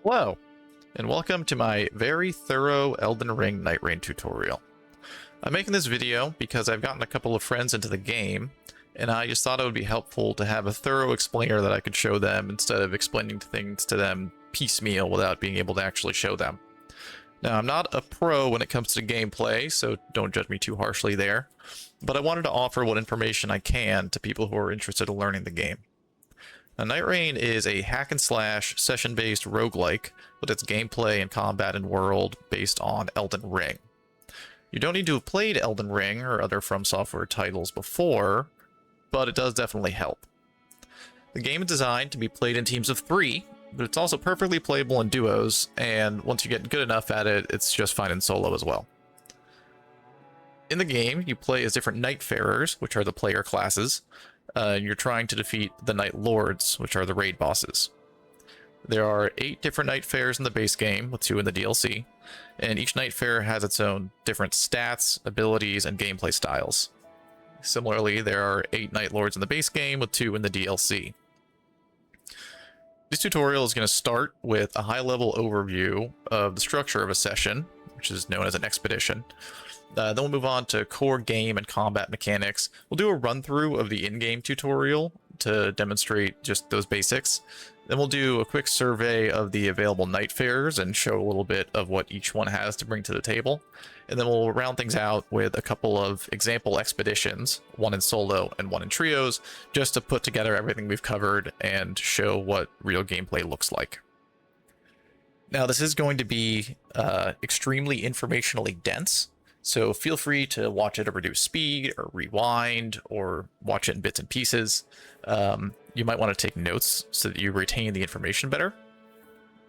Hello, and welcome to my very thorough Elden Ring Nightreign tutorial. I'm making this video because I've gotten a couple of friends into the game, and I just thought it would be helpful to have a thorough explainer that I could show them instead of explaining things to them piecemeal without being able to actually show them. Now, I'm not a pro when it comes to gameplay, so don't judge me too harshly there, but I wanted to offer what information I can to people who are interested in learning the game. Now, Nightreign is a hack-and-slash, session-based roguelike with its gameplay and combat and world based on Elden Ring. You don't need to have played Elden Ring or other From Software titles before, but it does definitely help. The game is designed to be played in teams of 3, but it's also perfectly playable in duos, and once you get good enough at it, it's just fine in solo as well. In the game, you play as different Nightfarers, which are the player classes, and you're trying to defeat the Night Lords, which are the raid bosses. There are 8 different Nightfarers in the base game, with 2 in the DLC, and each Nightfarer has its own different stats, abilities, and gameplay styles. Similarly, there are 8 Night Lords in the base game, with 2 in the DLC. This tutorial is going to start with a high-level overview of the structure of a session, which is known as an expedition. Then we'll move on to core game and combat mechanics. We'll do a run-through of the in-game tutorial to demonstrate just those basics. Then we'll do a quick survey of the available Nightfarers and show a little bit of what each one has to bring to the table. And then we'll round things out with a couple of example expeditions, one in solo and one in trios, just to put together everything we've covered and show what real gameplay looks like. Now, this is going to be extremely informationally dense, so feel free to watch it at reduced speed or rewind or watch it in bits and pieces. You might want to take notes so that you retain the information better.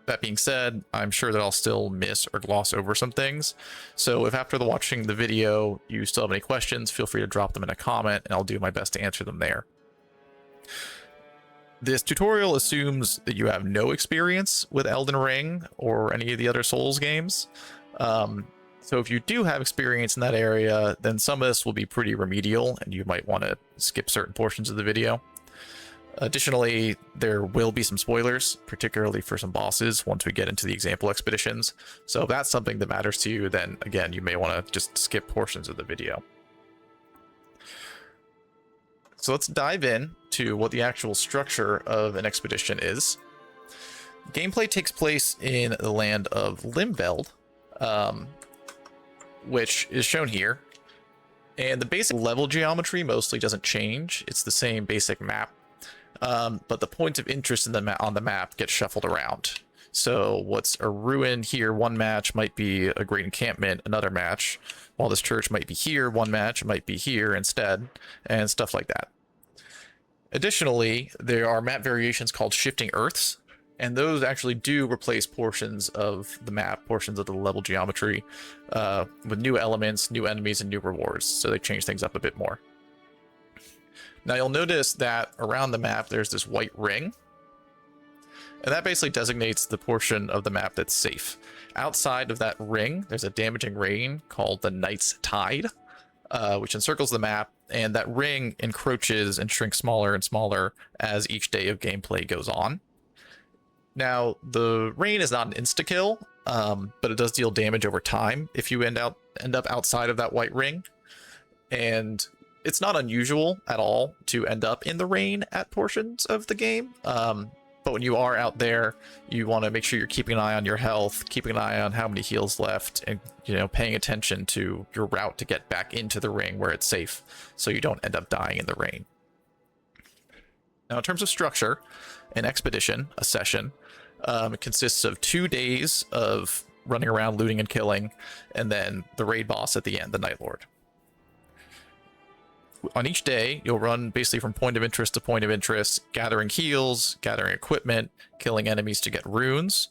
That being said, I'm sure that I'll still miss or gloss over some things. So if after watching the video you still have any questions, feel free to drop them in a comment and I'll do my best to answer them there. This tutorial assumes that you have no experience with Elden Ring or any of the other Souls games. So if you do have experience in that area, then some of this will be pretty remedial and you might want to skip certain portions of the video. Additionally, there will be some spoilers, particularly for some bosses once we get into the example expeditions. So if that's something that matters to you, then again, you may want to just skip portions of the video. So let's dive in to what the actual structure of an expedition is. Gameplay takes place in the land of Limveld, which is shown here. And the basic level geometry mostly doesn't change. It's the same basic map. But the points of interest in on the map get shuffled around. So what's a ruin here one match might be a great encampment another match, while this church might be here one match, it might be here instead, and stuff like that. Additionally, there are map variations called shifting earths, and those actually do replace portions of the map, portions of the level geometry, with new elements, new enemies, and new rewards, so they change things up a bit more. Now you'll notice that around the map there's this white ring, and that basically designates the portion of the map that's safe. Outside of that ring, there's a damaging rain called the Night's Tide, which encircles the map, and that ring encroaches and shrinks smaller and smaller as each day of gameplay goes on. Now, the rain is not an insta-kill, but it does deal damage over time if you end up outside of that white ring, and it's not unusual at all to end up in the rain at portions of the game, but when you are out there, you want to make sure you're keeping an eye on your health, keeping an eye on how many heals left, and paying attention to your route to get back into the ring where it's safe, so you don't end up dying in the rain. Now, in terms of structure, an expedition, a session, it consists of 2 days of running around looting and killing, and then the raid boss at the end, the Night Lord. On each day, you'll run basically from point of interest to point of interest, gathering heals, gathering equipment, killing enemies to get runes,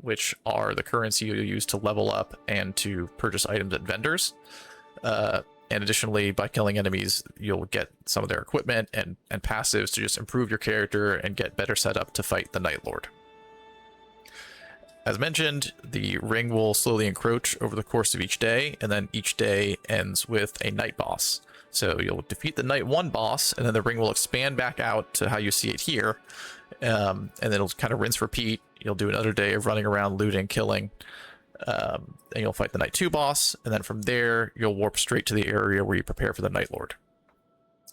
which are the currency you'll use to level up and to purchase items at vendors. And additionally, by killing enemies, you'll get some of their equipment and passives to just improve your character and get better set up to fight the Night Lord. As mentioned, the ring will slowly encroach over the course of each day, and then each day ends with a night boss. So you'll defeat the Night 1 boss, and then the ring will expand back out to how you see it here. And then it'll kind of rinse repeat. You'll do another day of running around, looting, killing. And you'll fight the Night 2 boss, and then from there, you'll warp straight to the area where you prepare for the Night Lord.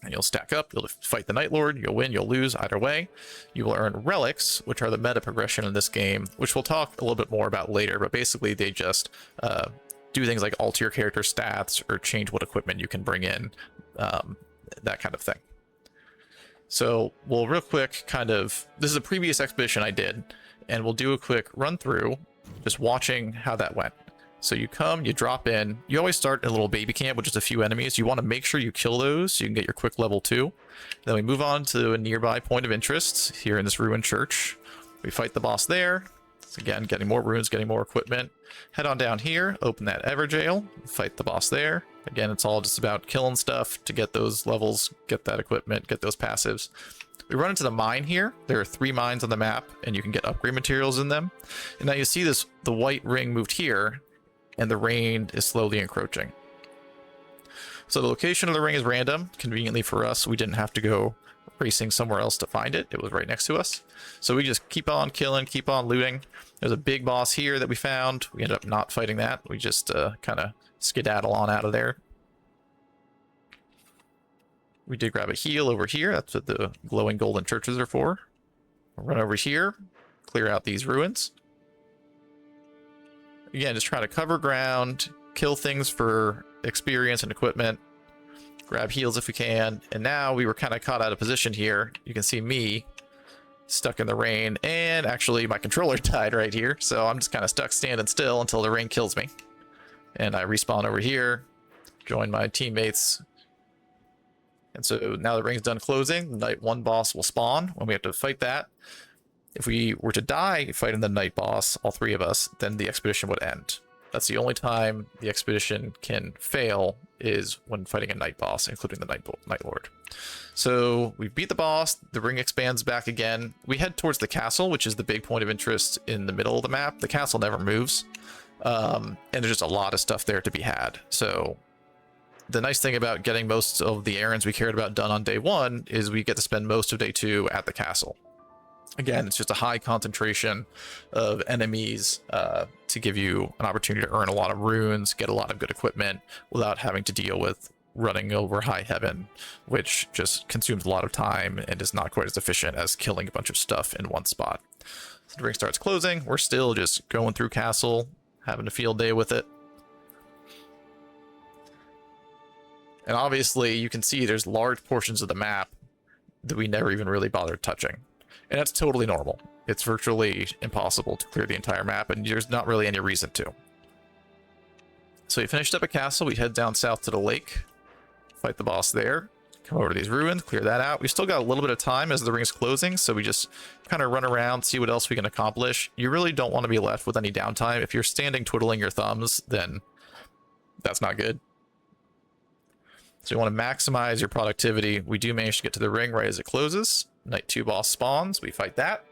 And you'll stack up, you'll fight the Night Lord, you'll win, you'll lose, either way. You will earn relics, which are the meta progression in this game, which we'll talk a little bit more about later, but basically they just do things like alter your character stats or change what equipment you can bring in, that kind of thing. So we'll real quick this is a previous expedition I did, and we'll do a quick run through, just watching how that went. So you come, you drop in, you always start in a little baby camp with just a few enemies. You want to make sure you kill those so you can get your quick level 2. Then we move on to a nearby point of interest here in this ruined church. We fight the boss there. So again, getting more runes, getting more equipment. Head on down here, open that Everjail, fight the boss there. Again, it's all just about killing stuff to get those levels, get that equipment, get those passives. We run into the mine here. There are 3 mines on the map, and you can get upgrade materials in them. And now you see the white ring moved here, and the rain is slowly encroaching. So the location of the ring is random. Conveniently for us, we didn't have to go racing somewhere else to find it. It was right next to us. So we just keep on killing, keep on looting. There's a big boss here that we found. We ended up not fighting that. We just kind of skedaddle on out of there. We did grab a heal over here. That's what the glowing golden churches are for. We'll run over here, clear out these ruins. Again, just trying to cover ground, kill things for experience and equipment, grab heals if we can. And now we were kind of caught out of position here. You can see me stuck in the rain, and actually my controller died right here. So I'm just kind of stuck standing still until the rain kills me. And I respawn over here, join my teammates. And so now the ring's done closing. The Night 1 boss will spawn when we have to fight that. If we were to die fighting the Night boss, all 3 of us, then the expedition would end. That's the only time the expedition can fail, is when fighting a Night boss, including the Night Lord. So we beat the boss, the ring expands back again. We head towards the castle, which is the big point of interest in the middle of the map. The castle never moves, and there's just a lot of stuff there to be had. So the nice thing about getting most of the errands we cared about done on day 1 is we get to spend most of day 2 at the castle. Again, it's just a high concentration of enemies to give you an opportunity to earn a lot of runes, get a lot of good equipment without having to deal with running over high heaven, which just consumes a lot of time and is not quite as efficient as killing a bunch of stuff in one spot. So the ring starts closing. We're still just going through castle, having a field day with it. And obviously you can see there's large portions of the map that we never even really bothered touching. And that's totally normal. It's virtually impossible to clear the entire map, and there's not really any reason to. So we finished up a castle, we head down south to the lake, fight the boss there, come over to these ruins, clear that out. We still got a little bit of time as the ring's closing, so we just kind of run around, see what else we can accomplish. You really don't want to be left with any downtime. If you're standing twiddling your thumbs, then that's not good. So you want to maximize your productivity. We do manage to get to the ring right as it closes. Night 2 boss spawns. We fight that.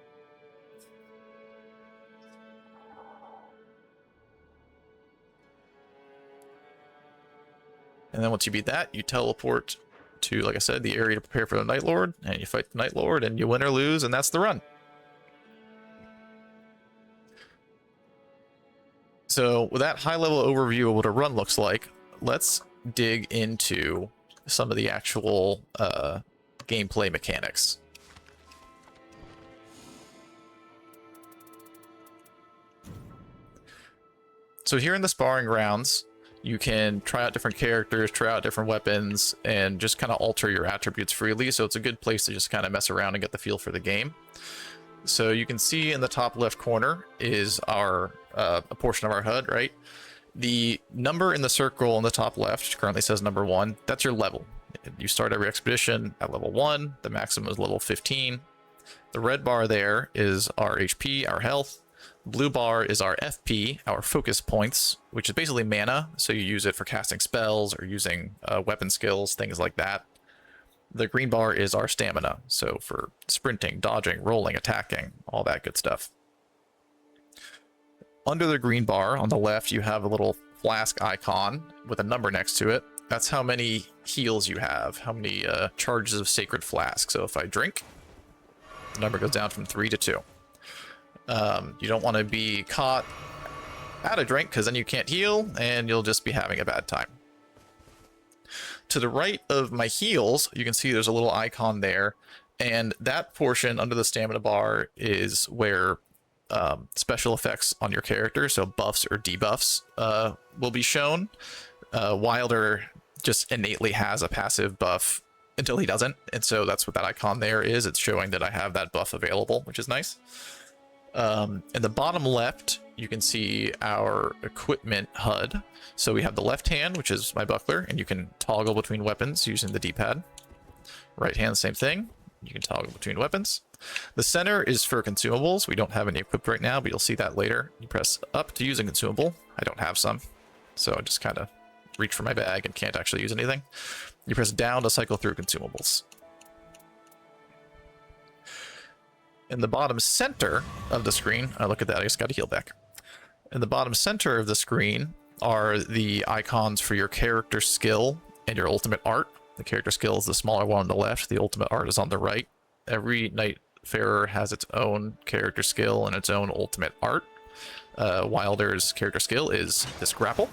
And then once you beat that, you teleport to, like I said, the area to prepare for the Night Lord. And you fight the Night Lord, and you win or lose, and that's the run. So with that high-level overview of what a run looks like, let's dig into some of the actual gameplay mechanics. So here in the sparring grounds, you can try out different characters, try out different weapons, and just kind of alter your attributes freely. So it's a good place to just kind of mess around and get the feel for the game. So you can see in the top left corner is our a portion of our HUD, right? The number in the circle in the top left, which currently says number 1, that's your level. You start every expedition at level 1, the maximum is level 15. The red bar there is our HP, our health. Blue bar is our FP, our focus points, which is basically mana, so you use it for casting spells or using weapon skills, things like that. The green bar is our stamina, so for sprinting, dodging, rolling, attacking, all that good stuff. Under the green bar on the left, you have a little flask icon with a number next to it. That's how many heals you have, how many charges of Sacred Flask. So if I drink, the number goes down from 3 to 2. You don't want to be caught out of drink, because then you can't heal, and you'll just be having a bad time. To the right of my heals, you can see there's a little icon there, and that portion under the stamina bar is where special effects on your character, so buffs or debuffs, will be shown. Wilder just innately has a passive buff until he doesn't, and so that's what that icon there is. It's showing that I have that buff available, which is nice. In the bottom left, you can see our equipment HUD. So we have the left hand, which is my buckler, and you can toggle between weapons using the D-pad. Right hand, same thing. You can toggle between weapons. The center is for consumables. We don't have any equipped right now, but you'll see that later. You press up to use a consumable. I don't have some, so I just kind of reach for my bag and can't actually use anything. You press down to cycle through consumables. In the bottom center of the screen, oh, look at that, I just got to heal back. In the bottom center of the screen are the icons for your character skill and your ultimate art. The character skill is the smaller one on the left, the ultimate art is on the right. Every Nightfarer has its own character skill and its own ultimate art. Wilder's character skill is this grapple.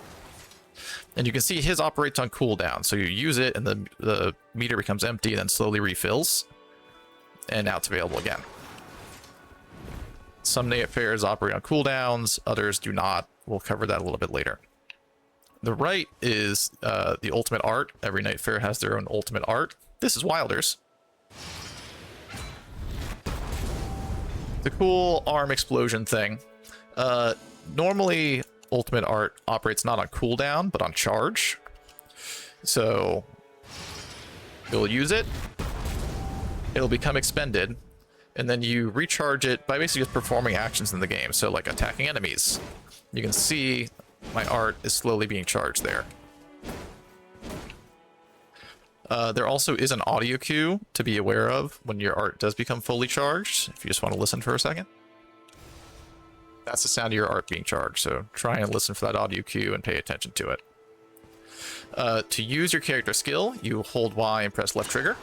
And you can see his operates on cooldown, so you use it and the meter becomes empty and then slowly refills. And now it's available again. Some Nightfarers operate on cooldowns, others do not. We'll cover that a little bit later. The right is the ultimate art. Every Nightfarer has their own ultimate art. This is Wilder's. The cool arm explosion thing. Normally, ultimate art operates not on cooldown, but on charge. So you'll use it. It'll become expended. And then you recharge it by basically just performing actions in the game. So like attacking enemies. You can see my art is slowly being charged there. There also is an audio cue to be aware of when your art does become fully charged, if you just want to listen for a second. That's the sound of your art being charged, so try and listen for that audio cue and pay attention to it. To use your character skill, you hold Y and press left trigger.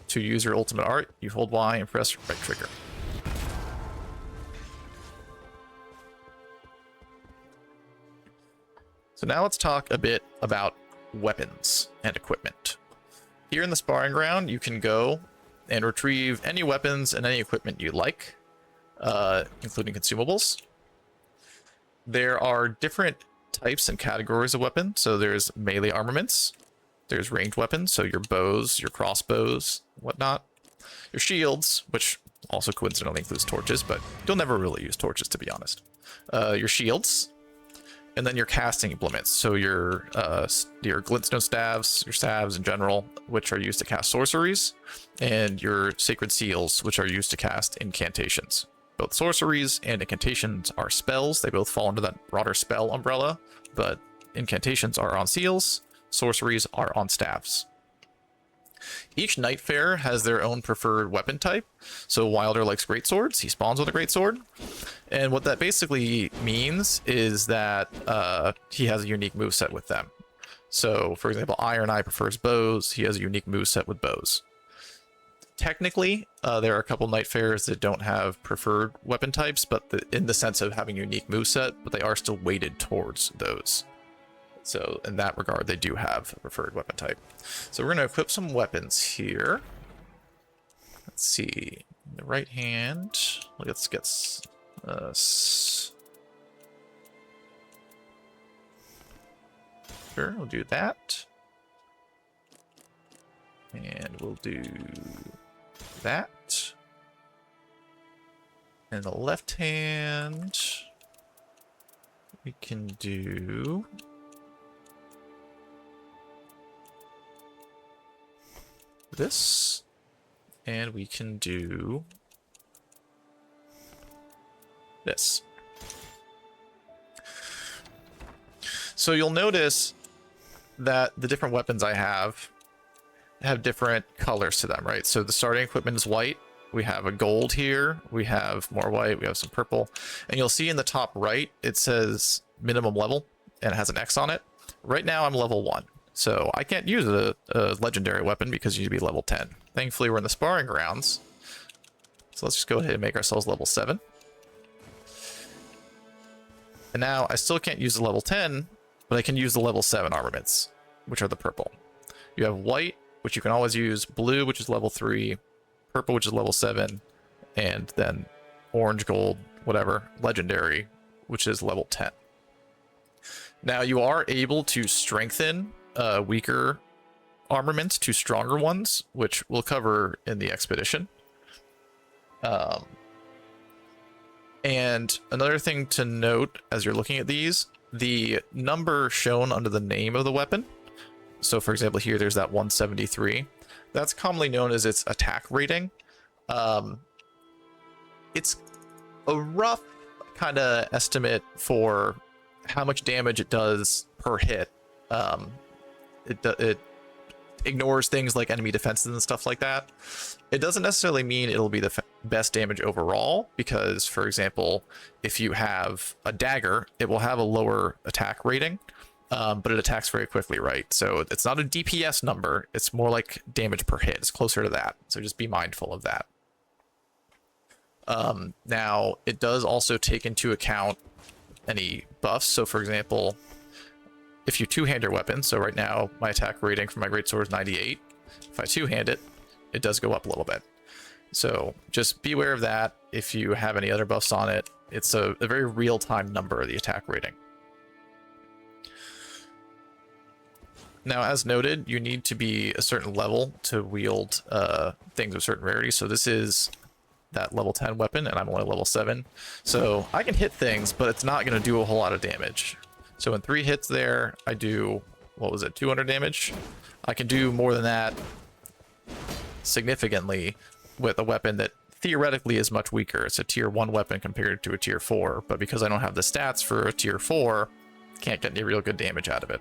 To use your ultimate art, you hold Y and press right trigger. So now let's talk a bit about weapons and equipment. Here in the sparring ground, you can go and retrieve any weapons and any equipment you like, including consumables. There are different types and categories of weapons. So there's melee armaments, there's ranged weapons, so your bows, your crossbows, whatnot. Your shields, which also coincidentally includes torches, but you'll never really use torches, to be honest. Your shields, and then your casting implements, so your glintstone staves, your staves in general, which are used to cast sorceries, and your sacred seals, which are used to cast incantations. Both sorceries and incantations are spells. They both fall under that broader spell umbrella, but incantations are on seals, sorceries are on staves. Each Nightfarer has their own preferred weapon type. So Wilder likes greatswords. He spawns with a greatsword. And what that basically means is that he has a unique moveset with them. So, for example, Iron Eye prefers bows. He has a unique moveset with bows. Technically, there are a couple Nightfarers that don't have preferred weapon types, but in the sense of having unique moveset, but they are still weighted towards those. So in that regard, they do have a preferred weapon type. So we're going to equip some weapons here. Let's see. The right hand. Let's get... Sure, we'll do that. And we'll do that. And the left hand, we can do... this, and we can do this. So you'll notice that the different weapons I have different colors to them, right? So the starting equipment is white. We have a gold here. We have more white. We have some purple. And you'll see in the top right, it says minimum level, and it has an X on it. right now I'm level 1. So I can't use a legendary weapon because you need to be level 10. Thankfully, we're in the sparring grounds. So let's just go ahead and make ourselves level 7. And now I still can't use the level 10, but I can use the level 7 armaments, which are the purple. You have white, which you can always use, blue, which is level 3, purple, which is level 7, and then orange, gold, whatever, legendary, which is level 10. Now you are able to strengthen weaker armaments to stronger ones, which we'll cover in the expedition. And another thing to note as you're looking at these, the number shown under the name of the weapon. So for example, here there's that 173. That's commonly known as its attack rating. It's a rough kind of estimate for how much damage it does per hit. It ignores things like enemy defenses and stuff like that. It doesn't necessarily mean it'll be the best damage overall, because, for example, if you have a dagger, it will have a lower attack rating, but it attacks very quickly, right? So it's not a DPS number. It's more like damage per hit. It's closer to that. So just be mindful of that. Now, it does also take into account any buffs. So, for example, if you two-hand your weapon, so right now my attack rating for my greatsword is 98. If I two-hand it, it does go up a little bit. So just be aware of that. If you have any other buffs on it, it's a very real-time number, the attack rating. Now, as noted, you need to be a certain level to wield things of certain rarity. So this is that level 10 weapon, and I'm only level 7. So I can hit things, but it's not going to do a whole lot of damage. So in 3 hits there, I do, what was it, 200 damage? I can do more than that significantly with a weapon that theoretically is much weaker. It's a tier 1 weapon compared to a tier 4, but because I don't have the stats for a tier 4, can't get any real good damage out of it.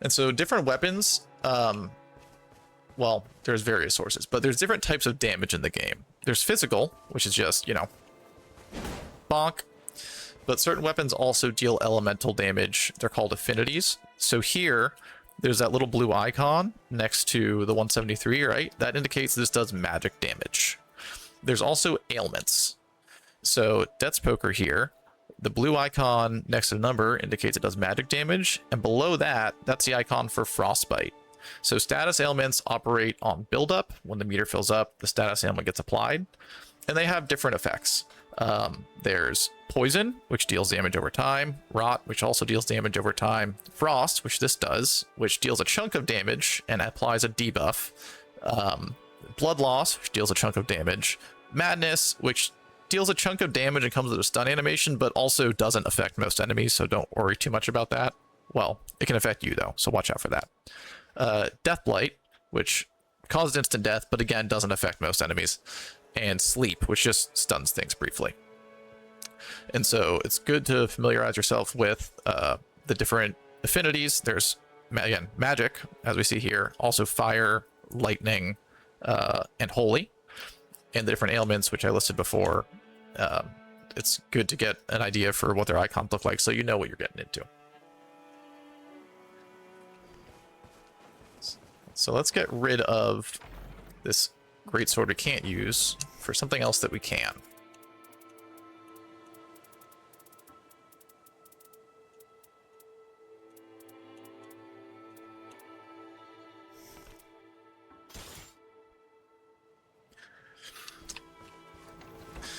And so different weapons, well, there's various sources, but there's different types of damage in the game. There's physical, which is just, you know, bonk. But certain weapons also deal elemental damage. They're called affinities. So here, there's that little blue icon next to the 173, right? That indicates this does magic damage. There's also ailments. So Death's Poker here, the blue icon next to the number indicates it does magic damage. And below that, that's the icon for frostbite. So status ailments operate on buildup. When the meter fills up, the status ailment gets applied. And they have different effects. There's poison, which deals damage over time, rot, which also deals damage over time, frost, which this does, which deals a chunk of damage and applies a debuff, blood loss, which deals a chunk of damage, madness, which deals a chunk of damage and comes with a stun animation, but also doesn't affect most enemies, so don't worry too much about that. Well, it can affect you though, so watch out for that. Death blight, which causes instant death, but again doesn't affect most enemies, and sleep, which just stuns things briefly. And so it's good to familiarize yourself with the different affinities. There's, again, magic, as we see here, also fire, lightning, and holy, and the different ailments, which I listed before. It's good to get an idea for what their icons look like so you know what you're getting into. So let's get rid of this greatsword we can't use for something else that we can.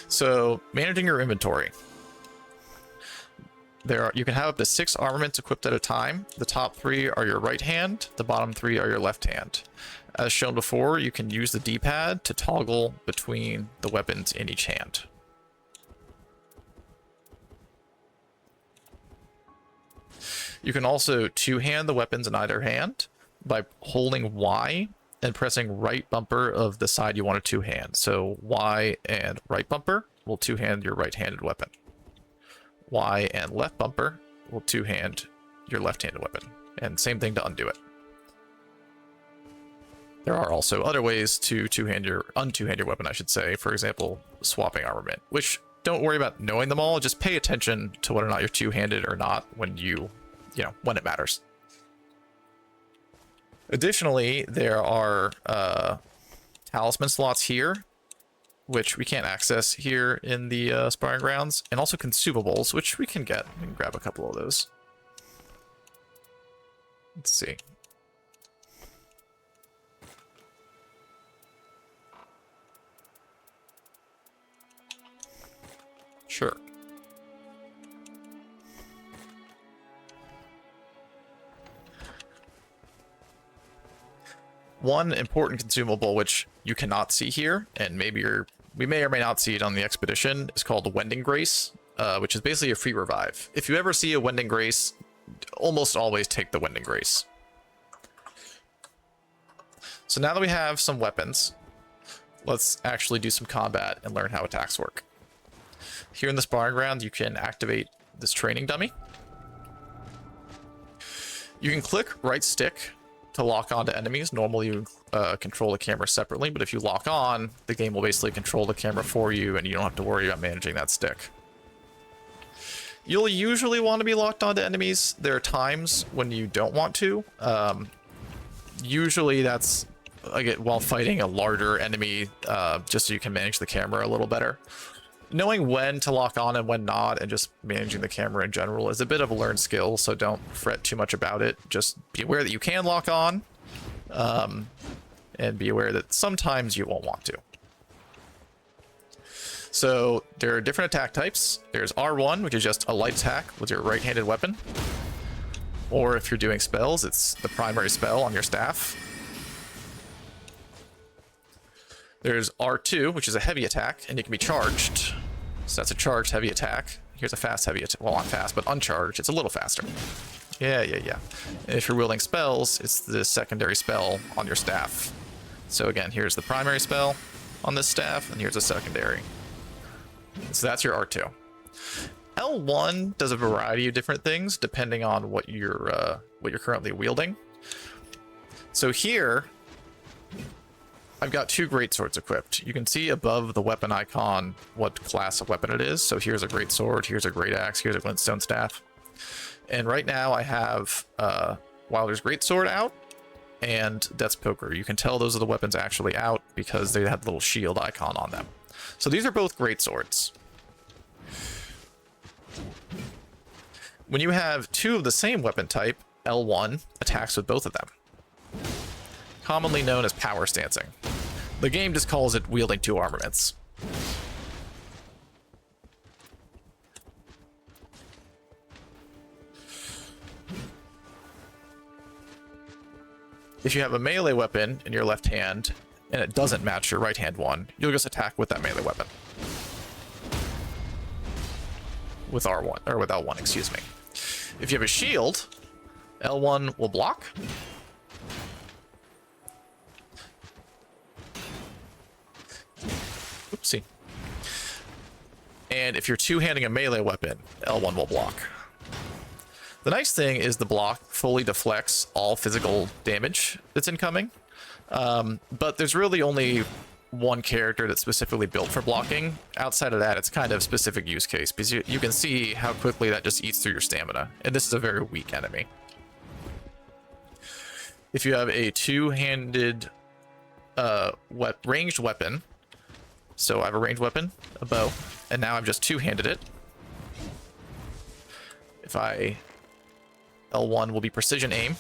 So, managing your inventory. You can have up to 6 armaments equipped at a time. The top 3 are your right hand, the bottom 3 are your left hand. As shown before, you can use the D-pad to toggle between the weapons in each hand. You can also two-hand the weapons in either hand by holding Y and pressing right bumper of the side you want to two-hand. So Y and right bumper will two-hand your right-handed weapon. Y and left bumper will two-hand your left-handed weapon. And same thing to undo it. There are also other ways to two-hand your, untwo-hand your weapon, I should say. For example, swapping armament, which don't worry about knowing them all. Just pay attention to whether or not you're two-handed or not when you you know, when it matters. Additionally, there are talisman slots here, which we can't access here in the sparring grounds, and also consumables, which we can get. We can grab a couple of those. Let's see. Sure. One important consumable, which you cannot see here, and we may or may not see it on the expedition, is called Wending Grace, which is basically a free revive. If you ever see a Wending Grace, almost always take the Wending Grace. So now that we have some weapons, let's actually do some combat and learn how attacks work. Here in the sparring ground, you can activate this training dummy. You can click right stick to lock onto enemies. Normally you control the camera separately, but if you lock on, the game will basically control the camera for you and you don't have to worry about managing that stick. You'll usually want to be locked onto enemies. There are times when you don't want to. Usually that's while fighting a larger enemy, just so you can manage the camera a little better. Knowing when to lock on and when not, and just managing the camera in general is a bit of a learned skill, so don't fret too much about it. Just be aware that you can lock on, and be aware that sometimes you won't want to. So there are different attack types. There's R1, which is just a light attack with your right-handed weapon. Or if you're doing spells, it's the primary spell on your staff. There's R2, which is a heavy attack, and it can be charged. So that's a charged heavy attack. Here's a fast heavy attack. Well, not fast, but uncharged. It's a little faster. Yeah. And if you're wielding spells, it's the secondary spell on your staff. So again, here's the primary spell on this staff, and here's a secondary. So that's your R2. L1 does a variety of different things depending on what you're currently wielding. So here, I've got two greatswords equipped. You can see above the weapon icon what class of weapon it is. So here's a greatsword, here's a great axe, here's a glintstone staff. And right now I have Wilder's greatsword out and Death's poker. You can tell those are the weapons actually out because they had the little shield icon on them. So these are both greatswords. When you have two of the same weapon type, L1 attacks with both of them, commonly known as power stancing. The game just calls it wielding two armaments. If you have a melee weapon in your left hand and it doesn't match your right hand one, you'll just attack with that melee weapon. With R1, or with L1, excuse me. If you have a shield, L1 will block. Oopsie. And if you're two-handing a melee weapon, L1 will block. The nice thing is the block fully deflects all physical damage that's incoming. But there's really only one character that's specifically built for blocking. Outside of that, it's kind of specific use case, because you can see how quickly that just eats through your stamina. And this is a very weak enemy. If you have a two-handed ranged weapon, so I have a ranged weapon, a bow, and now I've just two-handed it. If L1 will be precision aim.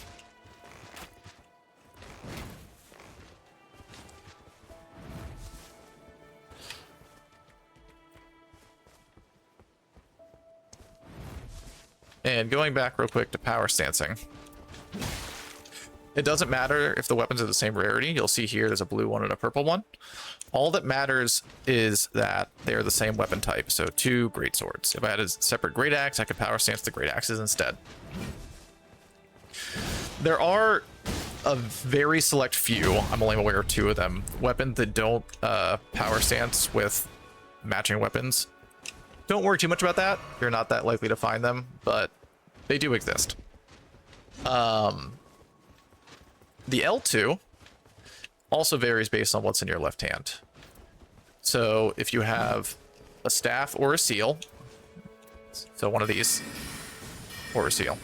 And going back real quick to power stancing. It doesn't matter if the weapons are the same rarity. You'll see here there's a blue one and a purple one. All that matters is that they're the same weapon type, so two greatswords. If I had a separate great axe, I could power stance the great axes instead. There are a very select few, I'm only aware of two of them, weapons that don't power stance with matching weapons. Don't worry too much about that. You're not that likely to find them, but they do exist. The L2 also varies based on what's in your left hand. So if you have a staff or a seal, so one of these, or a seal,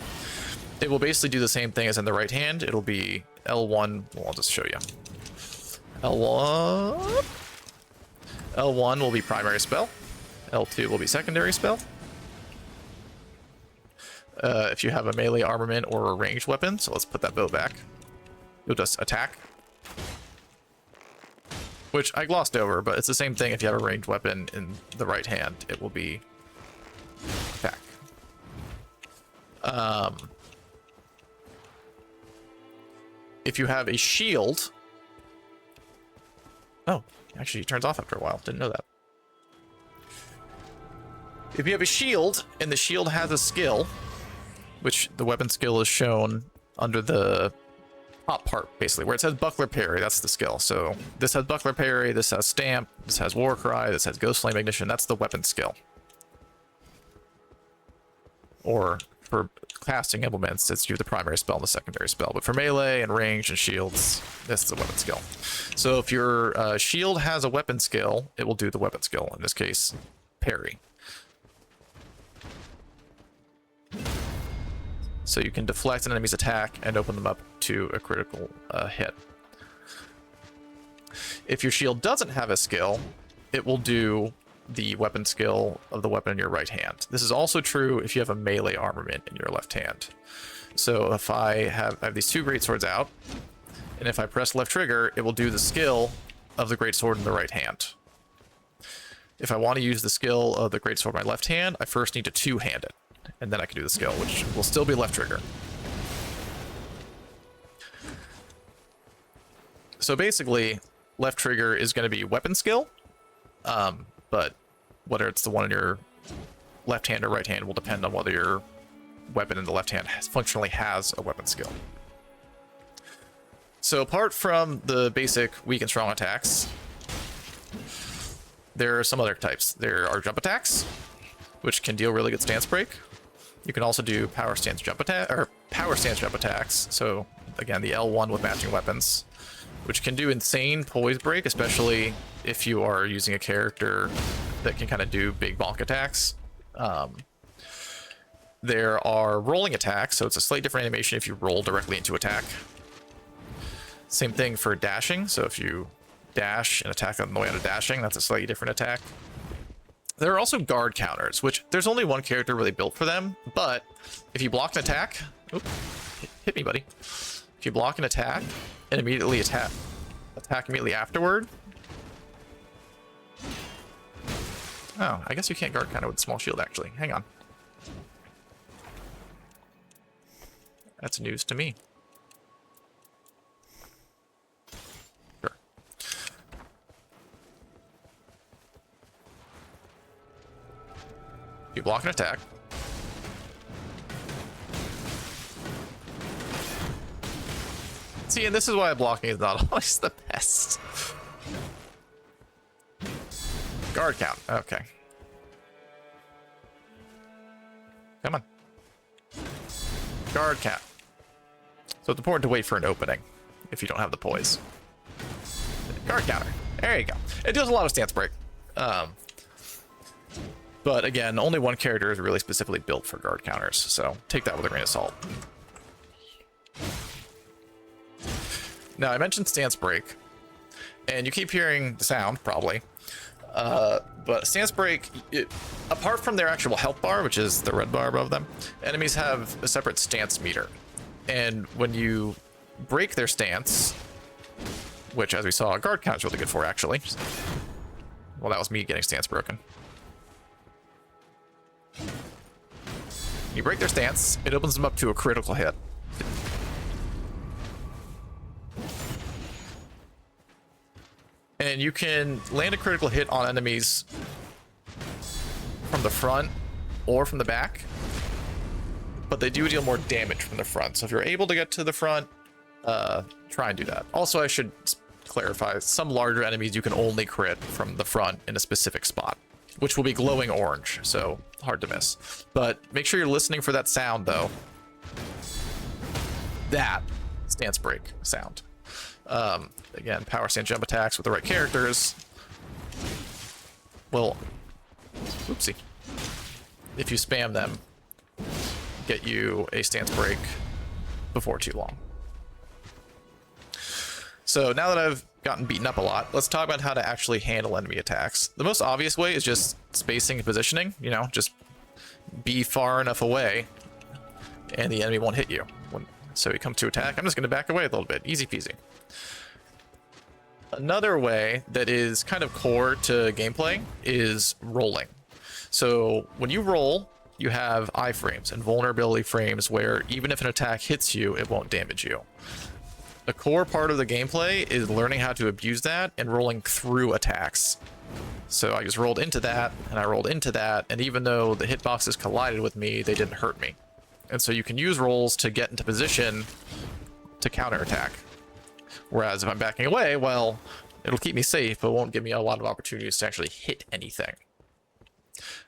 it will basically do the same thing as in the right hand. It'll be L1. Well, I'll just show you. L1. L1 will be primary spell. L2 will be secondary spell. If you have a melee armament or a ranged weapon, so let's put that bow back. You'll just attack. Which I glossed over, but it's the same thing if you have a ranged weapon in the right hand. It will be attack. If you have a shield... Oh, actually it turns off after a while. Didn't know that. If you have a shield, and the shield has a skill, which the weapon skill is shown under the top part, basically, where it says buckler parry, that's the skill. So this has buckler parry, this has stamp, this has war cry, this has ghost flame ignition, that's the weapon skill. Or for casting implements, it's you the primary spell and the secondary spell. But for melee and range and shields, this is the weapon skill. So if your shield has a weapon skill, it will do the weapon skill, in this case, parry. So you can deflect an enemy's attack and open them up to a critical hit. If your shield doesn't have a skill, it will do the weapon skill of the weapon in your right hand. This is also true if you have a melee armament in your left hand. So if I have these two greatswords out, and if I press left trigger, it will do the skill of the greatsword in the right hand. If I want to use the skill of the greatsword in my left hand, I first need to two-hand it. And then I can do the skill, which will still be left trigger. So basically, left trigger is going to be weapon skill, but whether it's the one in your left hand or right hand will depend on whether your weapon in the left hand functionally has a weapon skill. So apart from the basic weak and strong attacks, there are some other types. There are jump attacks, which can deal really good stance break. You can also do power stance jump attack or power stance jump attacks. So again, the L1 with matching weapons, which can do insane poise break, especially if you are using a character that can kind of do big bonk attacks. There are rolling attacks, so it's a slightly different animation if you roll directly into attack. Same thing for dashing, so if you dash and attack on the way out of dashing, that's a slightly different attack. There are also guard counters, which there's only one character really built for them, but if you block an attack... Oop, hit me, buddy. If you block an attack and immediately attack immediately afterward... Oh, I guess you can't guard counter with a small shield, actually. Hang on. That's news to me. Sure. You block an attack. See, and this is why blocking is not always the best. Guard count. Okay. Come on. Guard count. So it's important to wait for an opening if you don't have the poise. Guard counter. There you go. It does a lot of stance break. But again, only one character is really specifically built for guard counters, so take that with a grain of salt. Now, I mentioned stance break, and you keep hearing the sound, probably. But stance break, apart from their actual health bar, which is the red bar above them, enemies have a separate stance meter. And when you break their stance, which, as we saw, guard count is really good for, actually. Well, that was me getting stance broken. You break their stance, it opens them up to a critical hit. And you can land a critical hit on enemies from the front or from the back, but they do deal more damage from the front. So if you're able to get to the front, try and do that. Also, I should clarify, some larger enemies you can only crit from the front in a specific spot, which will be glowing orange, so hard to miss. But make sure you're listening for that sound, though. That stance break sound. Again, power stance jump attacks with the right characters will, oopsie, if you spam them, get you a stance break before too long. So now that I've gotten beaten up a lot, let's talk about how to actually handle enemy attacks. The most obvious way is just spacing and positioning, you know, just be far enough away and the enemy won't hit you. So you come to attack, I'm just going to back away a little bit, easy peasy. Another way that is kind of core to gameplay is rolling. So when you roll, you have iframes and vulnerability frames where even if an attack hits you, it won't damage you. A core part of the gameplay is learning how to abuse that and rolling through attacks. So I just rolled into that, and I rolled into that, and even though the hitboxes collided with me, they didn't hurt me. And so you can use rolls to get into position to counterattack. Whereas if I'm backing away, well, it'll keep me safe, but won't give me a lot of opportunities to actually hit anything.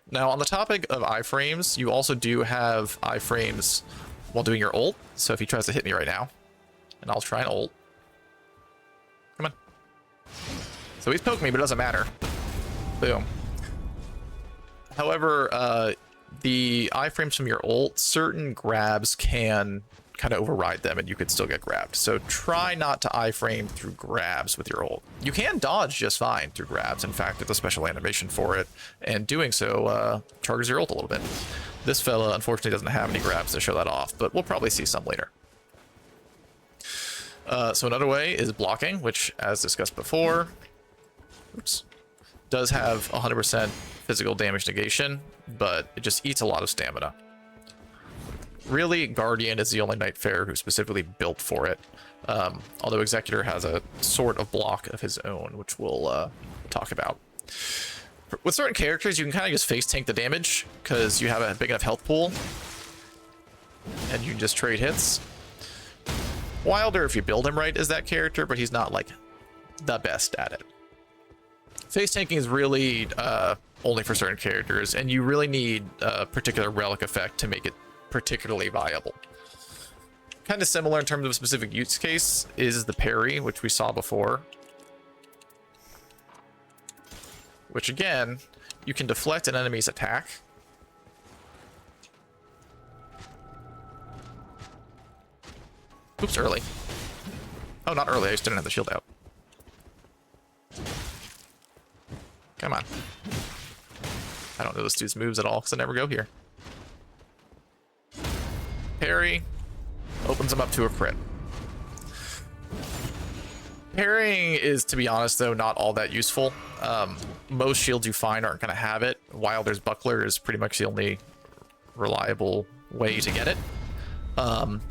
Now, on the topic of iframes, you also do have iframes while doing your ult. So if he tries to hit me right now, and I'll try an ult. Come on. So he's poking me, but it doesn't matter. Boom. However, the iframes from your ult, certain grabs can kind of override them and you could still get grabbed. So try not to iframe through grabs with your ult. You can dodge just fine through grabs. In fact, it's a special animation for it. And doing so charges your ult a little bit. This fella, unfortunately, doesn't have any grabs to show that off, but we'll probably see some later. So another way is blocking, which, as discussed before, does have 100% physical damage negation, but it just eats a lot of stamina. Really, Guardian is the only Nightfarer who's specifically built for it, although Executor has a sort of block of his own, which we'll talk about. With certain characters, you can kind of just face tank the damage, because you have a big enough health pool, and you can just trade hits. Wilder, if you build him right, is that character, but he's not, like, the best at it. Face tanking is really only for certain characters, and you really need a particular relic effect to make it particularly viable. Kind of similar in terms of a specific use case is the parry, which we saw before. Which, again, you can deflect an enemy's attack. Oops, early. Oh, not early, I just didn't have the shield out. Come on. I don't know this dude's moves at all, because I never go here. Parry opens him up to a crit. Parrying is, to be honest, though, not all that useful. Most shields you find aren't going to have it. Wilder's Buckler is pretty much the only reliable way to get it.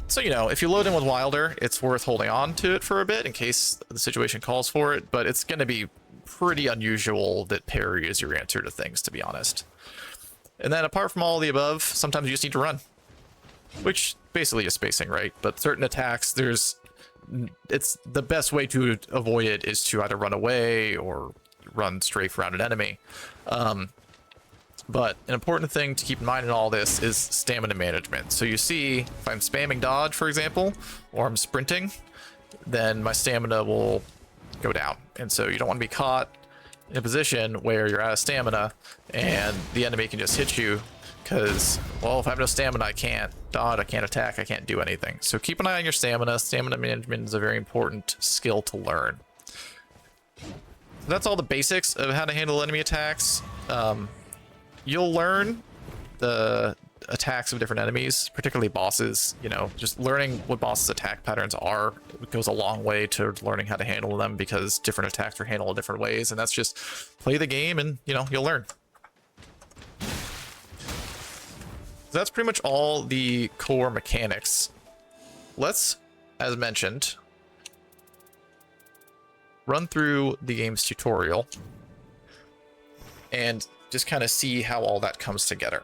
So, you know, if you load in with Wilder, it's worth holding on to it for a bit in case the situation calls for it, but it's going to be pretty unusual that parry is your answer to things, to be honest. And then apart from all of the above, sometimes you just need to run, which basically is spacing, right? But certain attacks, it's the best way to avoid it is to either run away or run strafe around an enemy. But an important thing to keep in mind in all this is stamina management. So you see, if I'm spamming dodge, for example, or I'm sprinting, then my stamina will go down. And so you don't want to be caught in a position where you're out of stamina and the enemy can just hit you because, well, if I have no stamina, I can't dodge, I can't attack, I can't do anything. So keep an eye on your stamina. Stamina management is a very important skill to learn. So that's all the basics of how to handle enemy attacks. You'll learn the attacks of different enemies, particularly bosses. You know, just learning what bosses' attack patterns are goes a long way to learning how to handle them, because different attacks are handled in different ways, and that's just play the game and, you know, you'll learn. So that's pretty much all the core mechanics. Let's, as mentioned, run through the game's tutorial and just kind of see how all that comes together.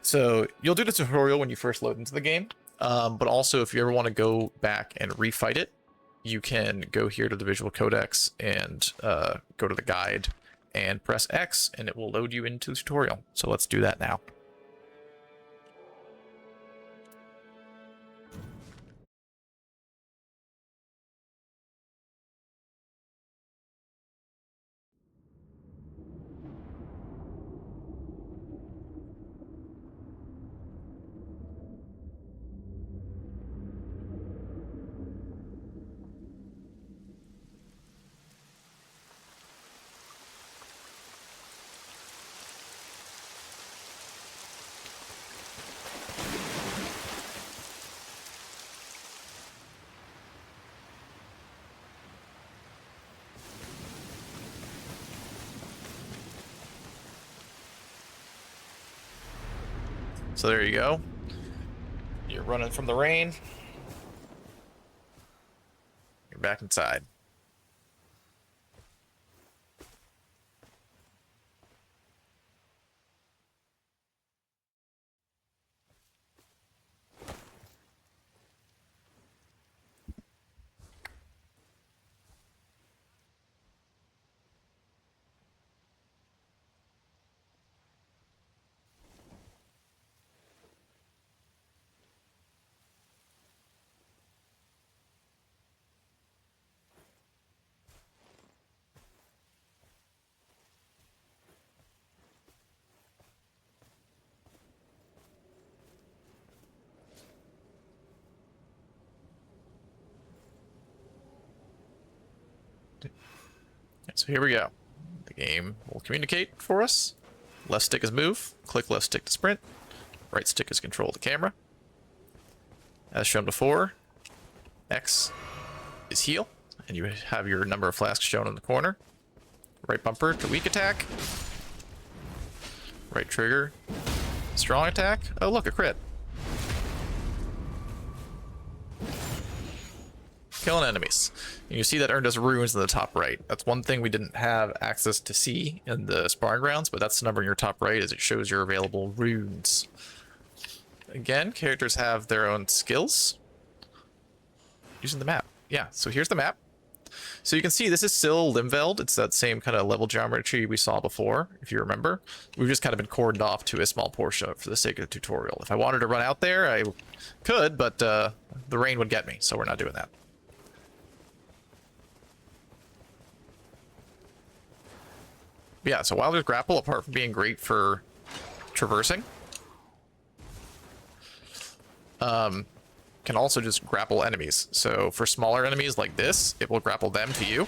So you'll do the tutorial when you first load into the game, but also if you ever want to go back and refight it, you can go here to the visual codex and go to the guide and press X and it will load you into the tutorial. So let's do that now. So there you go. You're running from the rain. You're back inside. So here we go. The game will communicate for us. Left stick is move, click left stick to sprint, right stick is control the camera. As shown before, X is heal, and you have your number of flasks shown in the corner. Right bumper to weak attack. Right trigger, strong attack. Oh look, a crit. Killing enemies. And you see that earned us runes in the top right. That's one thing we didn't have access to see in the sparring grounds, but that's the number in your top right as it shows your available runes. Again, characters have their own skills. Using the map. Yeah, so here's the map. So you can see this is still Limveld. It's that same kind of level geometry we saw before, if you remember. We've just kind of been cordoned off to a small portion of it for the sake of the tutorial. If I wanted to run out there, I could, but the rain would get me, so we're not doing that. Yeah, so Wilder's Grapple, apart from being great for traversing, can also just grapple enemies. So for smaller enemies like this, it will grapple them to you.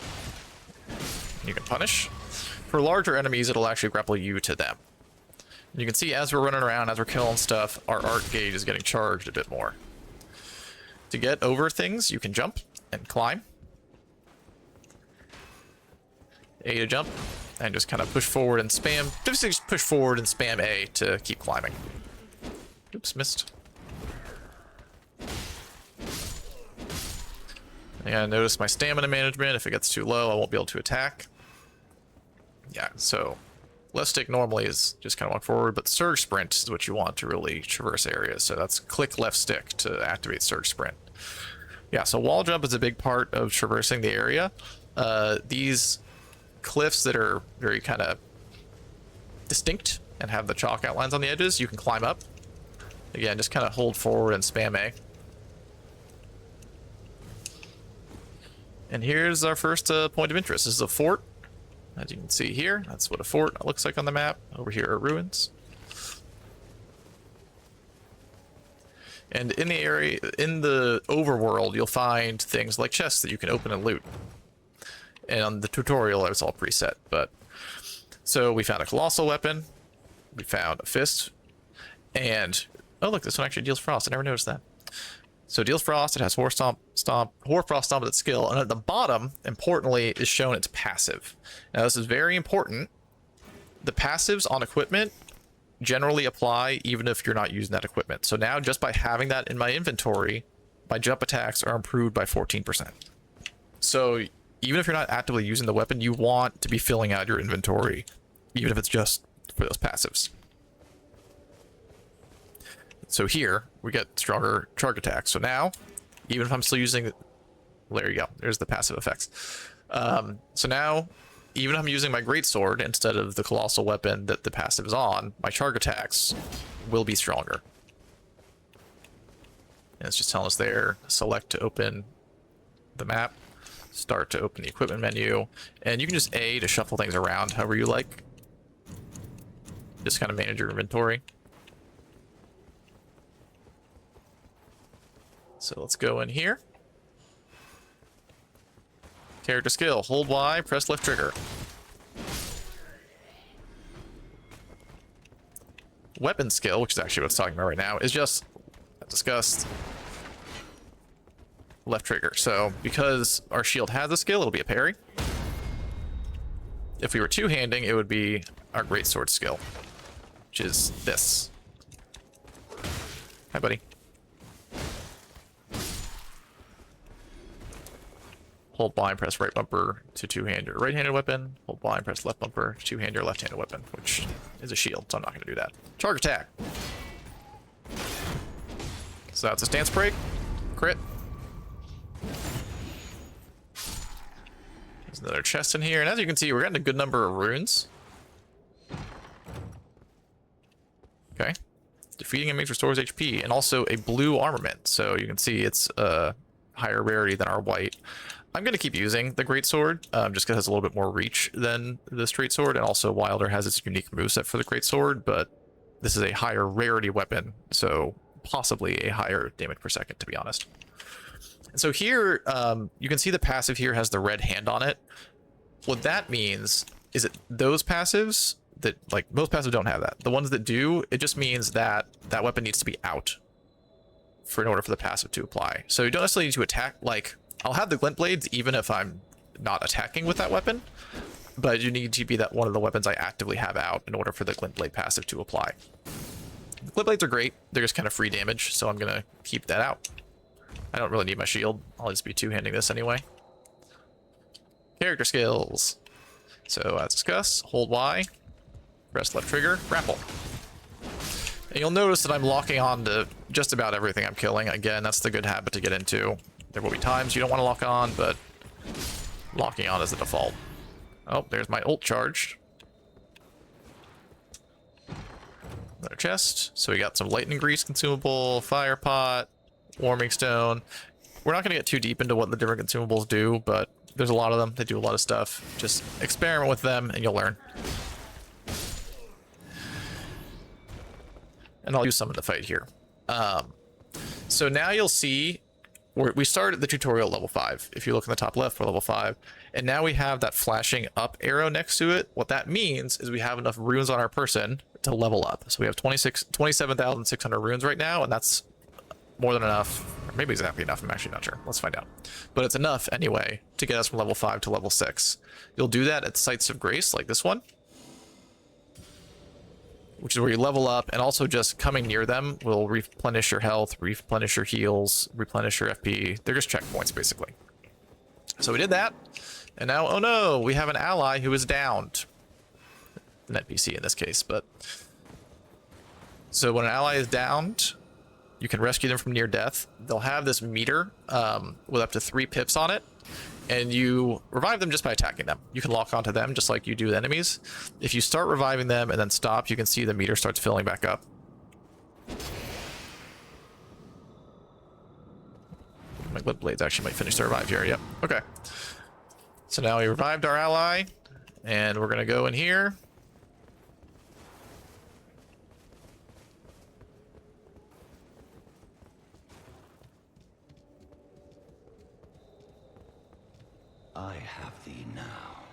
You can punish. For larger enemies, it'll actually grapple you to them. And you can see as we're running around, as we're killing stuff, our art gauge is getting charged a bit more. To get over things, you can jump and climb. A to jump, and just kind of push forward and spam. Just push forward and spam A to keep climbing. Oops, missed. And notice my stamina management. If it gets too low, I won't be able to attack. Yeah, so left stick normally is just kind of walk forward, but surge sprint is what you want to really traverse areas. So that's click left stick to activate surge sprint. Yeah, so wall jump is a big part of traversing the area. These cliffs that are very kind of distinct and have the chalk outlines on the edges, you can climb up. Again, just kind of hold forward and spam A. And here's our first point of interest. This is a fort. As you can see here, that's what a fort looks like on the map. Over here are ruins. And in the area, in the overworld, you'll find things like chests that you can open and loot. And on the tutorial, it's all preset. But so we found a colossal weapon. We found a fist. And oh look, this one actually deals frost. I never noticed that. So it deals frost, it has Hoarfrost Stomp with its skill, and at the bottom, importantly, is shown its passive. Now this is very important. The passives on equipment generally apply even if you're not using that equipment. So now just by having that in my inventory, my jump attacks are improved by 14%. So even if you're not actively using the weapon, you want to be filling out your inventory, even if it's just for those passives. So here, we get stronger charge attacks. So now, even if I'm still using... There you go. There's the passive effects. So now, even if I'm using my greatsword instead of the colossal weapon that the passive is on, my charge attacks will be stronger. And it's just telling us there, select to open the map, start to open the equipment menu, and you can just A to shuffle things around however you like. Just kind of manage your inventory. So let's go in here. Character skill, hold Y, press left trigger. Weapon skill, which is actually what it's talking about right now, is just, as discussed, left trigger. So because our shield has a skill, it'll be a parry. If we were two-handing, it would be our greatsword skill, which is this. Hi, buddy. Hold blind, press right bumper to two-hand your right-handed weapon. Hold blind, press left bumper to two-hand your left-handed weapon, which is a shield, so I'm not going to do that. Charge attack. So that's a stance break. Crit. There's another chest in here, and as you can see, we're getting a good number of runes. Okay. Defeating enemies restores HP, and also a blue armament. So you can see it's a higher rarity than our white. I'm going to keep using the greatsword, just because it has a little bit more reach than the straight sword, and also Wilder has its unique moveset for the greatsword, but this is a higher rarity weapon, so possibly a higher damage per second, to be honest. And so here, you can see the passive here has the red hand on it. What that means is that those passives that, like, most passives don't have that. The ones that do, it just means that that weapon needs to be out in order for the passive to apply. So you don't necessarily need to attack, like, I'll have the glint blades even if I'm not attacking with that weapon, but you need to be that one of the weapons I actively have out in order for the glint blade passive to apply. The glint blades are great. They're just kind of free damage, so I'm going to keep that out. I don't really need my shield. I'll just be two-handing this anyway. Character skills. So as discussed, hold Y, press left trigger, grapple. And you'll notice that I'm locking on to just about everything I'm killing. Again, that's the good habit to get into. There will be times you don't want to lock on, but locking on is the default. Oh, there's my ult charged. Another chest. So we got some lightning grease consumable, fire pot, warming stone. We're not going to get too deep into what the different consumables do, but there's a lot of them. They do a lot of stuff. Just experiment with them and you'll learn. And I'll use some in the fight here. So now you'll see we started the tutorial at level 5. If you look in the top left, we're level 5. And now we have that flashing up arrow next to it. What that means is we have enough runes on our person to level up. So we have 27,600 runes right now, and that's more than enough. Or maybe exactly enough. I'm actually not sure. Let's find out. But it's enough anyway to get us from level 5 to level 6. You'll do that at Sites of Grace, like this one, which is where you level up, and also just coming near them will replenish your health, replenish your heals, replenish your FP. They're just checkpoints, basically. So we did that, and now, oh no, we have an ally who is downed. An NPC in this case, but... So when an ally is downed, you can rescue them from near death. They'll have this meter with up to 3 pips on it, and you revive them just by attacking them. You can lock onto them just like you do with enemies. If you start reviving them and then stop, you can see the meter starts filling back up. My glint blades actually might finish the revive here. Yep. Okay. So now we revived our ally, and we're going to go in here. I have thee now.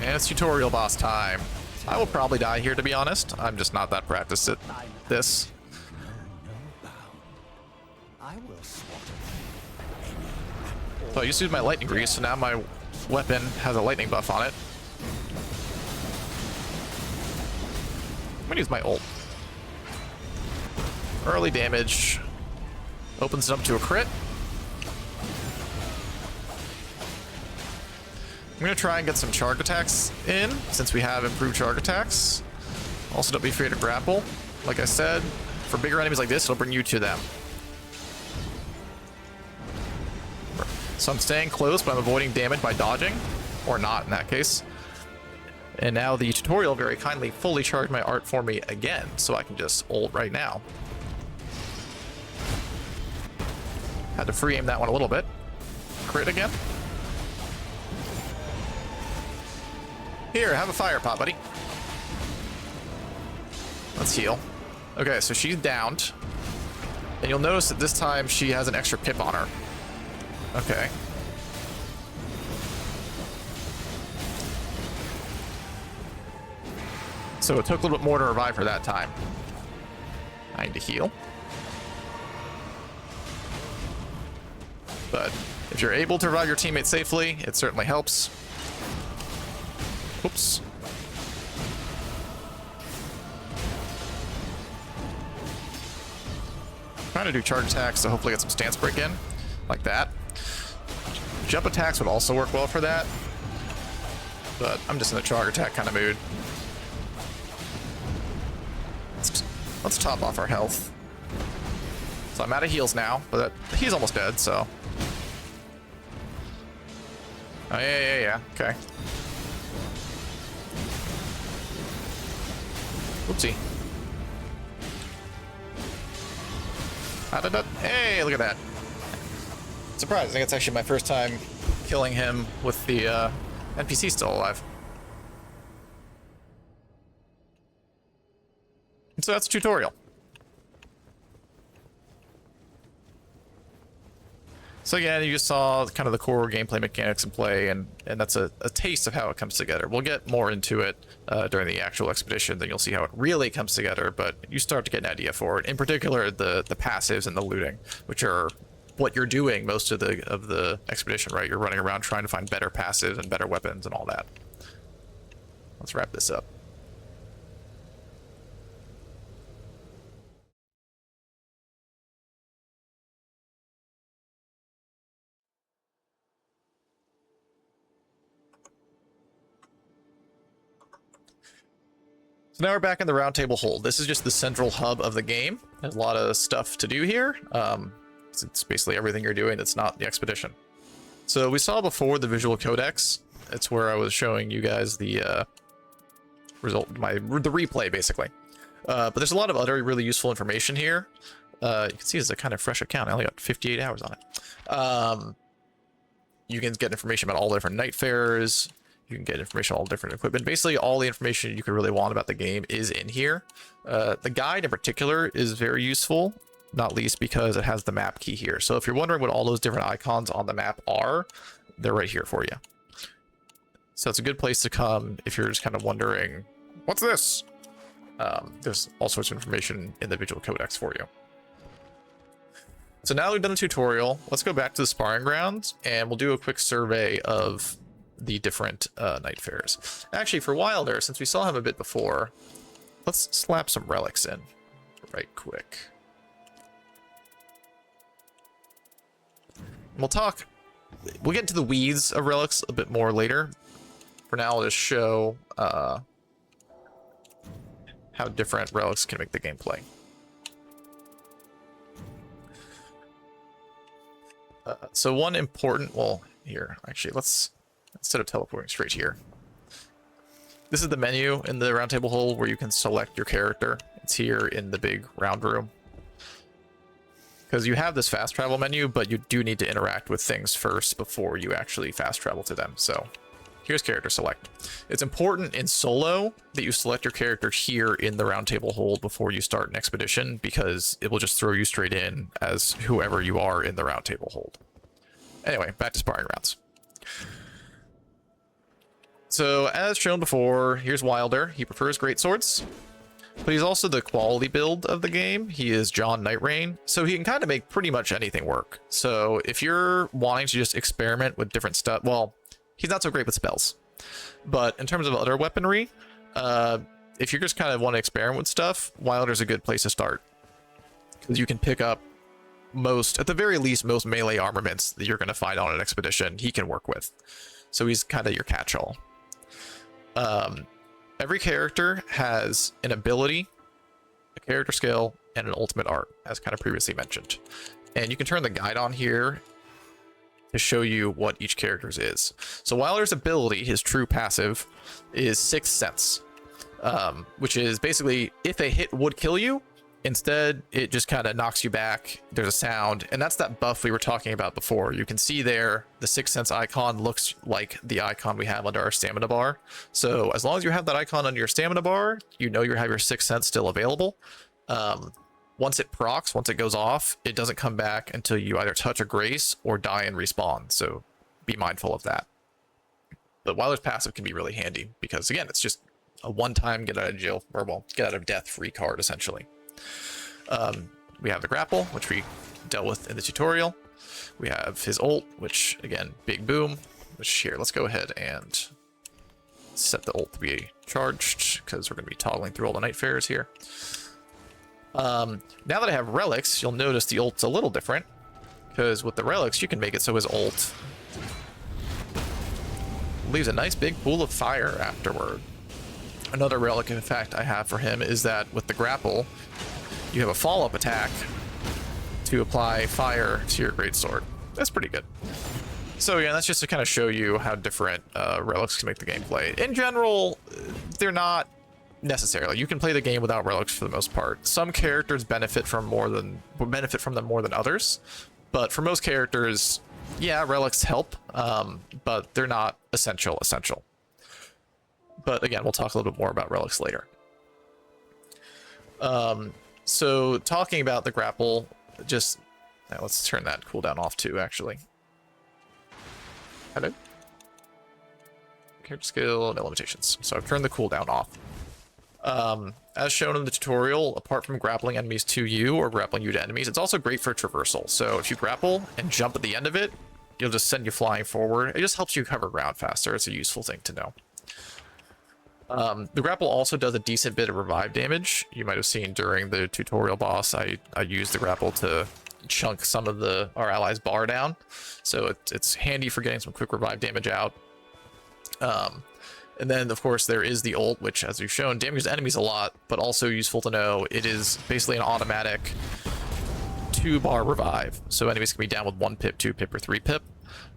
And it's tutorial boss time. I will probably die here, to be honest. I'm just not that practiced at this. So I used to use my lightning grease, so now my weapon has a lightning buff on it. I'm gonna use my ult. Early damage. Opens it up to a crit. I'm going to try and get some charge attacks in, since we have improved charge attacks. Also, don't be afraid to grapple. Like I said, for bigger enemies like this, it'll bring you to them. So I'm staying close, but I'm avoiding damage by dodging. Or not, in that case. And now the tutorial very kindly fully charged my art for me again, so I can just ult right now. Had to free aim that one a little bit. Crit again. Here, have a fire pot, buddy. Let's heal. Okay, so she's downed. And you'll notice that this time she has an extra pip on her. Okay. So it took a little bit more to revive her that time. I need to heal. But if you're able to revive your teammate safely, it certainly helps. Oops. trying to do charge attacks to hopefully get some stance break in, like that. Jump attacks would also work well for that, but I'm just in a charge attack kind of mood. Let's top off our health. So I'm out of heals now, but he's almost dead, so. Oh, yeah. Okay. Oopsie. Hey, look at that. Surprised. I think it's actually my first time killing him with the NPC still alive. And so that's a tutorial. So again, you just saw kind of the core gameplay mechanics in play, and that's a taste of how it comes together. We'll get more into it during the actual expedition, then you'll see how it really comes together, but you start to get an idea for it. In particular, the passives and the looting, which are what you're doing most of the expedition, right? You're running around trying to find better passives and better weapons and all that. Let's wrap this up. So now we're back in the roundtable hold. This is just the central hub of the game. There's a lot of stuff to do here. It's basically everything you're doing that's not the expedition. So we saw before the visual codex. It's where I was showing you guys the the replay, basically. But there's a lot of other really useful information here. You can see it's a kind of fresh account. I only got 58 hours on it. You can get information about all the different Nightfarers. You can get information on all different equipment. Basically, all the information you could really want about the game is in here. The guide in particular is very useful, not least because it has the map key here. So if you're wondering what all those different icons on the map are, they're right here for you. So it's a good place to come if you're just kind of wondering, what's this? There's all sorts of information in the visual codex for you. So now we've done a tutorial, let's go back to the sparring grounds and we'll do a quick survey of the different Nightfarers. Actually, for Wilder, since we saw him a bit before, let's slap some relics in right quick. We'll get into the weeds of relics a bit more later. For now, I'll just show how different relics can make the game play. So one important, well, here, actually, let's, instead of teleporting straight here, this is the menu in the roundtable hole where you can select your character. It's here in the big round room. Because you have this fast travel menu, but you do need to interact with things first before you actually fast travel to them. So here's character select. It's important in solo that you select your character here in the roundtable hold before you start an expedition, because it will just throw you straight in as whoever you are in the roundtable hold. Anyway, back to sparring rounds. So as shown before, here's Wilder. He prefers greatswords, but he's also the quality build of the game. He is John Nightreign, so he can kind of make pretty much anything work. So if you're wanting to just experiment with different stuff, well, he's not so great with spells, but in terms of other weaponry, if you just kind of want to experiment with stuff, Wilder's a good place to start, because you can pick up at the very least, most melee armaments that you're going to find on an expedition, he can work with. So he's kind of your catch-all. Every character has an ability, a character skill, and an ultimate art, as kind of previously mentioned. And you can turn the guide on here to show you what each character's is. So Wilder's ability, his true passive, is Sixth Sense, which is basically if a hit would kill you, instead it just kind of knocks you back. There's a sound, and that's that buff we were talking about before. You can see there the Sixth Sense icon looks like the icon we have under our stamina bar. So as long as you have that icon under your stamina bar, you know you have your Sixth Sense still available. Once it procs, once it goes off, it doesn't come back until you either touch a grace or die and respawn, so be mindful of that. But Wilder's passive can be really handy because, again, it's just a one-time get out of jail, or well, get out of death free card, essentially. We have the grapple, which we dealt with in the tutorial. We have his ult, which, again, big boom, which here, let's go ahead and set the ult to be charged, because we're going to be toggling through all the Nightfarers here. Now that I have relics, you'll notice the ult's a little different, because with the relics, you can make it so his ult leaves a nice big pool of fire afterward. Another relic, in fact, I have for him is that with the grapple, you have a follow-up attack to apply fire to your greatsword. That's pretty good. So yeah, that's just to kind of show you how different relics can make the gameplay. In general, they're not necessarily. You can play the game without relics for the most part. Some characters benefit from them more than others, but for most characters, yeah, relics help, but they're not essential. But again, we'll talk a little bit more about relics later. So talking about the grapple, just now let's turn that cooldown off too, actually. Hello? Character skill, no limitations. So I've turned the cooldown off. As shown in the tutorial, apart from grappling enemies to you or grappling you to enemies, it's also great for traversal. So if you grapple and jump at the end of it, it'll just send you flying forward. It just helps you cover ground faster. It's a useful thing to know. The grapple also does a decent bit of revive damage. You might have seen during the tutorial boss, I used the grapple to chunk some of our allies' bar down. So it's handy for getting some quick revive damage out. And then, of course, there is the ult, which, as we've shown, damages enemies a lot, but also useful to know it is basically an automatic 2-bar revive. So enemies can be down with 1 pip, 2 pip, or 3 pip,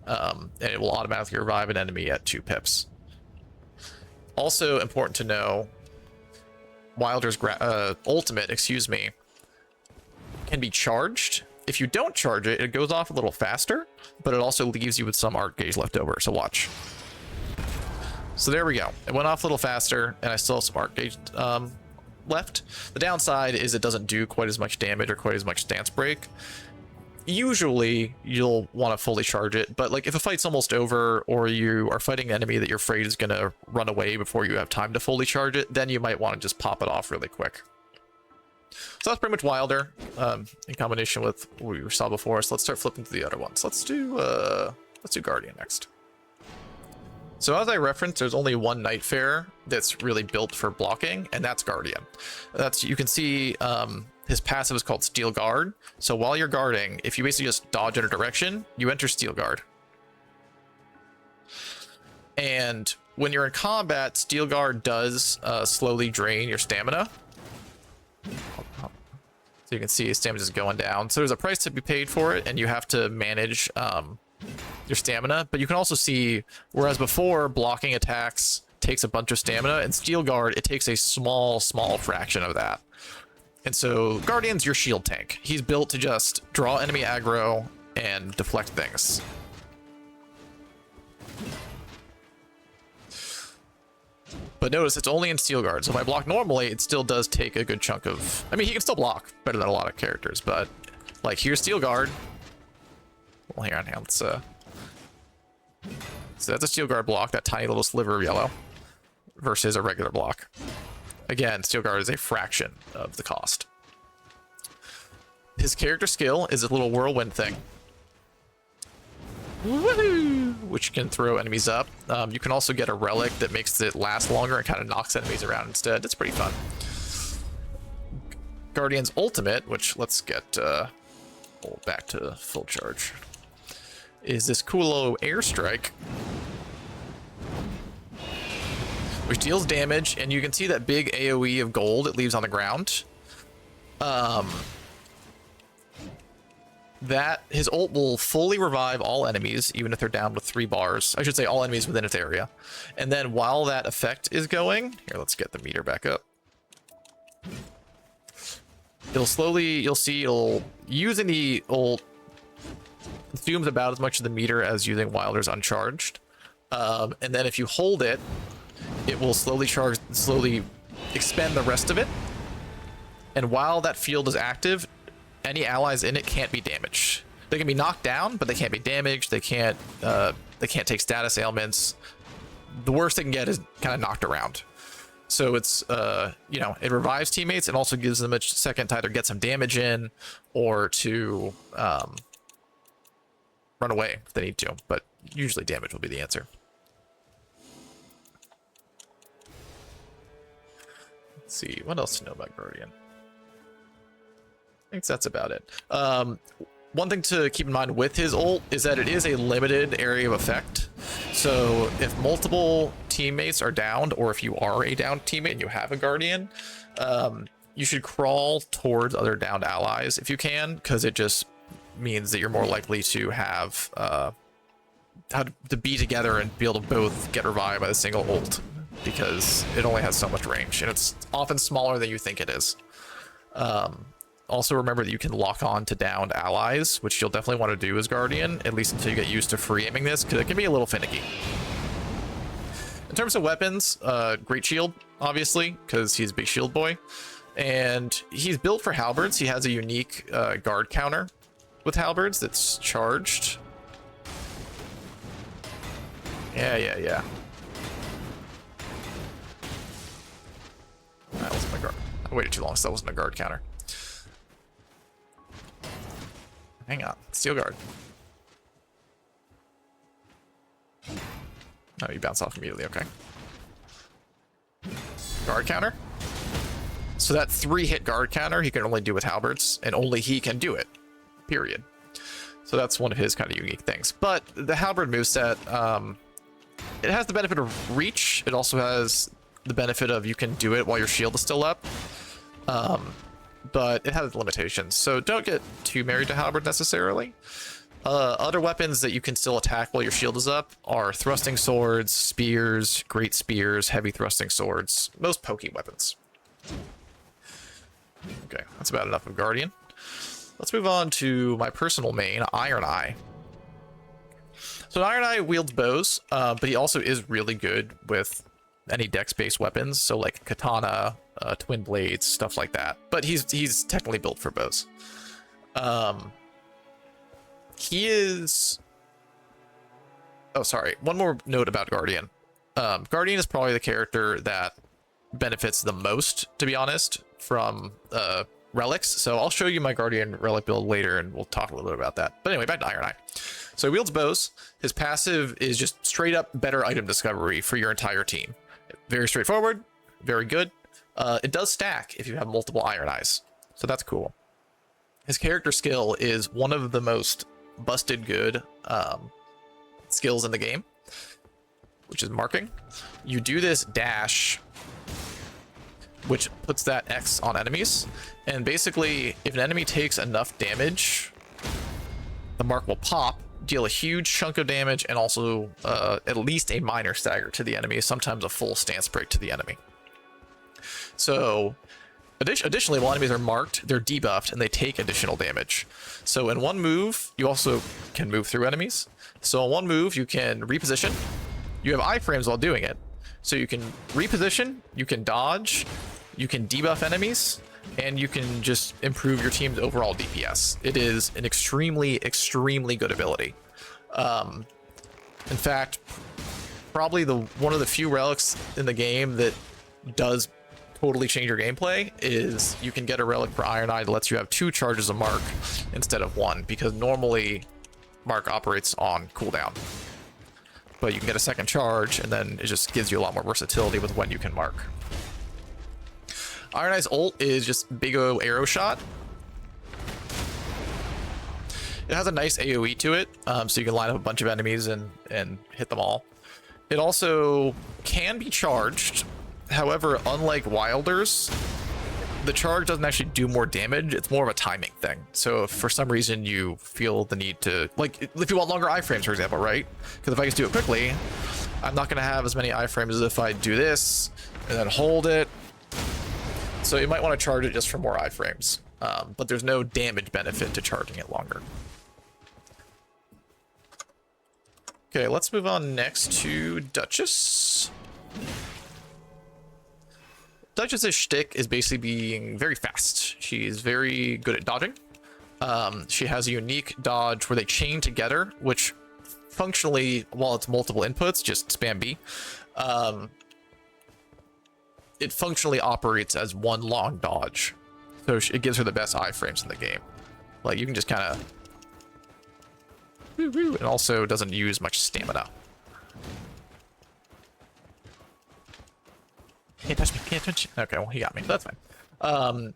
and it will automatically revive an enemy at 2 pips. Also important to know, Wilder's ultimate, can be charged. If you don't charge it, it goes off a little faster, but it also leaves you with some arc gauge left over. So watch. So there we go. It went off a little faster, and I still have some arc gauge left. The downside is it doesn't do quite as much damage or quite as much stance break. Usually, you'll want to fully charge it, but like if a fight's almost over, or you are fighting an enemy that you're afraid is going to run away before you have time to fully charge it, then you might want to just pop it off really quick. So that's pretty much Wilder, in combination with what we saw before. So let's start flipping to the other ones. Let's do Guardian next. So as I referenced, there's only one Nightfarer that's really built for blocking, and that's Guardian. You can see his passive is called Steel Guard. So while you're guarding, if you basically just dodge in a direction, you enter Steel Guard. And when you're in combat, Steel Guard does slowly drain your stamina. So you can see his stamina is going down. So there's a price to be paid for it, and you have to manage your stamina. But you can also see, whereas before blocking attacks takes a bunch of stamina, and Steel Guard, it takes a small fraction of that. And so Guardian's your shield tank. He's built to just draw enemy aggro and deflect things. But notice it's only in Steel Guard. So if I block normally, it still does take a good chunk of... I mean, he can still block better than a lot of characters, but like here's Steel Guard. Well, hang on, let's so that's a Steel Guard block, that tiny little sliver of yellow, versus a regular block. Again, Steel Guard is a fraction of the cost. His character skill is a little whirlwind thing. Woohoo! Which can throw enemies up. You can also get a relic that makes it last longer and kind of knocks enemies around instead. It's pretty fun. Guardian's ultimate, which let's get back to full charge, is this cool little airstrike, which deals damage, and you can see that big AoE of gold it leaves on the ground. That his ult will fully revive all enemies, even if they're down with 3 bars. I should say all enemies within its area. And then while that effect is going, here, let's get the meter back up. It'll slowly, you'll see it'll, using the ult consumes about as much of the meter as using Wilder's uncharged. And then if you hold it, it will slowly expend the rest of it. And while that field is active, any allies in it can't be damaged. They can be knocked down, but they can't be damaged. They can't take status ailments. The worst they can get is kind of knocked around. So it's, it revives teammates and also gives them a second to either get some damage in or to run away if they need to. But usually damage will be the answer. Let's see, what else to know about Guardian? think that's about it. One thing to keep in mind with his ult is that it is a limited area of effect. So if multiple teammates are downed, or if you are a downed teammate and you have a Guardian, you should crawl towards other downed allies if you can, because it just means that you're more likely to have how to be together and be able to both get revived by the single ult, because it only has so much range and it's often smaller than you think it is. Also remember that you can lock on to downed allies, which you'll definitely want to do as Guardian, at least until you get used to free aiming this, because it can be a little finicky. In terms of weapons, great shield, obviously, because he's a big shield boy. And he's built for halberds. He has a unique guard counter with halberds that's charged. Yeah. That wasn't a guard. I waited too long, so that wasn't a guard counter. Hang on, steel guard. Oh, you bounce off immediately, okay. Guard counter. So that 3-hit guard counter he can only do with halberds, and only he can do it, period. So that's one of his kind of unique things. But the halberd moveset, it has the benefit of reach. It also has the benefit of you can do it while your shield is still up. But it has limitations, so don't get too married to halberd necessarily. Other weapons that you can still attack while your shield is up are thrusting swords, spears, great spears, heavy thrusting swords, most pokey weapons. Okay, that's about enough of Guardian. Let's move on to my personal main, Iron Eye. So Iron Eye wields bows, but he also is really good with any dex-based weapons, so like katana, twin blades, stuff like that. But he's technically built for bows. He is... Oh, sorry. One more note about Guardian. Guardian is probably the character that benefits the most, to be honest, from relics. So I'll show you my Guardian relic build later, and we'll talk a little bit about that. But anyway, back to Iron Eye. So he wields bows. His passive is just straight up better item discovery for your entire team. Very straightforward, very good. It does stack if you have multiple Iron Eyes, so that's cool. His character skill is one of the most busted good skills in the game, which is marking. You do this dash, which puts that X on enemies, and basically if an enemy takes enough damage, the mark will pop, deal a huge chunk of damage, and also at least a minor stagger to the enemy, sometimes a full stance break to the enemy. So additionally, while enemies are marked, they're debuffed and they take additional damage. So in one move, you also can move through enemies. So in one move, you can reposition. You have iframes while doing it. So you can reposition, you can dodge, you can debuff enemies, and you can just improve your team's overall DPS. It is an extremely, extremely good ability. In fact, probably one of the few relics in the game that does totally change your gameplay is you can get a relic for Iron Eye that lets you have 2 charges of Mark instead of 1, because normally Mark operates on cooldown. But you can get a second charge, and then it just gives you a lot more versatility with when you can mark. Iron Eye's ult is just big O arrow shot. It has a nice AoE to it, so you can line up a bunch of enemies and hit them all. It also can be charged. However, unlike Wilders, the charge doesn't actually do more damage. It's more of a timing thing. So if for some reason you feel the need to, like if you want longer iframes, for example, right? Because if I just do it quickly, I'm not going to have as many iframes as if I do this and then hold it. So you might want to charge it just for more iframes. But there's no damage benefit to charging it longer. Okay, let's move on next to Duchess. Duchess's shtick is basically being very fast. She's very good at dodging. She has a unique dodge where they chain together, which functionally, while it's multiple inputs, just spam B, it functionally operates as one long dodge. So it gives her the best iframes in the game. Like, you can just kind of... It also doesn't use much stamina. Can't touch me, can't touch me. Okay, well, he got me. That's fine.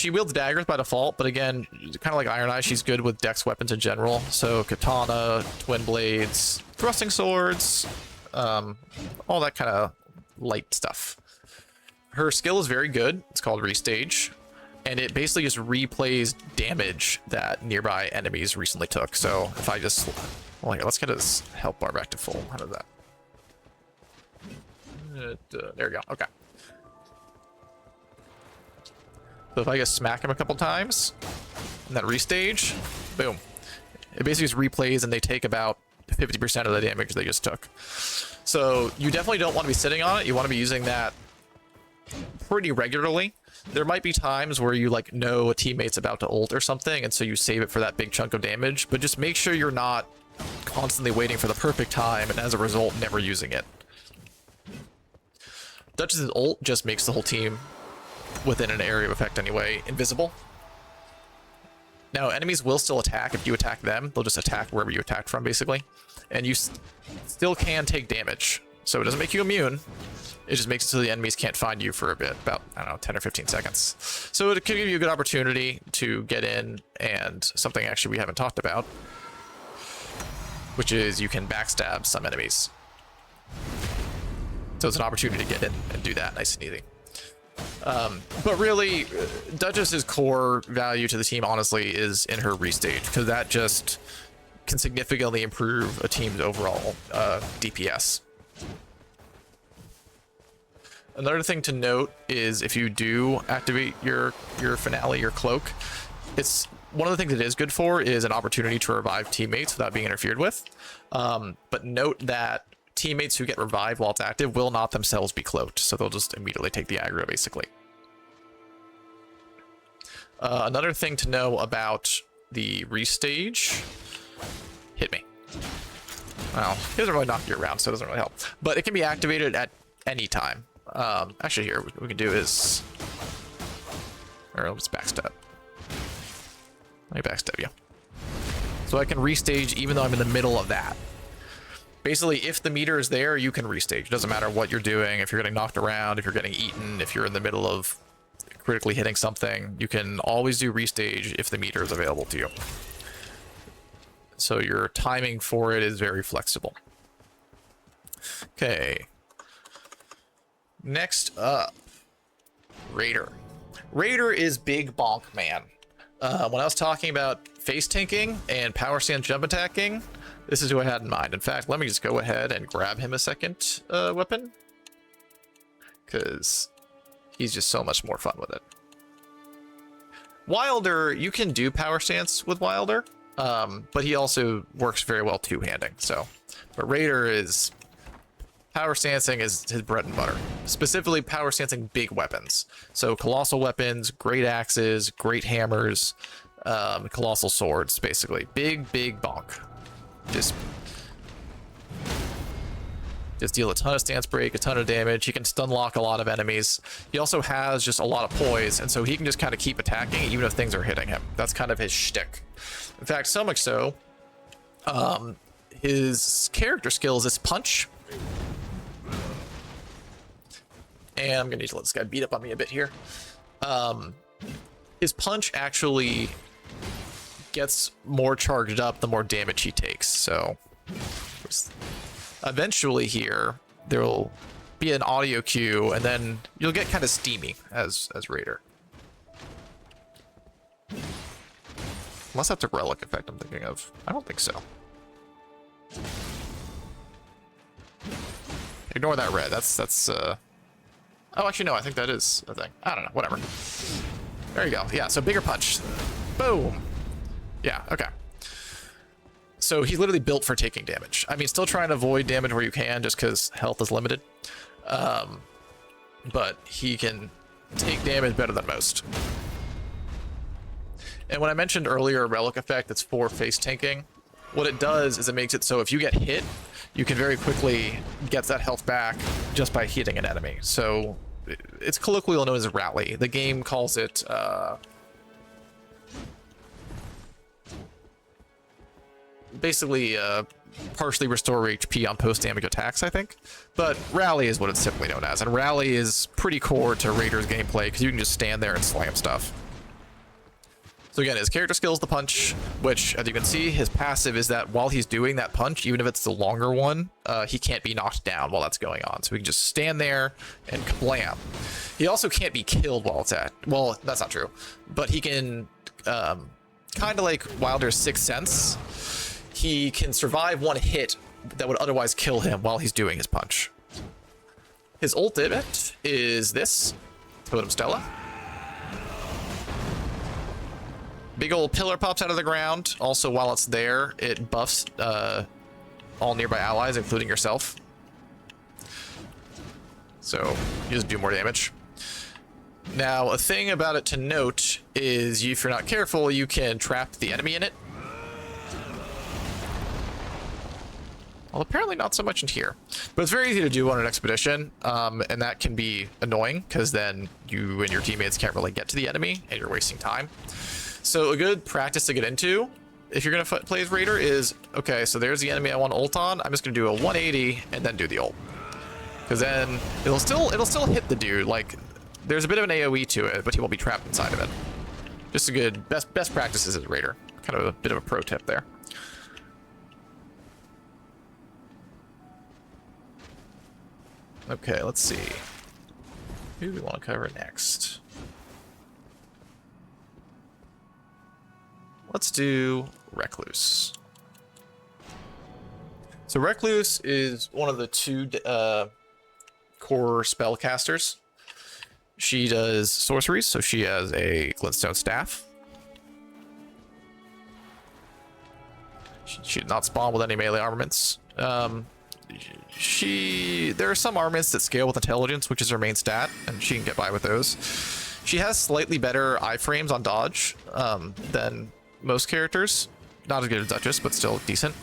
she wields daggers by default, but again, kind of like Iron Eye, she's good with dex weapons in general. So katana, twin blades, thrusting swords, all that kind of light stuff. Her skill is very good. It's called Restage, and it basically just replays damage that nearby enemies recently took. So if I just, well, here, let's get his health bar back to full. How does that? There we go. Okay. So if I just smack him a couple times, and then restage, boom. It basically just replays, and they take about 50% of the damage they just took. So you definitely don't want to be sitting on it. You want to be using that pretty regularly. There might be times where you like know a teammate's about to ult or something, and so you save it for that big chunk of damage, but just make sure you're not constantly waiting for the perfect time and as a result never using it. Duchess's ult just makes the whole team within an area of effect anyway invisible. Now enemies will still attack. If you attack them, they'll just attack wherever you attacked from basically, and you still can take damage. So it doesn't make you immune. It just makes it so the enemies can't find you for a bit, about, I don't know, 10 or 15 seconds. So it could give you a good opportunity to get in, and something actually we haven't talked about, which is you can backstab some enemies. So it's an opportunity to get in and do that nice and easy. But really, Duchess's core value to the team, honestly, is in her restage, because that just can significantly improve a team's overall DPS. Another thing to note is if you do activate your finale, your cloak, it's one of the things it is good for is an opportunity to revive teammates without being interfered with. But note that teammates who get revived while it's active will not themselves be cloaked, so they'll just immediately take the aggro basically. Another thing to know about the restage, hit me. Well, it doesn't really knock you around, so it doesn't really help, but it can be activated at any time. Actually here, what we can do is, or let's backstab. Let me backstab you. So I can restage even though I'm in the middle of that. Basically, if the meter is there, you can restage. It doesn't matter what you're doing. If you're getting knocked around, if you're getting eaten, if you're in the middle of critically hitting something, you can always do restage if the meter is available to you. So your timing for it is very flexible. Okay. Next up, Raider. Raider is big bonk man. When I was talking about face tanking and power stance jump attacking, this is who I had in mind. In fact, let me just go ahead and grab him a second weapon, because he's just so much more fun with it. Wilder, you can do power stance with Wilder, but he also works very well two-handing. So, but Raider is power stancing is his bread and butter. Specifically, power stancing big weapons. So colossal weapons, great axes, great hammers, colossal swords, basically. Big bonk. Just deal a ton of stance break, a ton of damage. He can stun lock a lot of enemies. He also has just a lot of poise, and so he can just kind of keep attacking even if things are hitting him. That's kind of his shtick. In fact, so much so, his character skill is this punch. And I'm gonna need to let this guy beat up on me a bit here. His punch actually gets more charged up the more damage he takes. So eventually here there will be an audio cue, and then you'll get kind of steamy as Raider. Unless that's a relic effect I'm thinking of. I don't think so. Ignore that red. That's oh, actually no, I think that is a thing. I don't know, whatever. There you go. Yeah, so bigger punch. Boom. Yeah, okay. So he's literally built for taking damage. I mean, still trying to avoid damage where you can, just because health is limited. But he can take damage better than most. And when I mentioned earlier a relic effect that's for face tanking, what it does is it makes it so if you get hit, you can very quickly get that health back just by hitting an enemy. So it's colloquially known as rally. The game calls it basically partially restore HP on post damage attacks, I think. But rally is what it's typically known as, and rally is pretty core to Raider's gameplay because you can just stand there and slam stuff. So again, his character skill is the punch, which, as you can see, his passive is that while he's doing that punch, even if it's the longer one, he can't be knocked down while that's going on. So he can just stand there and kablam. He also can't be killed while it's at... Well, that's not true. But he can, kind of like Wilder's Sixth Sense, he can survive one hit that would otherwise kill him while he's doing his punch. His ultimate is this, Totem Stella. Big old pillar pops out of the ground. Also, while it's there, it buffs all nearby allies, including yourself. So you just do more damage. Now, a thing about it to note is if you're not careful, you can trap the enemy in it. Well, apparently not so much in here. But it's very easy to do on an expedition, and that can be annoying, because then you and your teammates can't really get to the enemy, and you're wasting time. So a good practice to get into, if you're going to play as Raider, is, okay, so there's the enemy I want to ult on. I'm just going to do a 180 and then do the ult. Because then it'll still hit the dude. Like, there's a bit of an AoE to it, but he won't be trapped inside of it. Just a good, best practices as Raider. Kind of a bit of a pro tip there. Okay, let's see. Who do we want to cover next? Let's do Recluse. So Recluse is one of the two core spellcasters. She does sorceries, so she has a glintstone staff. She did not spawn with any melee armaments. There are some armaments that scale with intelligence, which is her main stat, and she can get by with those. She has slightly better iframes on dodge than most characters. Not as good as Duchess, but still decent.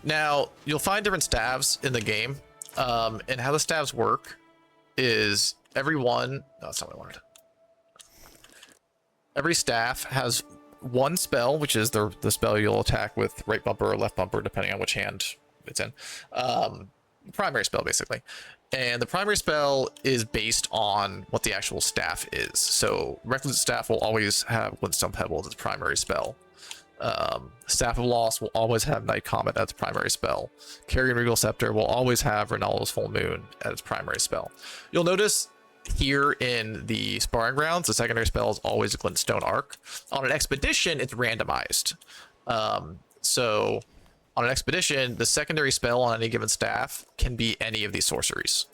Now, you'll find different staves in the game, and how the staves work is every one... No, that's not what I wanted. Every staff has one spell, which is the spell you'll attack with right bumper or left bumper, depending on which hand it's in. Primary spell, basically. And the primary spell is based on what the actual staff is. So Recluse staff will always have Glintstone Pebble as its primary spell. Staff of Loss will always have Night Comet as its primary spell. Carrion Regal Scepter will always have Rinaldo's Full Moon as its primary spell. You'll notice here in the sparring grounds, the secondary spell is always a Glintstone Arc. On an expedition, it's randomized. So on an expedition, the secondary spell on any given staff can be any of these sorceries.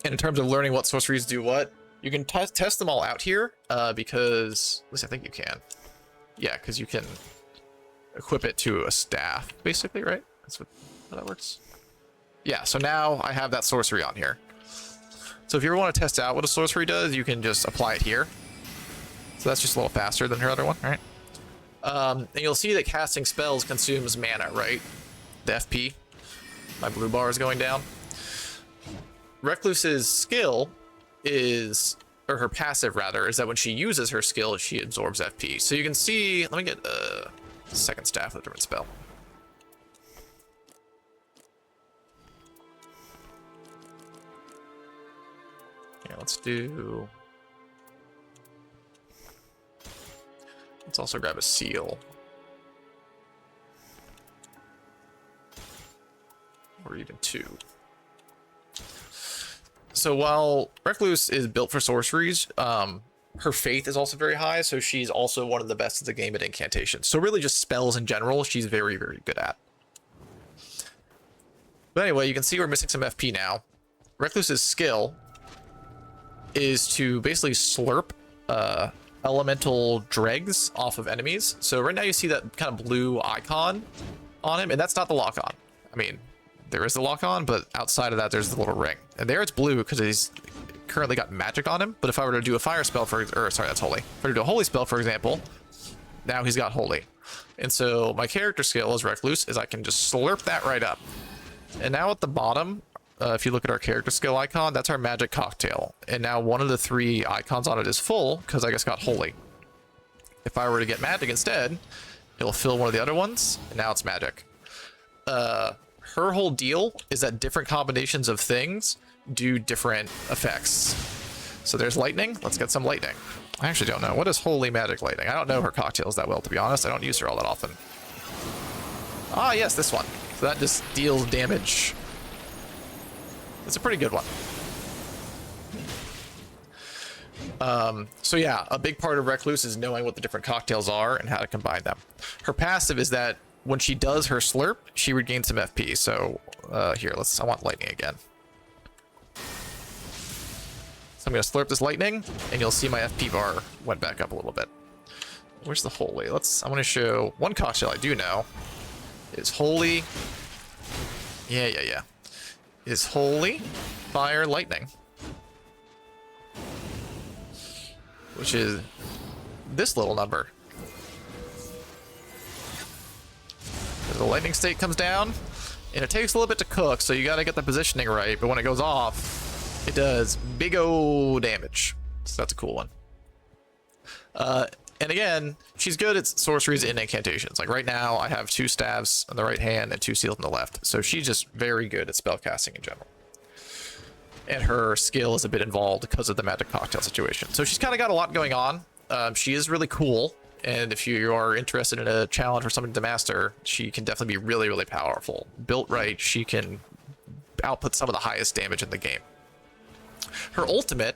And in terms of learning what sorceries do what, you can test them all out here, because, at least I think you can. Yeah, because you can equip it to a staff, basically, right? That's how that works. Yeah, so now I have that sorcery on here. So if you ever want to test out what a sorcery does, you can just apply it here. So that's just a little faster than her other one, right? And you'll see that casting spells consumes mana, right? The FP. My blue bar is going down. Recluse's skill is, or her passive rather, is that when she uses her skill, she absorbs FP. So you can see, let me get a second staff with a different spell. Yeah, let's also grab a seal. Or even two. So while Recluse is built for sorceries, her faith is also very high, so she's also one of the best in the game at incantations. So really just spells in general, she's very, very good at. But anyway, you can see we're missing some FP now. Recluse's skill is to basically slurp elemental dregs off of enemies. So right now you see that kind of blue icon on him, and that's not the lock-on. I mean, there is the lock-on, but outside of that, there's the little ring. And there it's blue because he's currently got magic on him. But if I were to do a fire spell, sorry, that's holy. If I were to do a holy spell, for example, now he's got holy. And so my character skill as Recluse is I can just slurp that right up. And now at the bottom, if you look at our character skill icon, that's our magic cocktail. And now one of the three icons on it is full because I just got holy. If I were to get magic instead, it'll fill one of the other ones, and now it's magic. Her whole deal is that different combinations of things do different effects. So there's lightning. Let's get some lightning. I actually don't know. What is holy magic lightning? I don't know her cocktails that well, to be honest. I don't use her all that often. Ah, yes, this one. So that just deals damage. It's a pretty good one. So yeah, a big part of Recluse is knowing what the different cocktails are and how to combine them. Her passive is that when she does her slurp, she regains some FP. So here, I want lightning again. So I'm gonna slurp this lightning, and you'll see my FP bar went back up a little bit. Where's the holy? I want to show one cocktail I do know is holy. Yeah. Is holy fire lightning, which is this little number. The lightning state comes down, and it takes a little bit to cook, so you got to get the positioning right. But when it goes off, it does big O damage. So that's a cool one. And again, she's good at sorceries and incantations. Like right now, I have 2 staves on the right hand and 2 seals on the left. So she's just very good at spellcasting in general. And her skill is a bit involved because of the magic cocktail situation. So she's kind of got a lot going on. She is really cool. And if you are interested in a challenge or something to master, she can definitely be really, really powerful. Built right, she can output some of the highest damage in the game. Her ultimate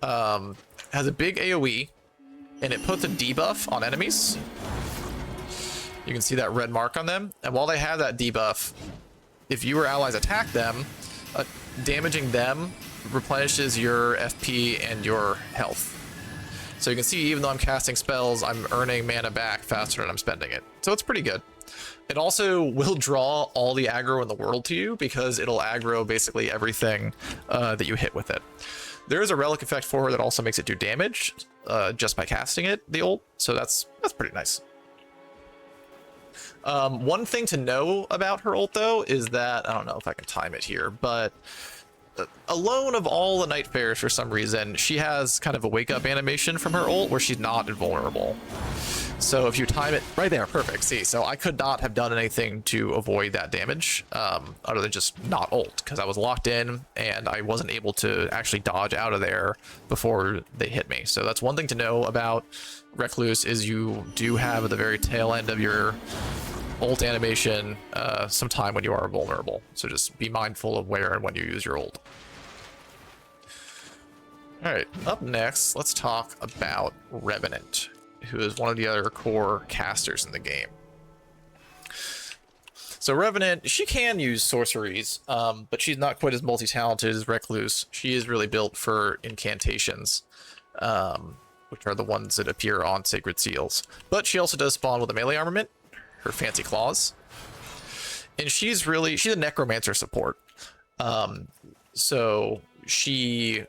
has a big AoE, and it puts a debuff on enemies. You can see that red mark on them. And while they have that debuff, if you or allies attack them, damaging them replenishes your FP and your health. So you can see, even though I'm casting spells, I'm earning mana back faster than I'm spending it. So it's pretty good. It also will draw all the aggro in the world to you, because it'll aggro basically everything that you hit with it. There is a relic effect for her that also makes it do damage just by casting it, the ult. So that's pretty nice. One thing to know about her ult, though, is that, I don't know if I can time it here, but alone of all the Nightfarers, for some reason, she has kind of a wake-up animation from her ult where she's not invulnerable. So if you time it right there, perfect. See, so I could not have done anything to avoid that damage, other than just not ult, because I was locked in and I wasn't able to actually dodge out of there before they hit me. So that's one thing to know about Recluse, is you do have at the very tail end of your ult animation some time when you are vulnerable. So just be mindful of where and when you use your ult. Alright, up next, let's talk about Revenant, who is one of the other core casters in the game. So Revenant, she can use sorceries, but she's not quite as multi-talented as Recluse. She is really built for incantations, which are the ones that appear on Sacred Seals. But she also does spawn with a melee armament, her fancy claws. And she's a necromancer support. So she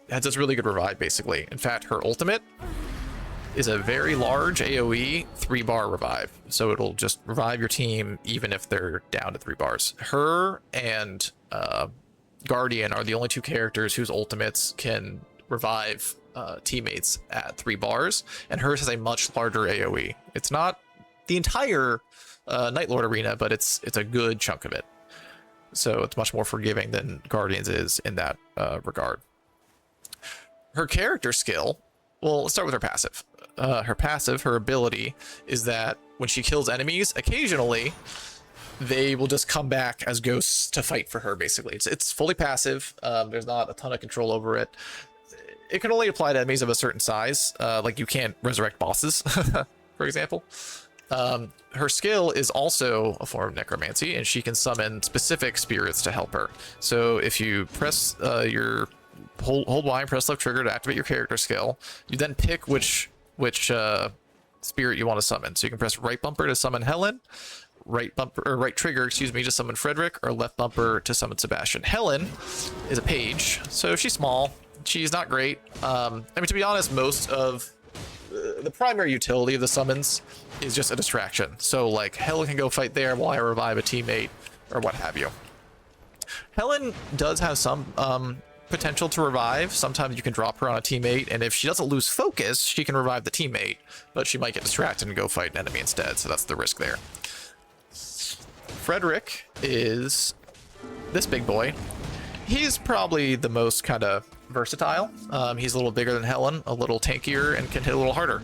does really good revive, basically. In fact, her ultimate is a very large AoE 3-bar revive. So it'll just revive your team even if they're down to 3 bars. Her and Guardian are the only 2 characters whose ultimates can revive teammates at 3 bars, and hers has a much larger AoE. It's not the entire Night Lord arena, but it's a good chunk of it. So it's much more forgiving than Guardians is in that regard. Her character skill, well, let's start with her passive. Her ability is that when she kills enemies, occasionally they will just come back as ghosts to fight for her, basically. It's fully passive. There's not a ton of control over it. It can only apply to enemies of a certain size. Like you can't resurrect bosses, for example. Her skill is also a form of necromancy, and she can summon specific spirits to help her. So if you press your hold Y and press left trigger to activate your character skill, you then pick which spirit you want to summon. So you can press right bumper to summon Helen, right trigger, to summon Frederick, or left bumper to summon Sebastian. Helen is a page, so she's small. She's not great. I mean, to be honest, most of the primary utility of the summons is just a distraction. So like Helen can go fight there while I revive a teammate or what have you. Helen does have some potential to revive. Sometimes you can drop her on a teammate, and if she doesn't lose focus, she can revive the teammate, but she might get distracted and go fight an enemy instead. So that's the risk there. Frederick is this big boy. He's probably the most kind of versatile. He's a little bigger than Helen, a little tankier, and can hit a little harder.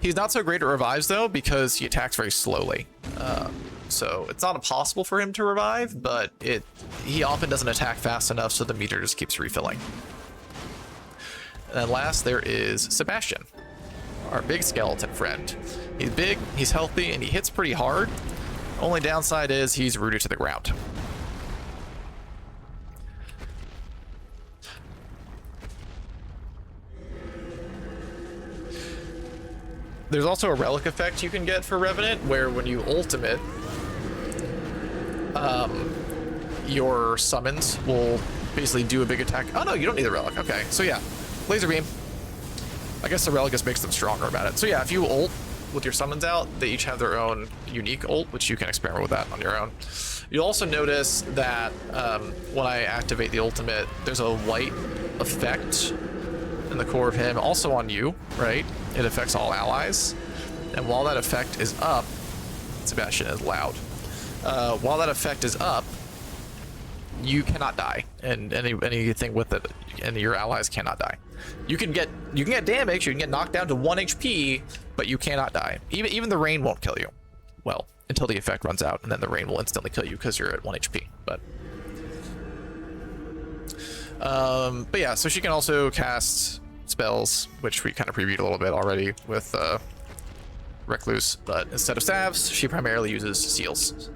He's not so great at revives though, because he attacks very slowly. So it's not impossible for him to revive, but he often doesn't attack fast enough, so the meter just keeps refilling. And then last, there is Sebastian, our big skeleton friend. He's big, he's healthy, and he hits pretty hard. Only downside is he's rooted to the ground. There's also a relic effect you can get for Revenant, where when you ultimate, your summons will basically do a big attack. Oh no, you don't need the relic. Okay, so yeah, laser beam. I guess the relic just makes them stronger about it. So yeah, if you ult with your summons out, they each have their own unique ult, which you can experiment with that on your own. You'll also notice that when I activate the ultimate, there's a white effect in the core of him, also on you, right? It affects all allies. And while that effect is up, Sebastian is loud. While that effect is up, you cannot die, and anything with it, and your allies cannot die. You can get damage, you can get knocked down to 1 HP, but you cannot die. Even the rain won't kill you. Well, until the effect runs out, and then the rain will instantly kill you because you're at 1 HP. But yeah, so she can also cast spells, which we kind of previewed a little bit already with Recluse, but instead of staves, she primarily uses seals.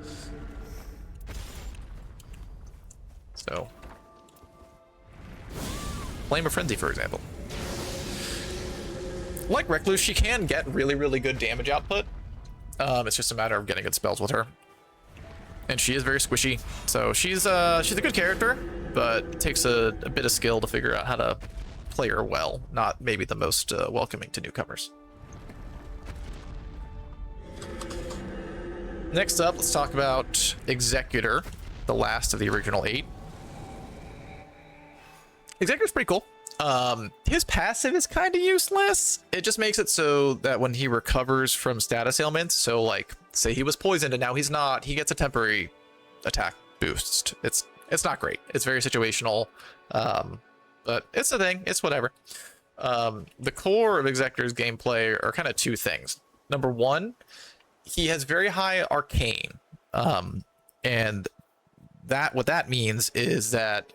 So, Flame of Frenzy, for example. Like Recluse, she can get really, really good damage output. It's just a matter of getting good spells with her. And she is very squishy, so she's a good character, but it takes a bit of skill to figure out how to play her well. Not maybe the most welcoming to newcomers. Next up, let's talk about Executor, the last of the original 8. Executor's pretty cool. His passive is kind of useless. It just makes it so that when he recovers from status ailments, so like say he was poisoned and now he's not, he gets a temporary attack boost. It's not great. It's very situational, but it's a thing. It's whatever. The core of Executor's gameplay are kind of two things. Number one, he has very high arcane, and what that means is that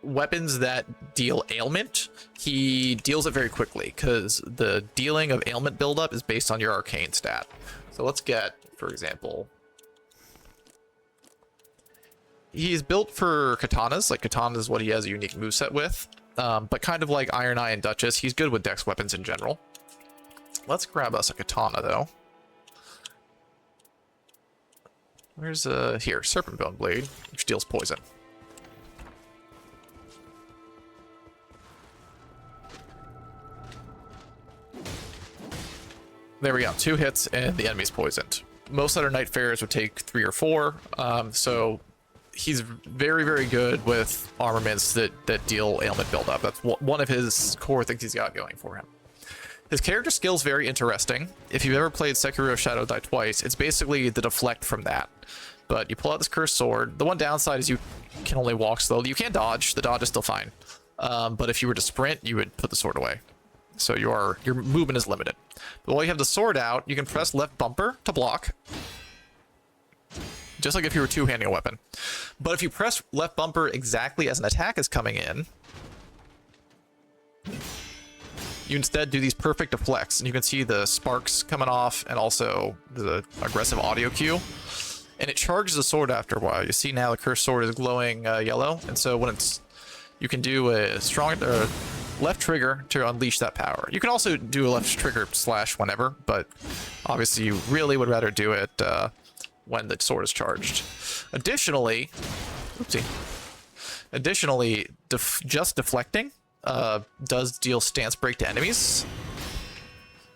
weapons that deal ailment, he deals it very quickly because the dealing of ailment buildup is based on your arcane stat. So let's get, for example, he's built for katanas. Like katana is what he has a unique moveset with, but kind of like Iron Eye and Duchess, he's good with dex weapons in general. Let's grab us a katana though. Where's here, Serpent Bone Blade, which deals poison. There we go, 2 hits and the enemy's poisoned. Most other Nightfarers would take 3 or 4, so he's very, very good with armaments that deal ailment buildup. That's one of his core things he's got going for him. His character skill's very interesting. If you've ever played Sekiro Shadow Die Twice, it's basically the deflect from that. But you pull out this cursed sword. The one downside is you can only walk slowly. You can't dodge. The dodge is still fine. But if you were to sprint, you would put the sword away. So your movement is limited. But while you have the sword out, you can press left bumper to block. Just like if you were two-handing a weapon. But if you press left bumper exactly as an attack is coming in, you instead do these perfect deflects, and you can see the sparks coming off and also the aggressive audio cue. And it charges the sword after a while. You see now the cursed sword is glowing yellow, and so when you can do a strong left trigger to unleash that power. You can also do a left trigger slash whenever, but obviously you really would rather do it when the sword is charged. Additionally, just deflecting does deal stance break to enemies.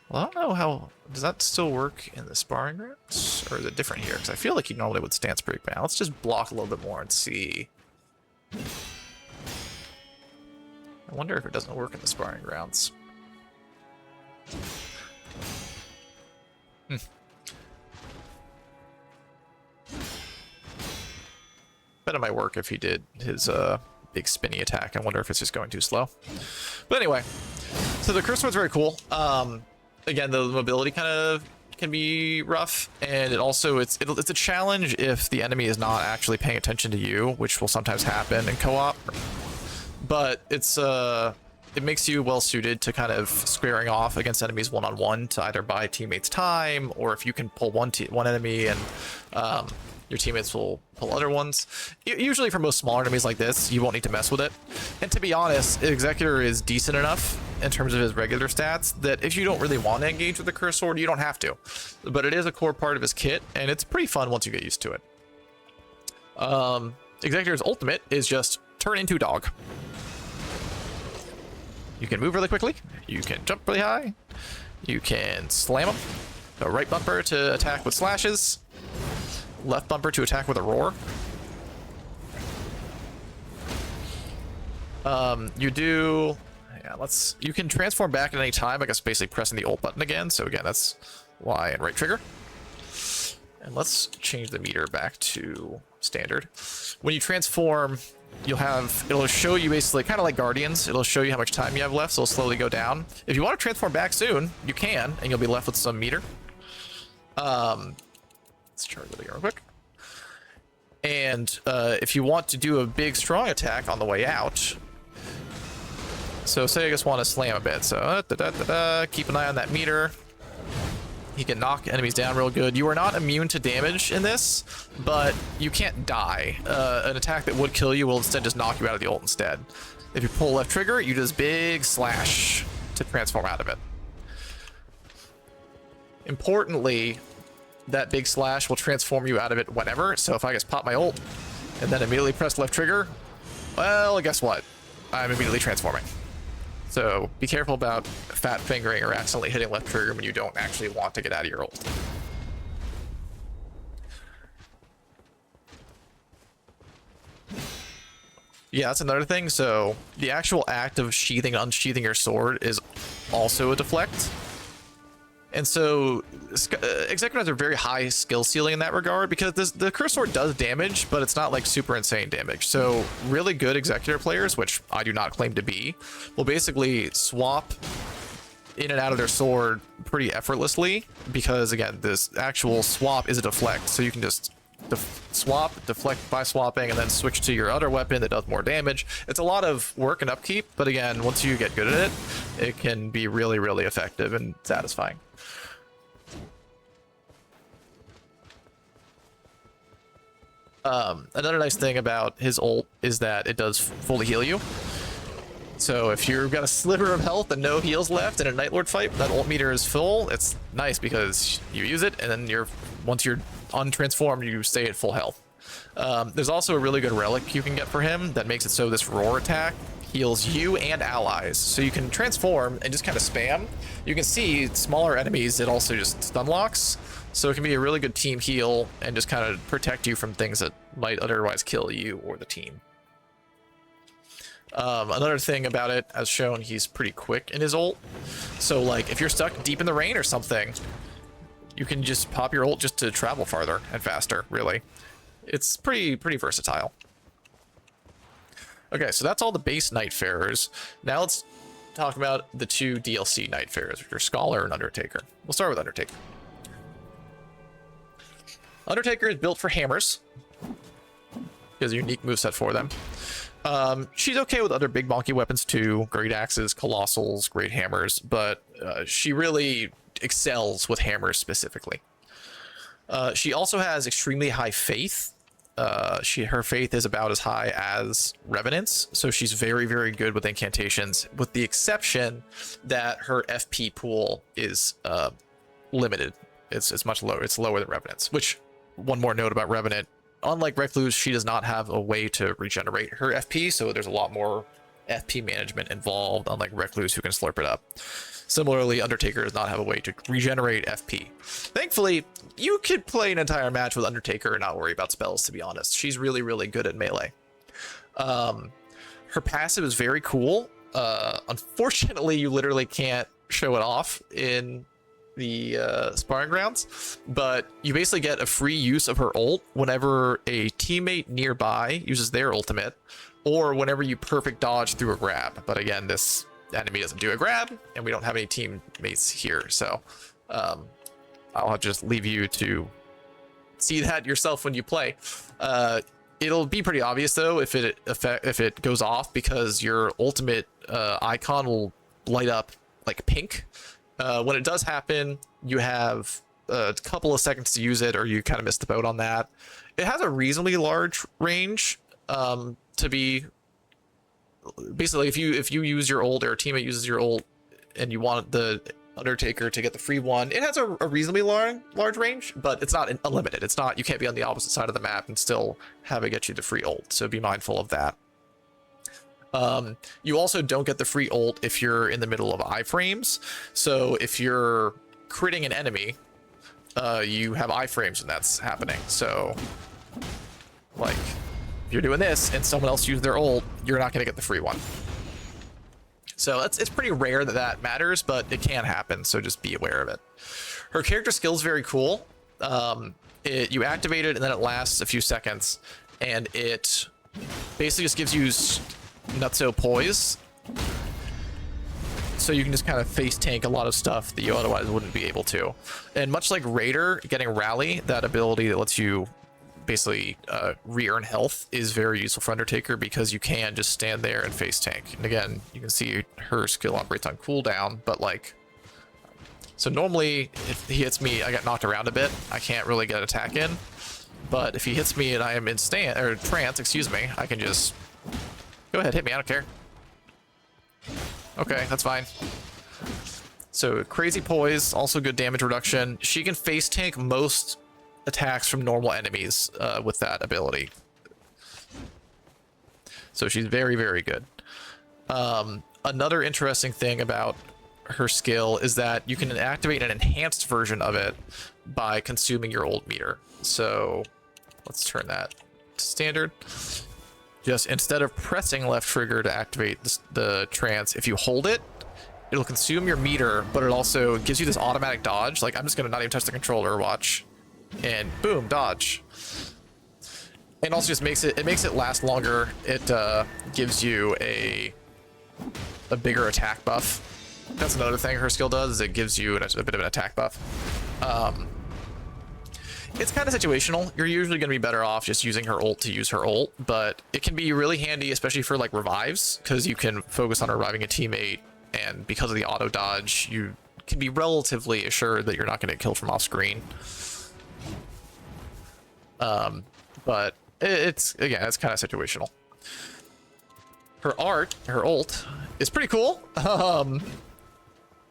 Well, I don't know how, does that still work in the sparring rounds? Or is it different here? Because I feel like you normally would stance break. Now let's just block a little bit more and see. I wonder if it doesn't work in the sparring grounds. Bet it might work if he did his big spinny attack. I wonder if it's just going too slow. But anyway, so the curse sword's very cool. Again, the mobility kind of can be rough, and it's a challenge if the enemy is not actually paying attention to you, which will sometimes happen in co-op. But it makes you well suited to kind of squaring off against enemies one-on-one to either buy teammates time, or if you can pull one enemy and your teammates will pull other ones. Usually for most smaller enemies like this, you won't need to mess with it. And to be honest, Executor is decent enough in terms of his regular stats that if you don't really want to engage with the Curse Sword, you don't have to. But it is a core part of his kit, and it's pretty fun once you get used to it. Executor's ultimate is just turn into dog. You can move really quickly, you can jump really high, you can slam him. The right bumper to attack with slashes, left bumper to attack with a roar. You can transform back at any time, I guess basically pressing the ult button again. So again, that's Y and right trigger. And let's change the meter back to standard. When you transform, it'll show you basically kind of like Guardians. It'll show you how much time you have left, so it'll slowly go down. If you want to transform back soon, you can, and you'll be left with some meter. Let's charge it real quick. And if you want to do a big strong attack on the way out, so say I just want to slam a bit, so keep an eye on that meter. He can knock enemies down real good. You are not immune to damage in this, but you can't die. An attack that would kill you will instead just knock you out of the ult instead. If you pull left trigger, you just big slash to transform out of it. Importantly, that big slash will transform you out of it whenever. So if I just pop my ult and then immediately press left trigger, well, guess what? I'm immediately transforming. So be careful about fat fingering or accidentally hitting left trigger when you don't actually want to get out of your ult. Yeah, that's another thing. So the actual act of sheathing and unsheathing your sword is also a deflect. And so Executor has a very high skill ceiling in that regard, because the Curse Sword does damage, but it's not like super insane damage. So really good Executor players, which I do not claim to be, will basically swap in and out of their sword pretty effortlessly, because again, this actual swap is a deflect. So you can just swap, deflect by swapping, and then switch to your other weapon that does more damage. It's a lot of work and upkeep, but again, once you get good at it, it can be really, really effective and satisfying. Another nice thing about his ult is that it does fully heal you. So if you've got a sliver of health and no heals left in a Nightlord fight, that ult meter is full. It's nice because you use it, and then once you're untransformed, you stay at full health. There's also a really good relic you can get for him that makes it so this roar attack heals you and allies. So you can transform and just kind of spam. You can see smaller enemies, it also just stun locks. So it can be a really good team heal and just kind of protect you from things that might otherwise kill you or the team. Another thing about it, as shown, he's pretty quick in his ult. So like if you're stuck deep in the rain or something, you can just pop your ult just to travel farther and faster, really. It's pretty versatile. Okay, so that's all the base Nightfarers. Now let's talk about the two DLC Nightfarers, which are Scholar and Undertaker. We'll start with Undertaker. Undertaker is built for hammers. He has a unique moveset for them. She's okay with other big bonky weapons too, great axes, colossals, great hammers, but she really excels with hammers specifically. She also has extremely high faith. Her faith is about as high as Revenant's, so she's very, very good with incantations, with the exception that her FP pool is limited. It's much lower. It's lower than Revenant's, which, one more note about Revenant, unlike Recluse, she does not have a way to regenerate her FP, so there's a lot more FP management involved, unlike Recluse, who can slurp it up. Similarly, Undertaker does not have a way to regenerate FP. Thankfully, you could play an entire match with Undertaker and not worry about spells, to be honest. She's really, really good at melee. Her passive is very cool. Unfortunately, you literally can't show it off in sparring grounds, but you basically get a free use of her ult whenever a teammate nearby uses their ultimate, or whenever you perfect dodge through a grab. But again, this enemy doesn't do a grab, and we don't have any teammates here, so I'll just leave you to see that yourself when you play. It'll be pretty obvious though if it goes off, because your ultimate icon will light up like pink. When it does happen, you have a couple of seconds to use it, or you kind of missed the boat on that. It has a reasonably large range to be basically if you use your ult, or a teammate uses your ult, and you want the Undertaker to get the free one, it has a reasonably large range, but it's not unlimited. It's not, you can't be on the opposite side of the map and still have it get you the free ult, so be mindful of that. You also don't get the free ult if you're in the middle of iframes. So if you're critting an enemy, you have iframes when that's happening. So like if you're doing this and someone else used their ult, you're not going to get the free one. So it's pretty rare that that matters, but it can happen, so just be aware of it. Her character skill is very cool. You activate it and then it lasts a few seconds, and it basically just gives you nutso poise, so you can just kind of face tank a lot of stuff that you otherwise wouldn't be able to. And much like Raider, getting Rally, that ability that lets you basically re-earn health, is very useful for Undertaker, because you can just stand there and face tank. And again, you can see her skill operates on cooldown, but like, so normally if he hits me, I get knocked around a bit, I can't really get an attack in. But if he hits me and I am in trance, excuse me, I can just go ahead, hit me, I don't care. Okay, that's fine. So crazy poise, also good damage reduction. She can face tank most attacks from normal enemies with that ability. So she's very, very good. Another interesting thing about her skill is that you can activate an enhanced version of it by consuming your ult meter. So let's turn that to standard. Just instead of pressing left trigger to activate the trance, if you hold it, it'll consume your meter, but it also gives you this automatic dodge. Like, I'm just gonna not even touch the controller, watch. And boom, dodge. And also just makes it last longer. It gives you a bigger attack buff. That's another thing her skill does, is it gives you a bit of an attack buff. It's kind of situational. You're usually going to be better off just using her ult to use her ult, but it can be really handy, especially for like revives, because you can focus on reviving a teammate, and because of the auto dodge, you can be relatively assured that you're not going to get killed from off screen. But it's kind of situational. Her ult is pretty cool.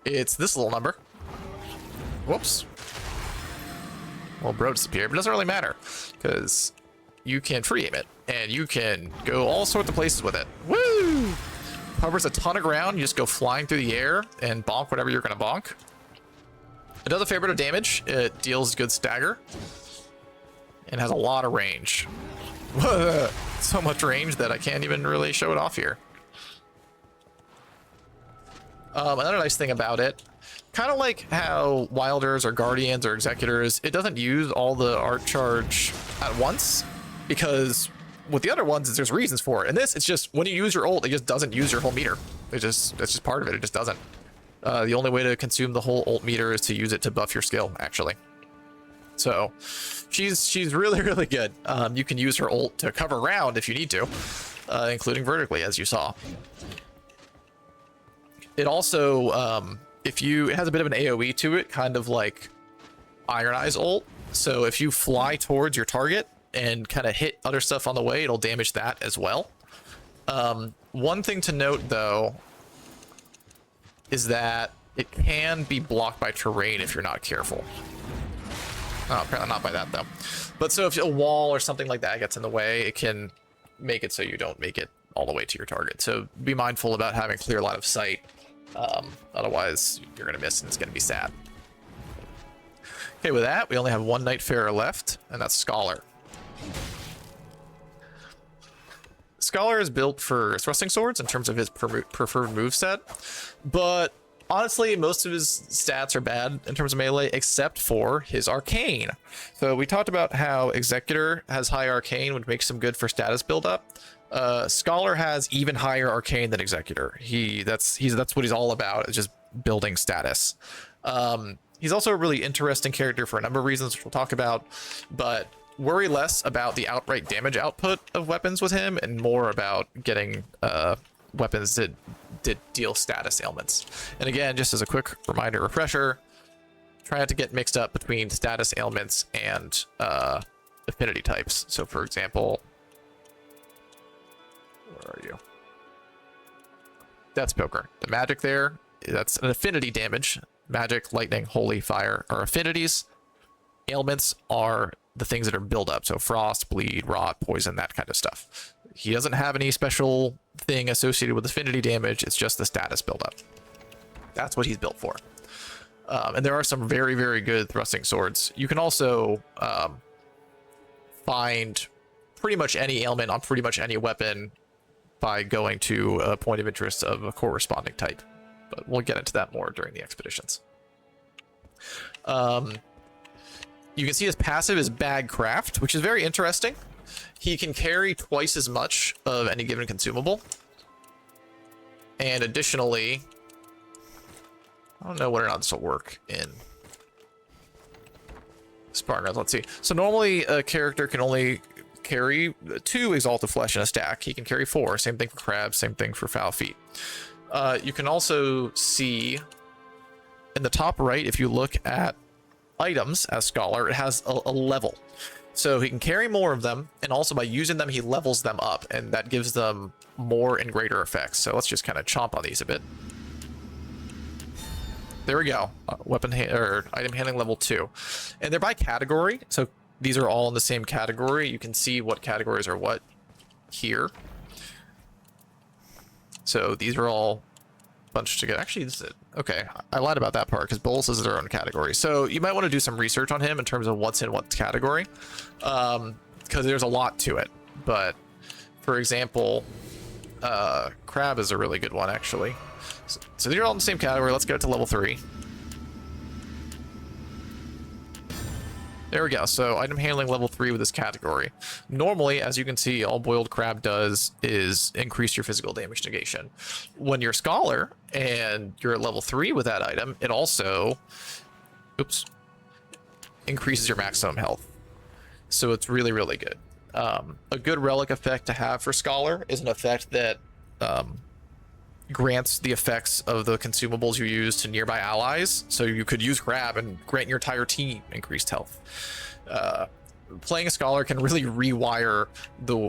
It's this little number. Whoops. Well, bro disappeared, but it doesn't really matter, because you can free aim it, and you can go all sorts of places with it. Woo! Covers a ton of ground. You just go flying through the air and bonk whatever you're gonna bonk. It does a fair bit of damage. It deals good stagger, and has a lot of range. So much range that I can't even really show it off here. Another nice thing about it, kind of like how Wilders or Guardians or Executors, it doesn't use all the art charge at once, because with the other ones, there's reasons for it. And this, it's just when you use your ult, it just doesn't use your whole meter. That's just part of it. It just doesn't. The only way to consume the whole ult meter is to use it to buff your skill, actually. So she's really, really good. You can use her ult to cover ground if you need to, including vertically, as you saw. It also, it has a bit of an AoE to it, kind of like Iron Eye's ult. So if you fly towards your target and kind of hit other stuff on the way, it'll damage that as well. One thing to note, though, is that it can be blocked by terrain if you're not careful. Oh, apparently not by that, though. But so if a wall or something like that gets in the way, it can make it so you don't make it all the way to your target. So be mindful about having clear line of sight. Otherwise, you're going to miss, and it's going to be sad. Okay, with that, we only have one Nightfarer left, and that's Scholar. Scholar is built for thrusting swords in terms of his preferred moveset, but honestly, most of his stats are bad in terms of melee, except for his arcane. So we talked about how Executor has high arcane, which makes him good for status buildup. Scholar has even higher arcane than Executor. That's what he's all about, is just building status. He's also a really interesting character for a number of reasons, which we'll talk about, but worry less about the outright damage output of weapons with him and more about getting weapons that deal status ailments. And again, just as a quick reminder, refresher, try not to get mixed up between status ailments and affinity types. So for example, where are you? Death's Poker. The magic there, that's an affinity damage. Magic, lightning, holy, fire are affinities. Ailments are the things that are build up. So frost, bleed, rot, poison, that kind of stuff. He doesn't have any special thing associated with affinity damage. It's just the status buildup. That's what he's built for. And there are some very, very good thrusting swords. You can also find pretty much any ailment on pretty much any weapon by going to a point of interest of a corresponding type. But we'll get into that more during the expeditions. You can see his passive is Bag Craft, which is very interesting. He can carry twice as much of any given consumable. And additionally, I don't know whether or not this will work in Spartan Res. Let's see. So normally a character can only carry 2 Exalted Flesh in a stack. He can carry 4. Same thing for Crabs, same thing for Foul Feet. You can also see in the top right, if you look at items as Scholar, it has a level. So he can carry more of them, and also by using them, he levels them up, and that gives them more and greater effects. So let's just kind of chomp on these a bit. There we go. Item handling level 2. And they're by category, so these are all in the same category. You can see what categories are what here. So these are all bunched together. Actually, this is it. Okay, I lied about that part because Bolus is their own category. So you might want to do some research on him in terms of what's in what category, because there's a lot to it. But for example, Crab is a really good one, actually. So they're all in the same category. Let's go to level 3. There we go. So item handling level 3 with this category. Normally, as you can see, all Boiled Crab does is increase your physical damage negation. When you're Scholar and you're at level 3 with that item, it also, increases your maximum health. So it's really, really good. A good relic effect to have for Scholar is an effect that grants the effects of the consumables you use to nearby allies. So you could use Crab and grant your entire team increased health. Playing a Scholar can really rewire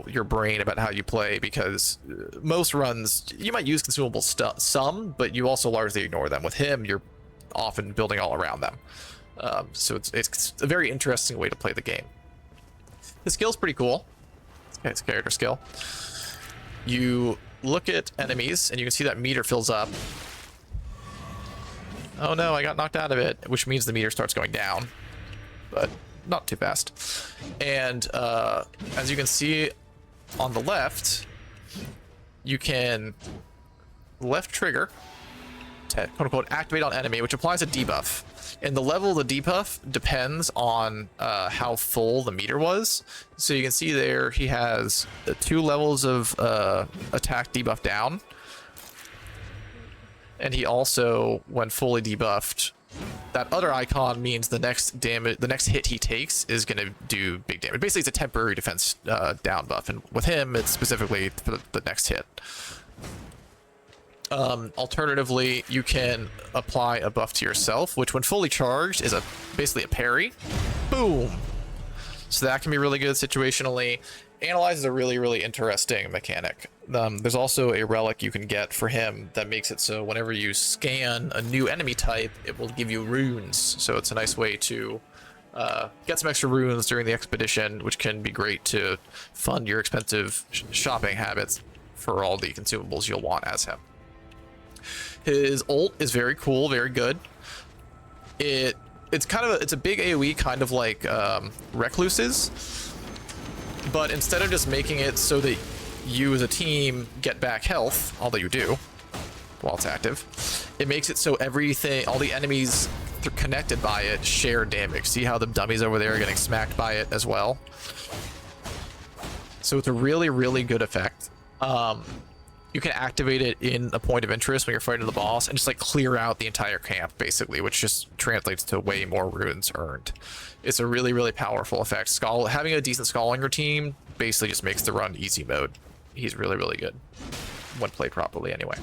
your brain about how you play, because most runs you might use consumables some, but you also largely ignore them. With him, you're often building all around them. So it's a very interesting way to play the game. The skill's pretty cool. It's a character skill. You look at enemies and you can see that meter fills up. Oh no, I got knocked out of it, which means the meter starts going down, but not too fast. And as you can see on the left, you can left trigger to quote unquote activate on enemy, which applies a debuff. And the level of the debuff depends on how full the meter was. So you can see there he has 2 levels of attack debuff down. And he also, when fully debuffed, that other icon means the next hit he takes is going to do big damage. Basically, it's a temporary defense down buff. And with him, it's specifically for the next hit. Alternatively, you can apply a buff to yourself, which when fully charged is basically a parry. Boom! So that can be really good situationally. Analyze is a really, really interesting mechanic. There's also a relic you can get for him that makes it so whenever you scan a new enemy type, it will give you runes. So it's a nice way to get some extra runes during the expedition, which can be great to fund your expensive shopping habits for all the consumables you'll want as him. His ult is very cool, very good. It's a big AoE, kind of like Recluse's, but instead of just making it so that you as a team get back health, although you do while it's active, it makes it so everything, all the enemies connected by it share damage. See how the dummies over there are getting smacked by it as well? So it's a really, really good effect. You can activate it in a point of interest when you're fighting the boss and just like clear out the entire camp basically, which just translates to way more runes earned. It's a really, really powerful effect. Having a decent Skull on your team basically just makes the run easy mode. He's really, really good when played properly anyway.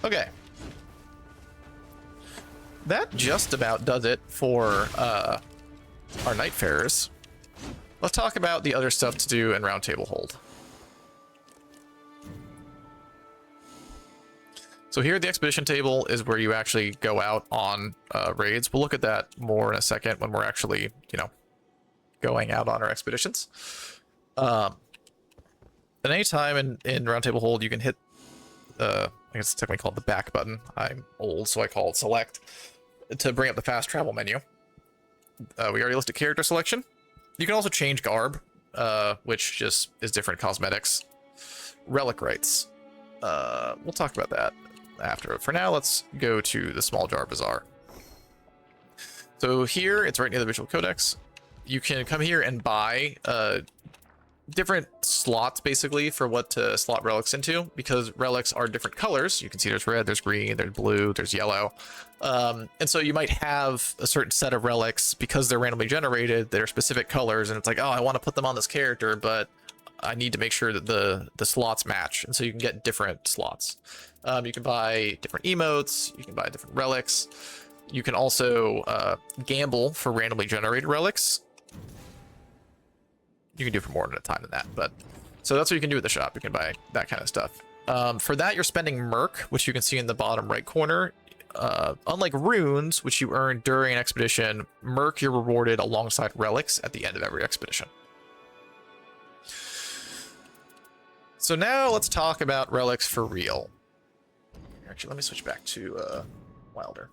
Okay. That just about does it for our Nightfarers. Let's talk about the other stuff to do in Round Table Hold. So here at the expedition table is where you actually go out on raids. We'll look at that more in a second when we're actually, you know, going out on our expeditions. At any time in Round Table Hold, you can hit, I guess it's technically called the back button. I'm old, so I call it select, to bring up the fast travel menu. We already listed character selection. You can also change garb, which just is different cosmetics. Relic rights. We'll talk about that after. For now, let's go to the Small Jar Bazaar. So here, it's right near the Visual Codex. You can come here and buy different slots, basically, for what to slot relics into, because relics are different colors. You can see there's red, there's green, there's blue, there's yellow. And so you might have a certain set of relics, because they're randomly generated, they're specific colors, and it's like, oh, I want to put them on this character, but I need to make sure that the slots match. And so you can get different slots. You can buy different emotes, you can buy different relics. You can also gamble for randomly generated relics. You can do for more at a time than that, but so that's what you can do at the shop. You can buy that kind of stuff. For that, you're spending Merc, which you can see in the bottom right corner. Unlike runes, which you earn during an expedition, Merc you're rewarded alongside relics at the end of every expedition. So now let's talk about relics for real. Actually, let me switch back to Wilder.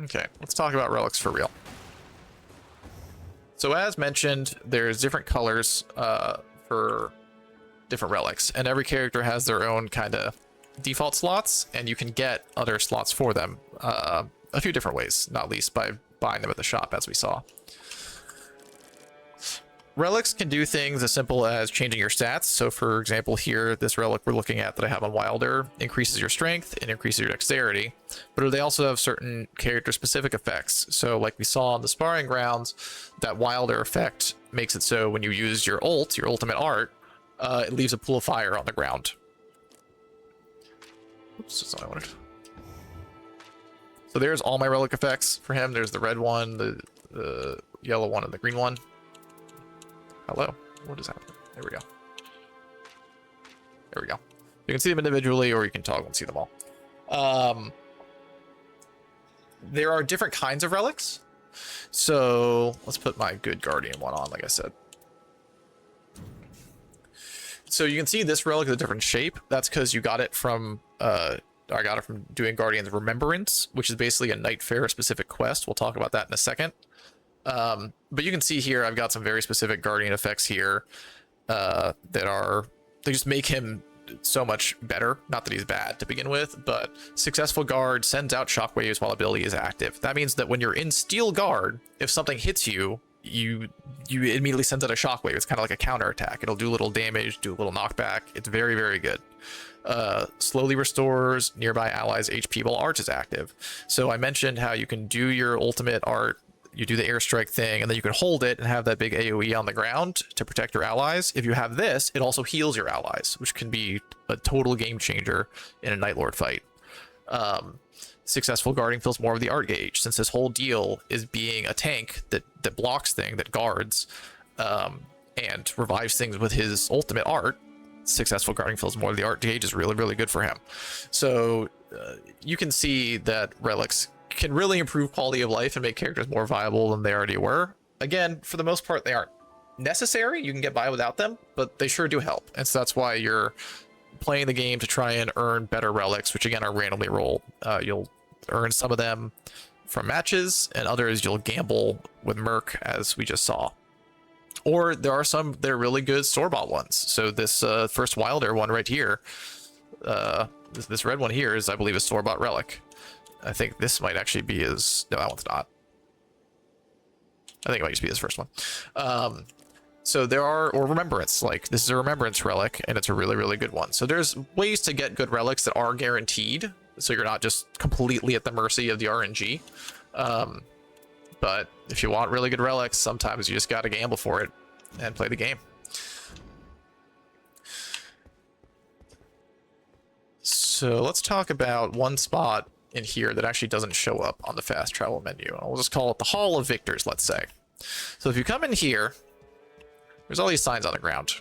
Okay, let's talk about relics for real. So as mentioned, there's different colors for different relics, and every character has their own kind of default slots, and you can get other slots for them a few different ways, not least by buying them at the shop, as we saw. Relics can do things as simple as changing your stats. So for example, here, this relic we're looking at that I have on Wilder increases your strength and increases your dexterity, but they also have certain character specific effects. So like we saw on the sparring grounds, that Wilder effect makes it so when you use your ult, your ultimate art, it leaves a pool of fire on the ground. Oops, that's not what I wanted. So there's all my relic effects for him. There's the red one, the yellow one, and the green one. Hello, what is happening? There we go. There we go. You can see them individually, or you can toggle and see them all. There are different kinds of relics. So let's put my good guardian one on, like I said. So you can see this relic is a different shape. That's because you got it from I got it from doing Guardian's Remembrance, which is basically a Nightfarer specific quest. We'll talk about that in a second. But you can see here, I've got some very specific Guardian effects here they just make him so much better. Not that he's bad to begin with, but Successful Guard sends out shockwaves while ability is active. That means that when you're in Steel Guard, if something hits you, you immediately sends out a shockwave. It's kind of like a counterattack. It'll do a little damage, do a little knockback. It's very, very good. Slowly restores nearby allies' HP while Arch is active. So I mentioned how you can do your ultimate art, you do the airstrike thing, and then you can hold it and have that big AoE on the ground to protect your allies. If you have this, it also heals your allies, which can be a total game changer in a Nightlord fight. Successful Guarding fills more of the art gauge, since this whole deal is being a tank that blocks things, that guards, and revives things with his ultimate art. Successful Guarding fills more of the art gauge is really, really good for him. So you can see that relics can really improve quality of life and make characters more viable than they already were. Again, for the most part, they aren't necessary. You can get by without them, but they sure do help. And so that's why you're playing the game to try and earn better relics, which again are randomly rolled. You'll earn some of them from matches, and others you'll gamble with Merc, as we just saw. Or there are some they're really good store-bought ones. So this first Wilder one right here, this red one here is, I believe, a store-bought relic. I think this might actually be his. No, that one's not. I think it might just be his first one. So there are, or remembrance, like this is a remembrance relic, and it's a really, really good one. So there's ways to get good relics that are guaranteed, so you're not just completely at the mercy of the RNG. But if you want really good relics, sometimes you just got to gamble for it and play the game. So let's talk about one spot in here that actually doesn't show up on the fast travel menu. I'll just call it the Hall of Victors, let's say. So if you come in here, there's all these signs on the ground.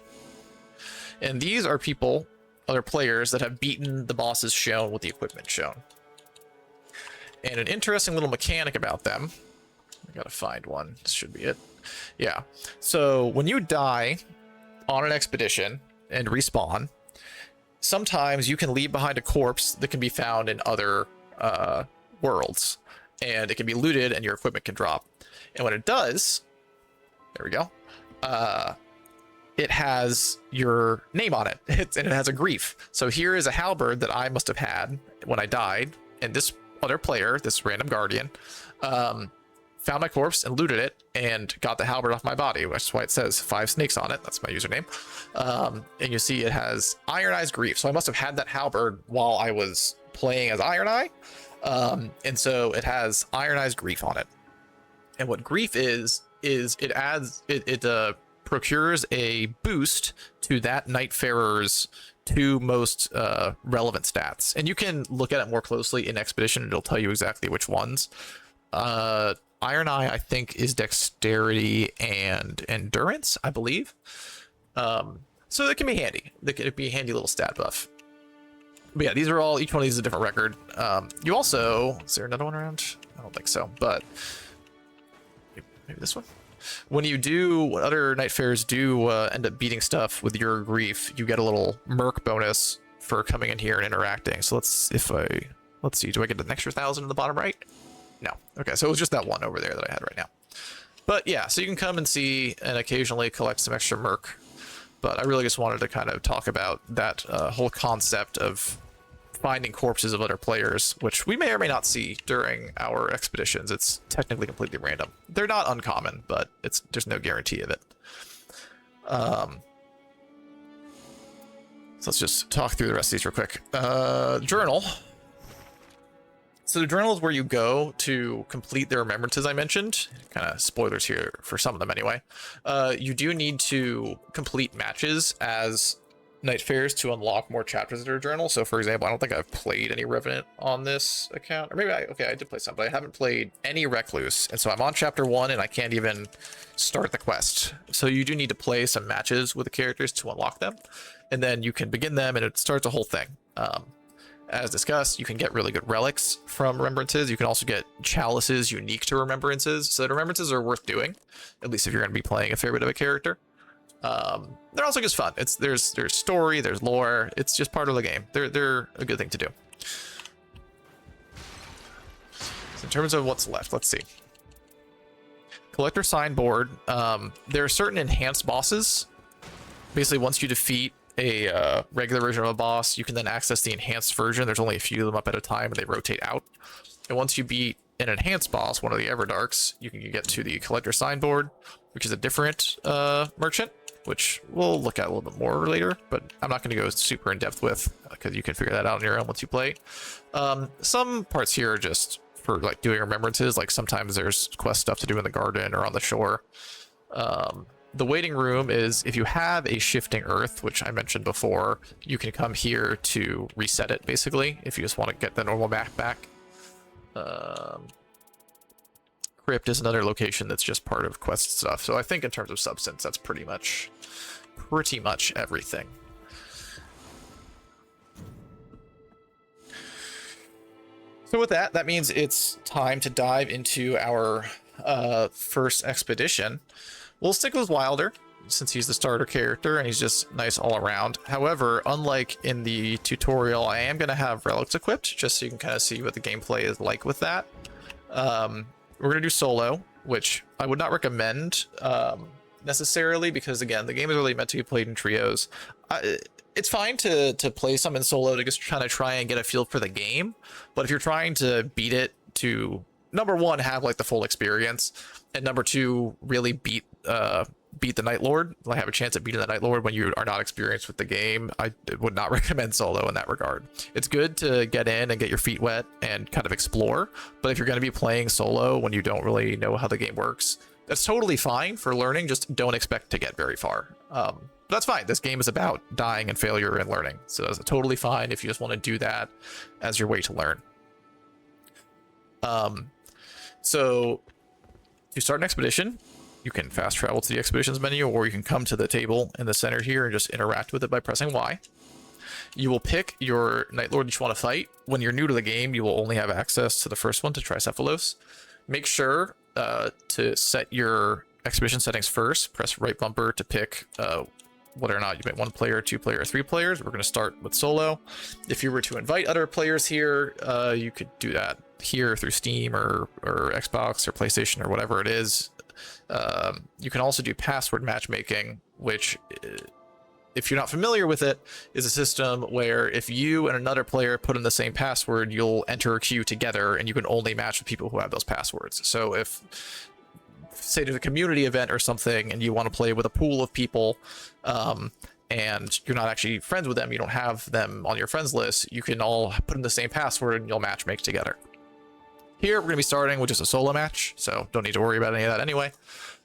And these are people, other players, that have beaten the bosses shown with the equipment shown. And an interesting little mechanic about them, I gotta find one, this should be it. Yeah, so when you die on an expedition and respawn, sometimes you can leave behind a corpse that can be found in other worlds. And it can be looted and your equipment can drop. And when it does, there we go, it has your name on it, and it has a grief. So here is a halberd that I must have had when I died, and this other player, this random guardian, found my corpse and looted it and got the halberd off my body, which is why it says 5 snakes on it. That's my username. And you see it has Iron Eye's grief. So I must have had that halberd while I was playing as Iron Eye. And so it has Iron Eye's grief on it. And what grief is it adds, it procures a boost to that Nightfarer's 2 most relevant stats. And you can look at it more closely in Expedition, and it'll tell you exactly which ones. Iron Eye, I think, is dexterity and endurance, I believe. So it can be handy. It can be a handy little stat buff. But yeah, these are all, each one of these is a different record. You also, is there another one around? I don't think so, but maybe this one. When you do what other Nightfarers do, end up beating stuff with your grief, you get a little merc bonus for coming in here and interacting. So let's see, do I get an extra 1,000 in the bottom right? No. Okay, so it was just that one over there that I had right now. But yeah, so you can come and see and occasionally collect some extra merc. But I really just wanted to kind of talk about that whole concept of finding corpses of other players, which we may or may not see during our expeditions. It's technically completely random. They're not uncommon, but there's no guarantee of it. So let's just talk through the rest of these real quick. Journal. So the journal is where you go to complete the remembrances I mentioned. Kind of spoilers here for some of them anyway. You do need to complete matches as Nightfarers to unlock more chapters of their journal. So for example, I don't think I've played any Revenant on this account. Or maybe I did play some, but I haven't played any Recluse. And so I'm on chapter 1 and I can't even start the quest. So you do need to play some matches with the characters to unlock them. And then you can begin them and it starts a whole thing. As discussed, you can get really good relics from remembrances. You can also get chalices unique to remembrances. So the remembrances are worth doing, at least if you're going to be playing a fair bit of a character. They're also just fun. There's story, there's lore. It's just part of the game. They're a good thing to do. So in terms of what's left, let's see. Collector signboard. There are certain enhanced bosses. Basically, once you defeat a regular version of a boss, you can then access the enhanced version. There's only a few of them up at a time, and they rotate out. And once you beat an enhanced boss, one of the Everdarks, you can get to the collector signboard, which is a different merchant, which we'll look at a little bit more later, but I'm not going to go super in depth with, because you can figure that out on your own once you play. Some parts here are just for like doing remembrances, like sometimes there's quest stuff to do in the garden or on the shore. The waiting room is if you have a shifting earth, which I mentioned before, you can come here to reset it, basically, if you just want to get the normal map back. Crypt is another location that's just part of quest stuff. So I think in terms of substance, that's pretty much everything. So with that means it's time to dive into our first expedition. We'll stick with Wilder, since he's the starter character and he's just nice all around. However, unlike in the tutorial, I am going to have relics equipped, just so you can kind of see what the gameplay is like with that. We're going to do solo, which I would not recommend necessarily, because again, the game is really meant to be played in trios. It's fine to play some in solo to just kind of try and get a feel for the game, but if you're trying to beat it to, number one, have like the full experience, and number two, really beat the Night Lord, like have a chance at beating the Night Lord when you are not experienced with the game, I would not recommend solo in that regard. It's good to get in and get your feet wet and kind of explore, but if you're going to be playing solo when you don't really know how the game works, that's totally fine for learning. Just don't expect to get very far. But that's fine. This game is about dying and failure and learning, so that's totally fine if you just want to do that as your way to learn. So to start an expedition, you can fast travel to the expeditions menu, or you can come to the table in the center here and just interact with it by pressing Y. You will pick your Night Lord that you want to fight. When you're new to the game, you will only have access to the first one, to Tricephalos. Make sure to set your expedition settings first. Press right bumper to pick whether or not you make 1 player, 2 player, or 3 players. We're going to start with solo. If you were to invite other players here, you could do that here through Steam or Xbox or PlayStation or whatever it is. You can also do password matchmaking, which, if you're not familiar with it, is a system where if you and another player put in the same password, you'll enter a queue together and you can only match with people who have those passwords. So if, say, there's a community event or something and you want to play with a pool of people, and you're not actually friends with them, you don't have them on your friends list, you can all put in the same password and you'll matchmake together. Here, we're going to be starting with just a solo match, so don't need to worry about any of that anyway.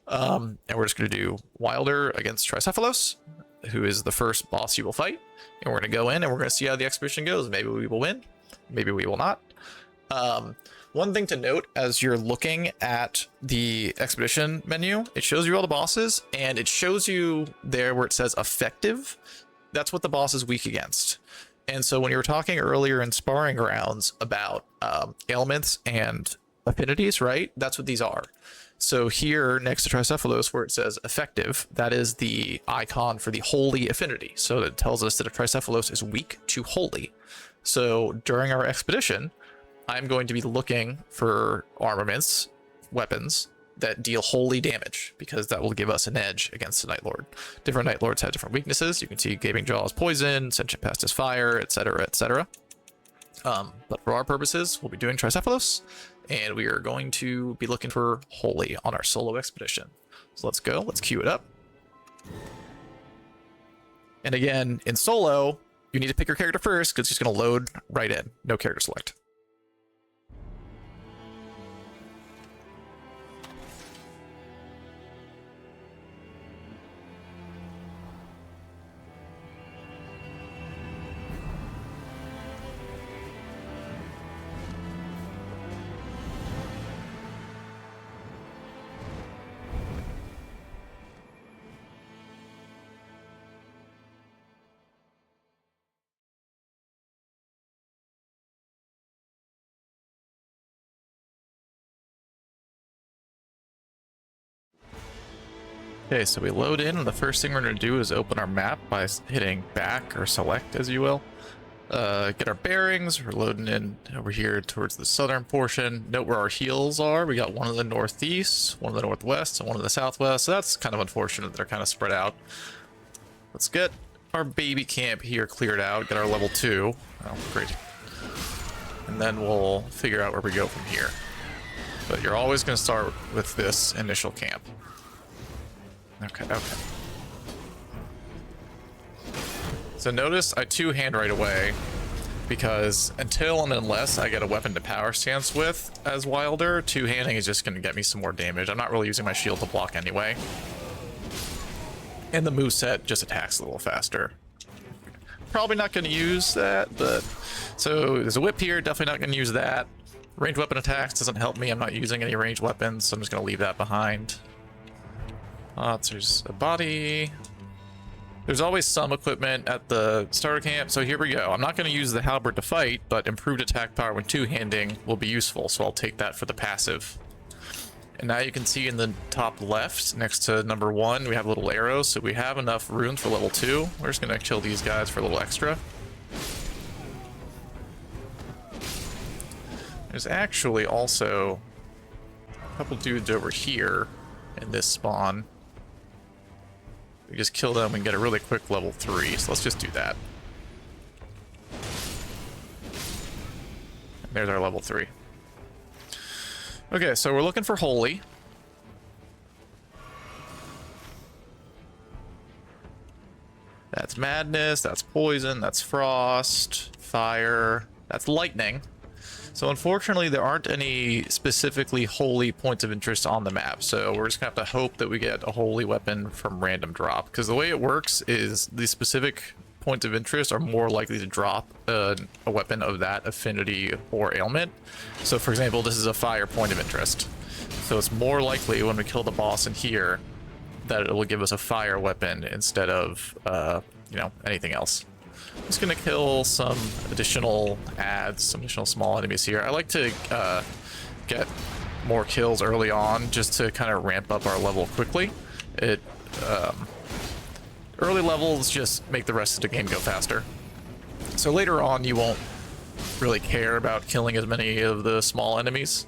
And we're just going to do Wilder against Tricephalos, who is the first boss you will fight. And we're going to go in and we're going to see how the expedition goes. Maybe we will win, maybe we will not. One thing to note as you're looking at the expedition menu, it shows you all the bosses, and it shows you there where it says effective. That's what the boss is weak against. And so when you were talking earlier in sparring grounds about ailments and affinities, right? That's what these are. So here next to Tricephalos, where it says effective, that is the icon for the holy affinity. So it tells us that a Tricephalos is weak to holy. So during our expedition, I'm going to be looking for armaments, weapons that deal holy damage, because that will give us an edge against the Night Lord. Different Night Lords have different weaknesses. You can see Gaping Jaw is poison, Sentient Pest is fire, etc., etc. But for our purposes, we'll be doing Tricephalos, and we are going to be looking for holy on our solo expedition. So let's go. Let's queue it up. And again, in solo, you need to pick your character first, because it's just going to load right in. No character select. Okay, so we load in, and the first thing we're going to do is open our map by hitting back or select, as you will. Get our bearings. We're loading in over here towards the southern portion. Note where our heals are. We got one in the northeast, one in the northwest, and one in the southwest. So that's kind of unfortunate. They're kind of spread out. Let's get our baby camp here cleared out. Get our level 2. Oh, great. And then we'll figure out where we go from here. But you're always going to start with this initial camp. Okay. So notice I two-hand right away, because until and unless I get a weapon to power stance with as Wilder, two-handing is just going to get me some more damage. I'm not really using my shield to block anyway. And the moveset just attacks a little faster. Probably not going to use that, but... So there's a whip here, definitely not going to use that. Ranged weapon attacks doesn't help me. I'm not using any ranged weapons, so I'm just going to leave that behind. There's a body. There's always some equipment at the starter camp, so here we go. I'm not going to use the halberd to fight, but improved attack power when two-handing will be useful, so I'll take that for the passive. And now you can see in the top left, next to number 1, we have little arrows, so we have enough runes for level 2. We're just going to kill these guys for a little extra. There's actually also a couple dudes over here in this spawn. We just kill them and get a really quick level 3, so let's just do that. And there's our level 3. Okay, so we're looking for Holy. That's Madness, that's Poison, that's Frost, Fire, that's Lightning. So unfortunately, there aren't any specifically holy points of interest on the map, so we're just gonna have to hope that we get a holy weapon from random drop, because the way it works is the specific points of interest are more likely to drop a weapon of that affinity or ailment. So for example, this is a fire point of interest, so it's more likely when we kill the boss in here that it will give us a fire weapon instead of you know, anything else. I'm just gonna kill some additional adds, some additional small enemies here. I like to get more kills early on just to kind of ramp up our level quickly. Early levels just make the rest of the game go faster. So later on you won't really care about killing as many of the small enemies.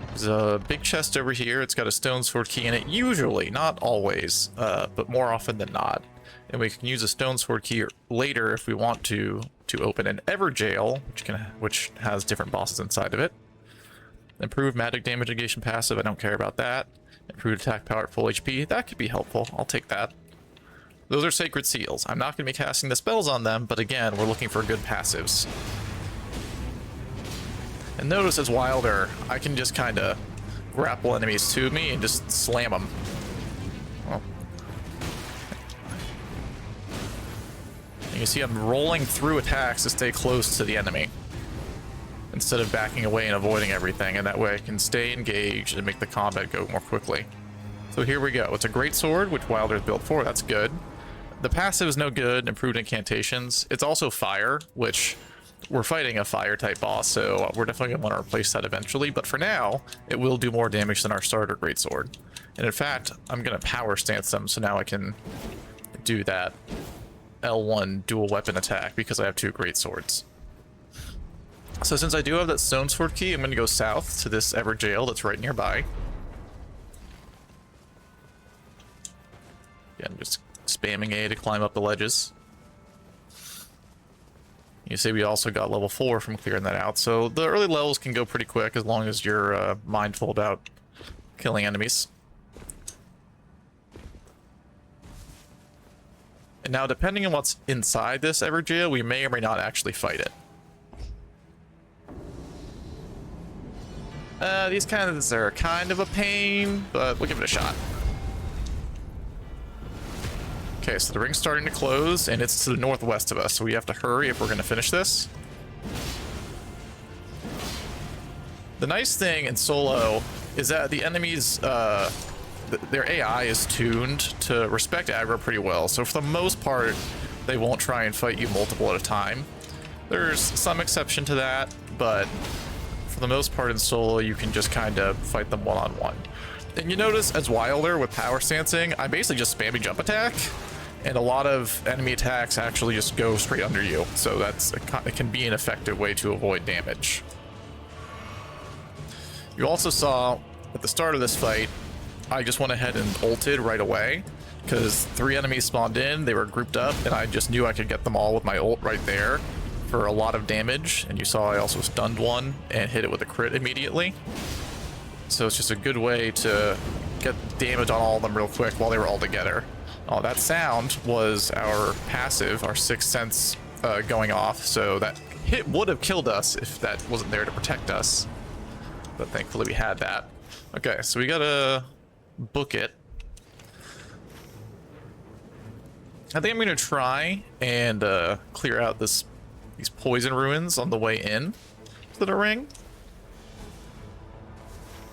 There's a big chest over here. It's got a stone sword key in it, usually, not always, but more often than not. And we can use a stone sword key later if we want to open an Ever Jail, which has different bosses inside of it. Improved magic damage negation passive, I don't care about that. Improved attack power at full HP, that could be helpful, I'll take that. Those are sacred seals. I'm not going to be casting the spells on them, but again, we're looking for good passives. And notice as Wilder, I can just kind of grapple enemies to me and just slam them. Well, you can see I'm rolling through attacks to stay close to the enemy instead of backing away and avoiding everything, and that way I can stay engaged and make the combat go more quickly. So here we go. It's a great sword, which Wilder's built for. That's good. The passive is no good. Improved incantations. It's also fire, which we're fighting a fire type boss, so we're definitely gonna want to replace that eventually. But for now, it will do more damage than our starter greatsword. And in fact, I'm gonna power stance them, so now I can do that L1 dual weapon attack because I have 2 greatswords. So since I do have that stone sword key, I'm gonna go south to this Ever Jail that's right nearby. Again, just spamming A to climb up the ledges. You see we also got level 4 from clearing that out, so the early levels can go pretty quick as long as you're mindful about killing enemies. And now, depending on what's inside this Ever Jail, we may or may not actually fight it. These kinds are kind of a pain, but we'll give it a shot. Okay, so the ring's starting to close, and it's to the northwest of us, so we have to hurry if we're going to finish this. The nice thing in solo is that the enemies, their AI is tuned to respect aggro pretty well, so for the most part, they won't try and fight you multiple at a time. There's some exception to that, but for the most part in solo, you can just kind of fight them one-on-one. And you notice as Wilder with power stancing, I'm basically just spamming jump attack, and a lot of enemy attacks actually just go straight under you, so it can be an effective way to avoid damage. You also saw at the start of this fight, I just went ahead and ulted right away because 3 enemies spawned in, they were grouped up, and I just knew I could get them all with my ult right there for a lot of damage. And you saw I also stunned one and hit it with a crit immediately. So it's just a good way to get damage on all of them real quick while they were all together. Oh, that sound was our passive, our Sixth Sense going off, so that hit would have killed us if that wasn't there to protect us. But thankfully we had that. Okay, so we gotta book it. I think I'm gonna try and clear out these poison ruins on the way in to the ring,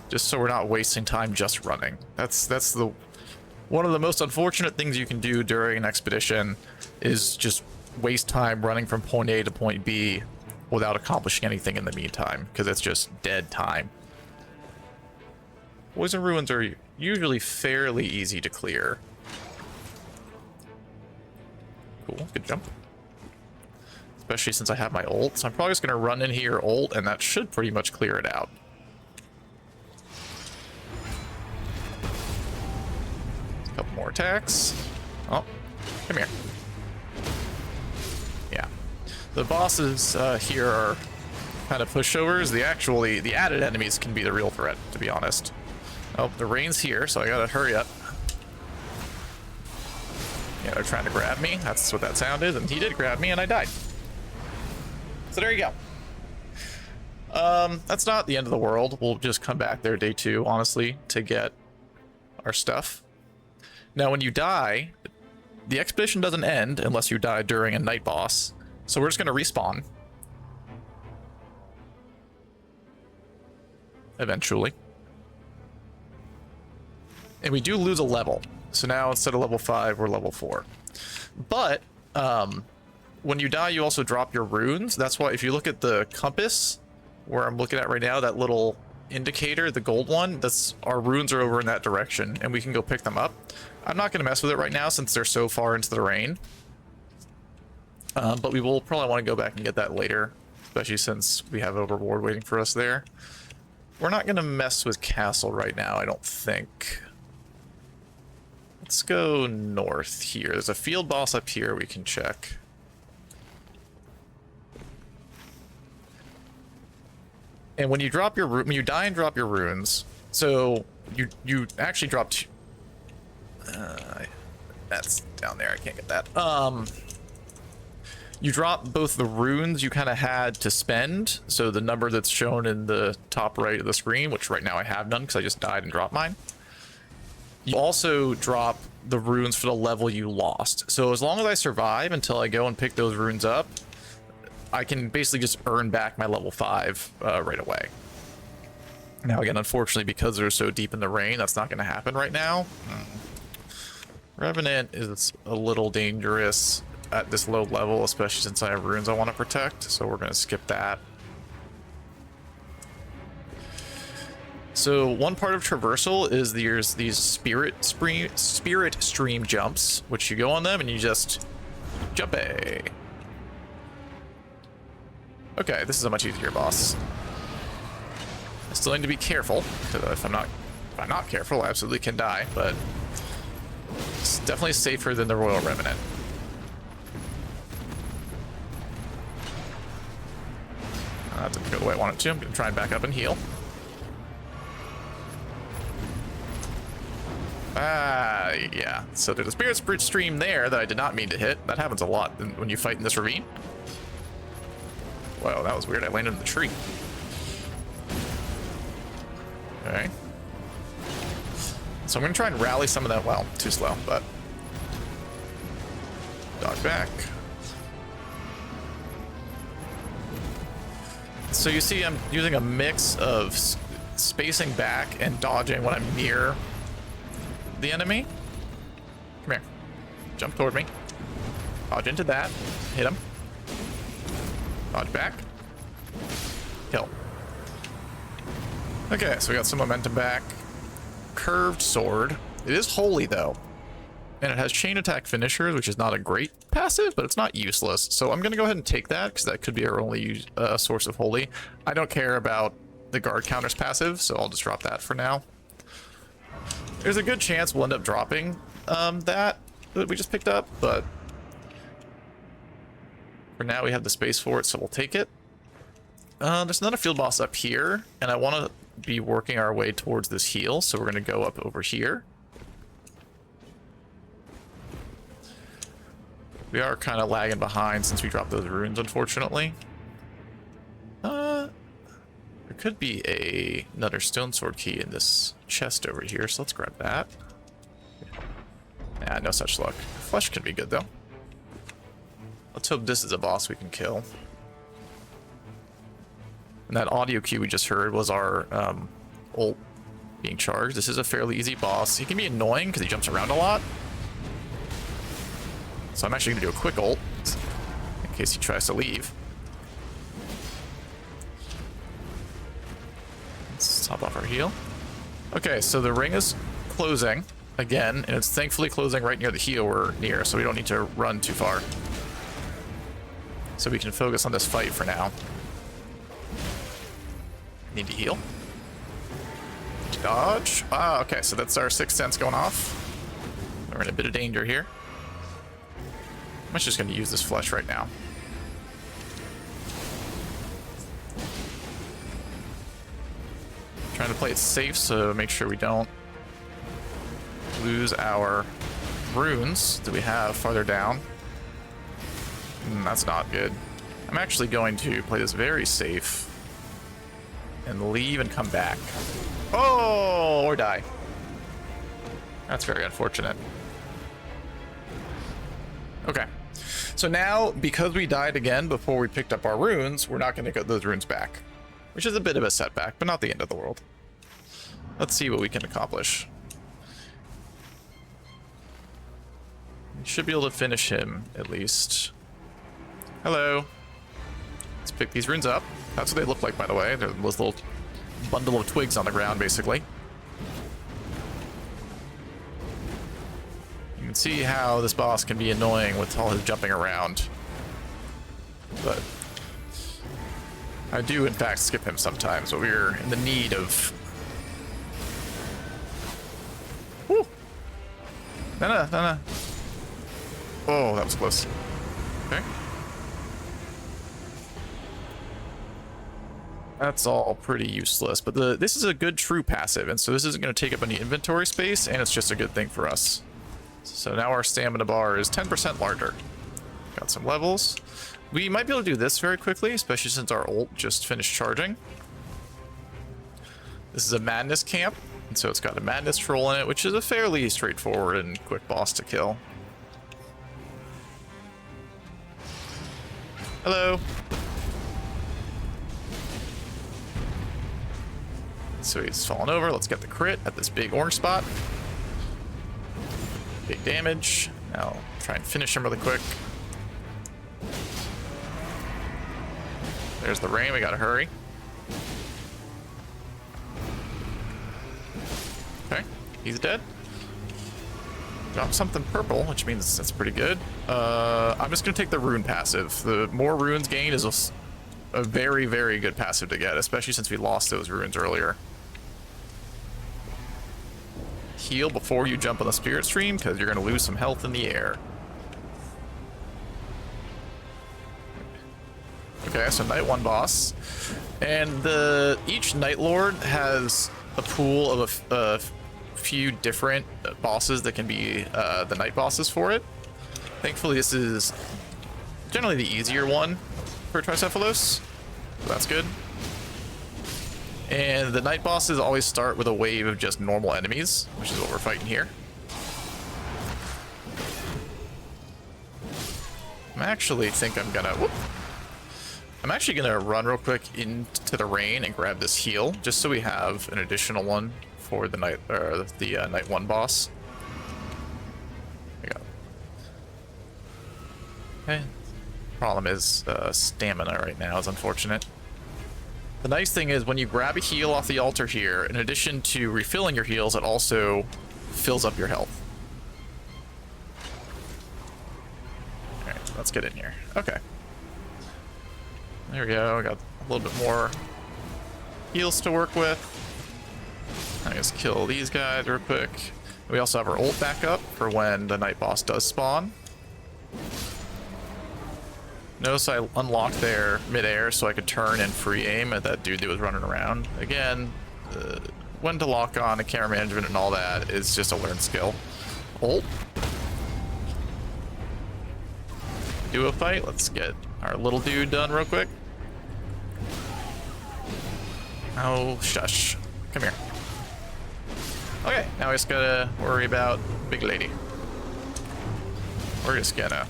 just so we're not wasting time just running. That's the one of the most unfortunate things you can do during an expedition is just waste time running from point A to point B without accomplishing anything in the meantime, because it's just dead time. Poison ruins are usually fairly easy to clear. Cool, good jump. Especially since I have my ult, so I'm probably just gonna run in here, ult, and that should pretty much clear it out. couple more attacks. Oh, come here. Yeah. The bosses here are kind of pushovers. The added enemies can be the real threat, to be honest. Oh, the rain's here, so I gotta hurry up. Yeah, they're trying to grab me. That's what that sounded, and he did grab me, and I died. So there you go. That's not the end of the world. We'll just come back there day 2, honestly, to get our stuff. Now, when you die, the expedition doesn't end unless you die during a night boss. So we're just going to respawn. Eventually. And we do lose a level. So now instead of level 5, we're level 4. But, when you die, you also drop your runes. That's why if you look at the compass, where I'm looking at right now, that little indicator, the gold one, that's our runes are over in that direction, and we can go pick them up. I'm not going to mess with it right now since they're so far into the rain. But we will probably want to go back and get that later, especially since we have a reward waiting for us there. We're not going to mess with Castle right now, I don't think. Let's go north here. There's a field boss up here we can check. And when you drop your when you die and drop your runes, so you actually drop two. That's down there. I can't get that. You drop both the runes you kind of had to spend, so the number that's shown in the top right of the screen, which right now I have none because I just died and dropped mine. You also drop the runes for the level you lost. So as long as I survive until I go and pick those runes up, I can basically just earn back my level 5 right away. Now again, unfortunately, because they're so deep in the rain, that's not going to happen right now. Revenant is a little dangerous at this low level, especially since I have runes I want to protect, so we're going to skip that. So one part of traversal is there's these spirit stream jumps, which you go on them and you just jump a. Okay, this is a much easier boss. I still need to be careful, because if I'm not careful, I absolutely can die, but it's definitely safer than the Royal Revenant. That didn't go the way I wanted to. I'm going to try and back up and heal. Yeah. So there's a spirit stream there that I did not mean to hit. That happens a lot when you fight in this ravine. Whoa, that was weird. I landed in the tree. Okay. So I'm going to try and rally some of that. Well, too slow, but... dodge back. So you see I'm using a mix of spacing back and dodging when I'm near the enemy. Come here. Jump toward me. Dodge into that. Hit him. Dodge back. Kill. Okay, so we got some momentum back. Curved sword. It is holy, though. And it has chain attack finishers, which is not a great passive, but it's not useless. So I'm going to go ahead and take that, because that could be our only source of holy. I don't care about the guard counters passive, so I'll just drop that for now. There's a good chance we'll end up dropping that we just picked up, but for now we have the space for it, so we'll take it. There's another field boss up here, and I want to be working our way towards this heal, so we're going to go up over here. We are kind of lagging behind since we dropped those runes, unfortunately. There could be another stone sword key in this chest over here, so let's grab that. Nah, no such luck. Flesh can be good, though. Let's hope this is a boss we can kill. And that audio cue we just heard was our ult being charged. This is a fairly easy boss. He can be annoying because he jumps around a lot. So I'm actually going to do a quick ult in case he tries to leave. Let's top off our heal. Okay, so the ring is closing again, and it's thankfully closing right near the heal we're near, so we don't need to run too far. So we can focus on this fight for now. Need to heal. Dodge. Ah, okay, so that's our 6th sense going off. We're in a bit of danger here. I'm just going to use this flesh right now. Trying to play it safe, so make sure we don't lose our runes that we have farther down. That's not good. I'm actually going to play this very safe and leave and come back. Oh, or die. That's very unfortunate. Okay. So now, because we died again before we picked up our runes, we're not going to get those runes back. Which is a bit of a setback, but not the end of the world. Let's see what we can accomplish. We should be able to finish him, at least. Hello. Let's pick these runes up. That's what they look like, by the way. They're this little bundle of twigs on the ground, basically. You can see how this boss can be annoying with all his jumping around. But I do, in fact, skip him sometimes, but we're in the need of... Woo! No. Oh, that was close. Okay. That's all pretty useless, but this is a good true passive, and so this isn't going to take up any inventory space, and it's just a good thing for us. So now our stamina bar is 10% larger. Got some levels. We might be able to do this very quickly, especially since our ult just finished charging. This is a madness camp, and so it's got a madness troll in it, which is a fairly straightforward and quick boss to kill. Hello. So he's fallen over. Let's get the crit at this big orange spot. Big damage. Now try and finish him really quick. There's the rain. We gotta hurry. Okay, he's dead. Got something purple, which means that's pretty good. I'm just gonna take the rune passive. The more runes gained is a very, very good passive to get, especially since we lost those runes earlier. Heal before you jump on the spirit stream, because you're gonna lose some health in the air. Okay, so Night 1 boss. And each Night Lord has a pool of a few different bosses that can be the night bosses for it. Thankfully, this is generally the easier one for Tricephalos, so that's good. And the night bosses always start with a wave of just normal enemies, which is what we're fighting here. I'm actually gonna run real quick into the rain and grab this heal, just so we have an additional one for the night Night 1 boss. There we go. Okay. Problem is stamina right now is unfortunate. The nice thing is when you grab a heal off the altar here, in addition to refilling your heals, it also fills up your health. Alright, let's get in here. Okay. There we go, I got a little bit more heals to work with. I just kill these guys real quick. We also have our ult back up for when the night boss does spawn. Notice I unlocked there mid-air so I could turn and free aim at that dude that was running around. Again, when to lock on the camera management and all that is just a learned skill. Ult. Do a fight. Let's get our little dude done real quick. Oh, shush. Come here. Okay, now we just gotta worry about big lady. We're just gonna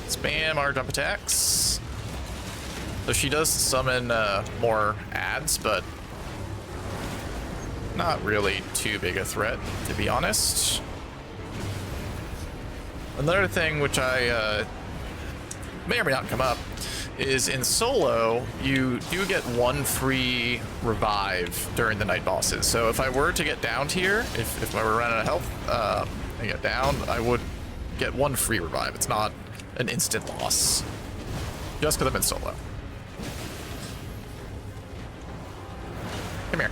spam our jump attacks. So she does summon more adds, but not really too big a threat, to be honest. Another thing which I may or may not come up is in solo, you do get one free revive during the night bosses. So if I were to get downed here, if I were running out of health and get down, I would get one free revive. It's not an instant loss, just because I'm in solo. Come here.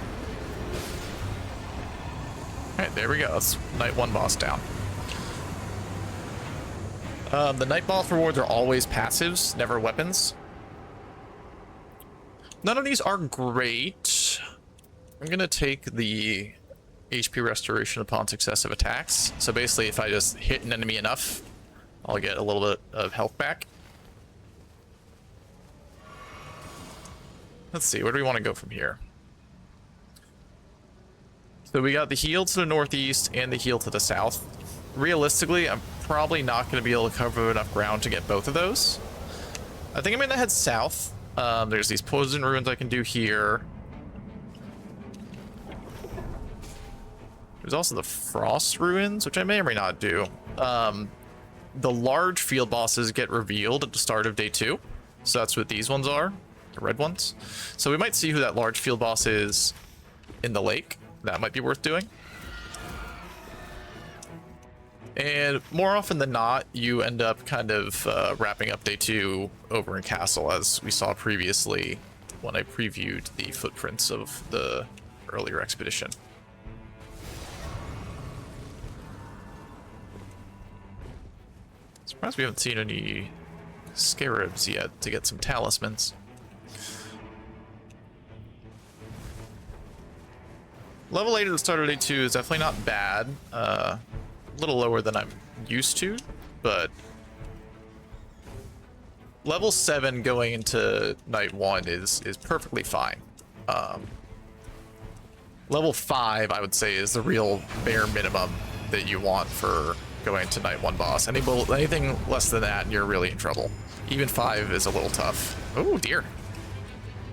Alright, there we go. That's Night 1 boss down. The Night Boss rewards are always passives, never weapons. None of these are great. I'm going to take the HP restoration upon successive attacks. So basically, if I just hit an enemy enough, I'll get a little bit of health back. Let's see, where do we want to go from here? So we got the heal to the northeast and the heal to the south. Realistically, I'm probably not going to be able to cover enough ground to get both of those. I think I'm going to head south. There's these poison runes I can do here. There's also the frost ruins, which I may or may not do. The large field bosses get revealed at the start of day 2. So that's what these ones are, the red ones. So we might see who that large field boss is in the lake. That might be worth doing. And more often than not, you end up kind of wrapping up day 2 over in Castle, as we saw previously when I previewed the footprints of the earlier expedition. Surprised we haven't seen any scarabs yet to get some talismans. Level 8 at the start of day 2 is definitely not bad. A little lower than I'm used to, but level 7 going into night 1 is perfectly fine. Level 5, I would say, is the real bare minimum that you want for going to night 1 boss. Anything less than that, you're really in trouble. Even 5 is a little tough. Oh dear.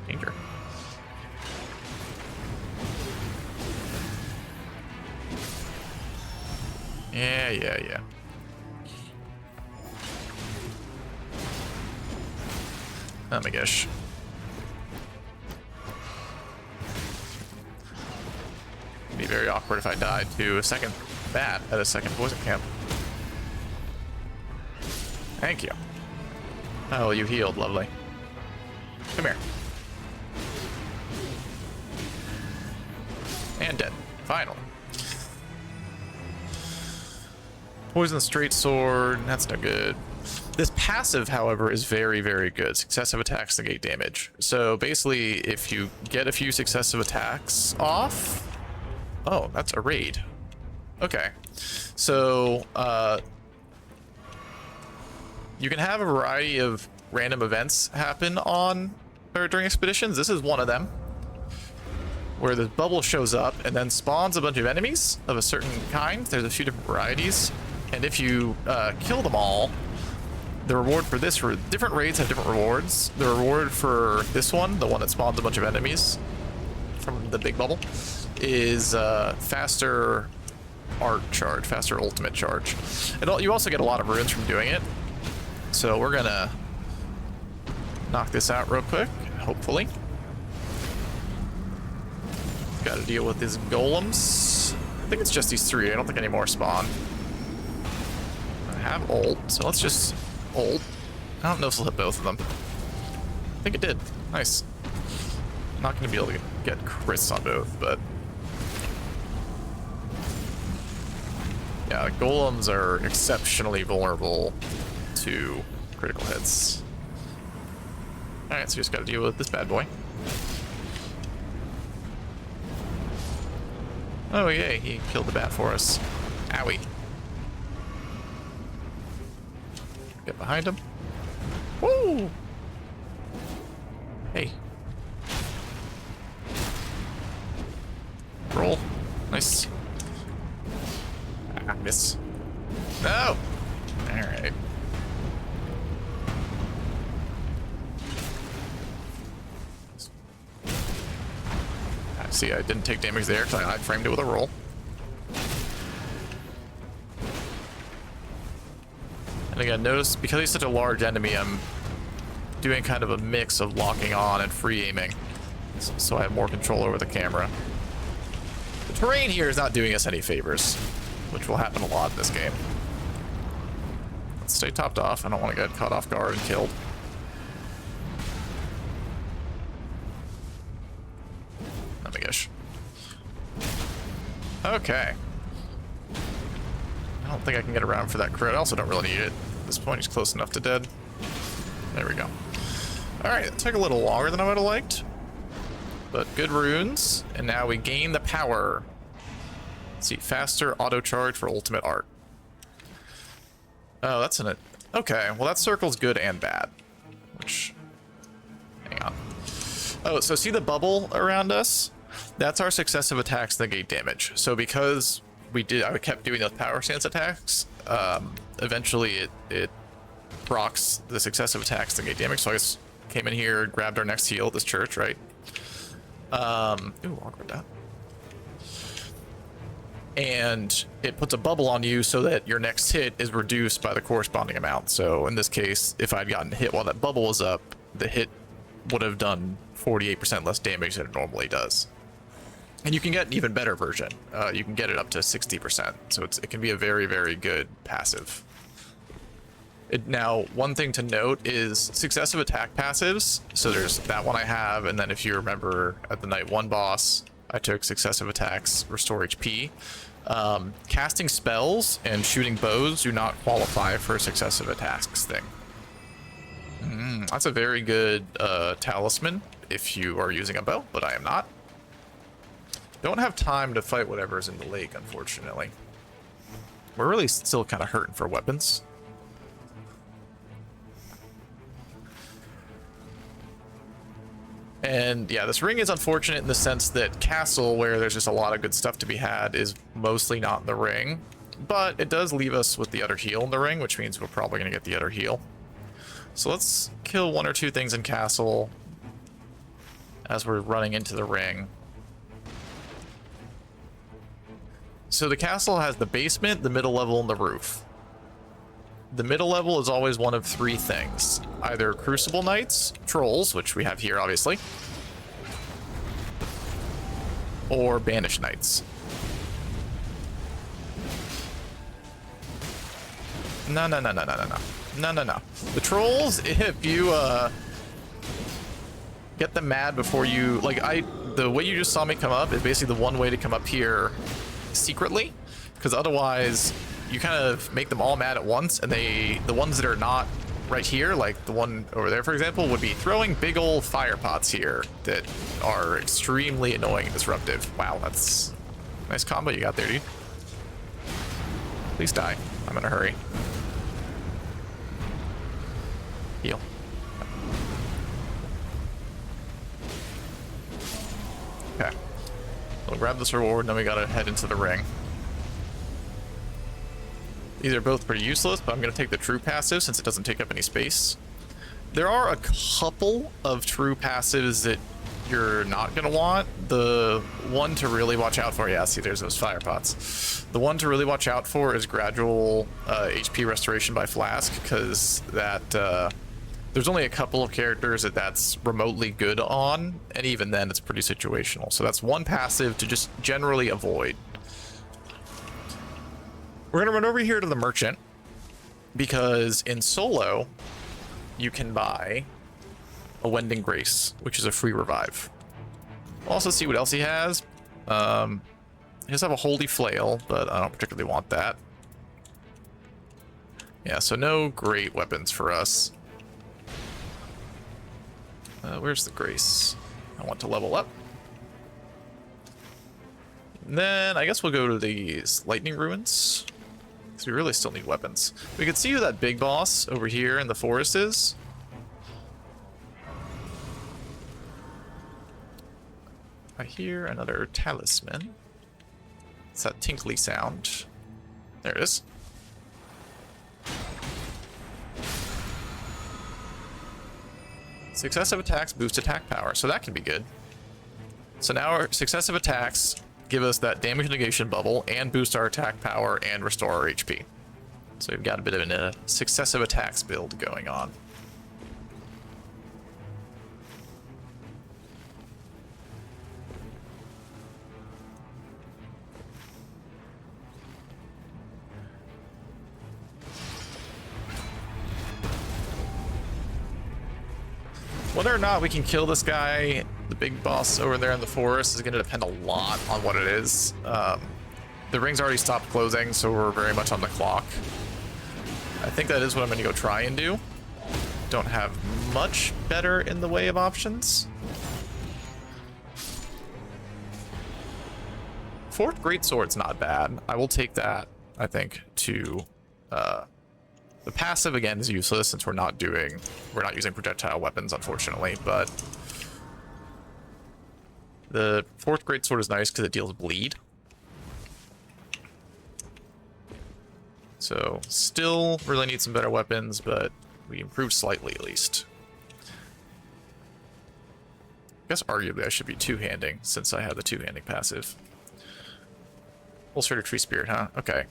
Danger. Yeah. Oh my gosh. It'd be very awkward if I died to a second bat at a second poison camp. Thank you. Oh, you healed. Lovely. Come here. And dead. Finally. Poison straight sword. That's no good. This passive, however, is very, very good. Successive attacks negate damage. So basically, if you get a few successive attacks off... Oh, that's a raid. Okay. So, you can have a variety of random events happen on or during expeditions. This is one of them, where the bubble shows up and then spawns a bunch of enemies of a certain kind. There's a few different varieties, and if you kill them all, the reward for this, for different raids have different rewards. The reward for this one, the one that spawns a bunch of enemies from the big bubble, is faster art charge, faster ultimate charge. And you also get a lot of runes from doing it. So we're gonna knock this out real quick, hopefully. Got to deal with these golems. I think it's just these 3. I don't think any more spawn. I have ult, so let's just ult. I don't know if it'll hit both of them. I think it did. Nice. I'm not going to be able to get crits on both, but... yeah, golems are exceptionally vulnerable to critical hits. Alright, so we just gotta deal with this bad boy. Oh yay, he killed the bat for us. Owie. Get behind him. Woo! Hey. Roll. Nice. Ah, miss. No! Alright. See, I didn't take damage there because I framed it with a roll. And again, notice, because he's such a large enemy, I'm doing kind of a mix of locking on and free aiming, so I have more control over the camera. The terrain here is not doing us any favors, which will happen a lot in this game. Let's stay topped off. I don't want to get caught off guard and killed. Oh my gosh. Okay. I don't think I can get around for that crit. I also don't really need it. At this point, he's close enough to dead. There we go. Alright, it took a little longer than I would have liked. But good runes. And now we gain the power. Let's see, faster auto charge for ultimate art. Oh, that's in it. Okay, well that circle's good and bad. Which, hang on. Oh, so see the bubble around us? That's our successive attacks negate damage. So because I kept doing those power stance attacks, eventually it procs the successive attacks negate damage. So I just came in here, grabbed our next heal at this church, right? Ooh, awkward that. And it puts a bubble on you so that your next hit is reduced by the corresponding amount. So in this case, if I'd gotten hit while that bubble was up, the hit would have done 48% less damage than it normally does. And you can get an even better version. You can get it up to 60%. So it can be a very, very good passive. Now, one thing to note is successive attack passives. So there's that one I have. And then if you remember at the Night 1 boss, I took successive attacks, restore HP. Casting spells and shooting bows do not qualify for successive attacks thing. That's a very good talisman if you are using a bow, but I am not. Don't have time to fight whatever's in the lake, unfortunately. We're really still kind of hurting for weapons. And yeah, this ring is unfortunate in the sense that Castle, where there's just a lot of good stuff to be had, is mostly not in the ring. But it does leave us with the other heal in the ring, which means we're probably going to get the other heal. So let's kill one or two things in Castle as we're running into the ring. So the castle has the basement, the middle level, and the roof. The middle level is always one of three things. Either Crucible Knights, Trolls, which we have here, obviously, or Banished Knights. No. The Trolls, if you, get them mad before you, the way you just saw me come up is basically the one way to come up here secretly, because otherwise you kind of make them all mad at once, and the ones that are not right here, like the one over there, for example, would be throwing big old fire pots here that are extremely annoying and disruptive. Wow, that's a nice combo you got there, dude. Please die. I'm in a hurry. Heal. Okay. We'll grab this reward, and then we gotta head into the ring. These are both pretty useless, but I'm going to take the true passive since it doesn't take up any space. There are a couple of true passives that you're not going to want. The one to really watch out for, yeah, see, there's those fire pots. The one to really watch out for is gradual HP restoration by flask, because that there's only a couple of characters that's remotely good on, and even then it's pretty situational. So that's one passive to just generally avoid. We're going to run over here to the merchant, because in solo, you can buy a Wending Grace, which is a free revive. We'll also see what else he has. He does have a Holy Flail, but I don't particularly want that. Yeah, so no great weapons for us. Where's the Grace? I want to level up. And then I guess we'll go to these Lightning Ruins. So we really still need weapons. We can see who that big boss over here in the forest is. I hear another talisman. It's that tinkly sound. There it is. Successive attacks boost attack power, so that can be good. So now our successive attacks give us that damage negation bubble and boost our attack power and restore our HP. So we've got a bit of a successive attacks build going on. Whether or not we can kill this guy, the big boss over there in the forest, is going to depend a lot on what it is. The ring's already stopped closing, so we're very much on the clock. I think that is what I'm going to go try and do. Don't have much better in the way of options. Fourth Greatsword's not bad. I will take that, I think, to... the passive, again, is useless since we're not using projectile weapons, unfortunately, but... The fourth Greatsword is nice because it deals bleed. So, still really need some better weapons, but we improved slightly at least. I guess arguably I should be two-handing since I have the two-handing passive. Ulcerated Tree Spirit, huh? Okay.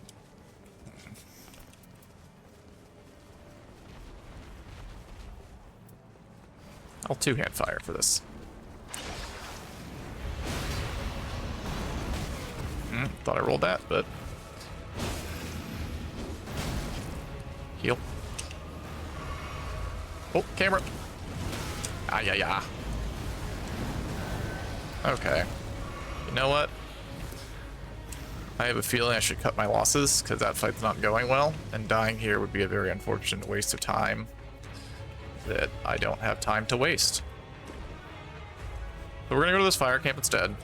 I'll two-hand fire for this. Thought I rolled that, but... Heal. Oh, camera! Ah, yeah, yeah. Okay. You know what? I have a feeling I should cut my losses, because that fight's not going well, and dying here would be a very unfortunate waste of time that I don't have time to waste. So we're gonna go to this fire camp instead.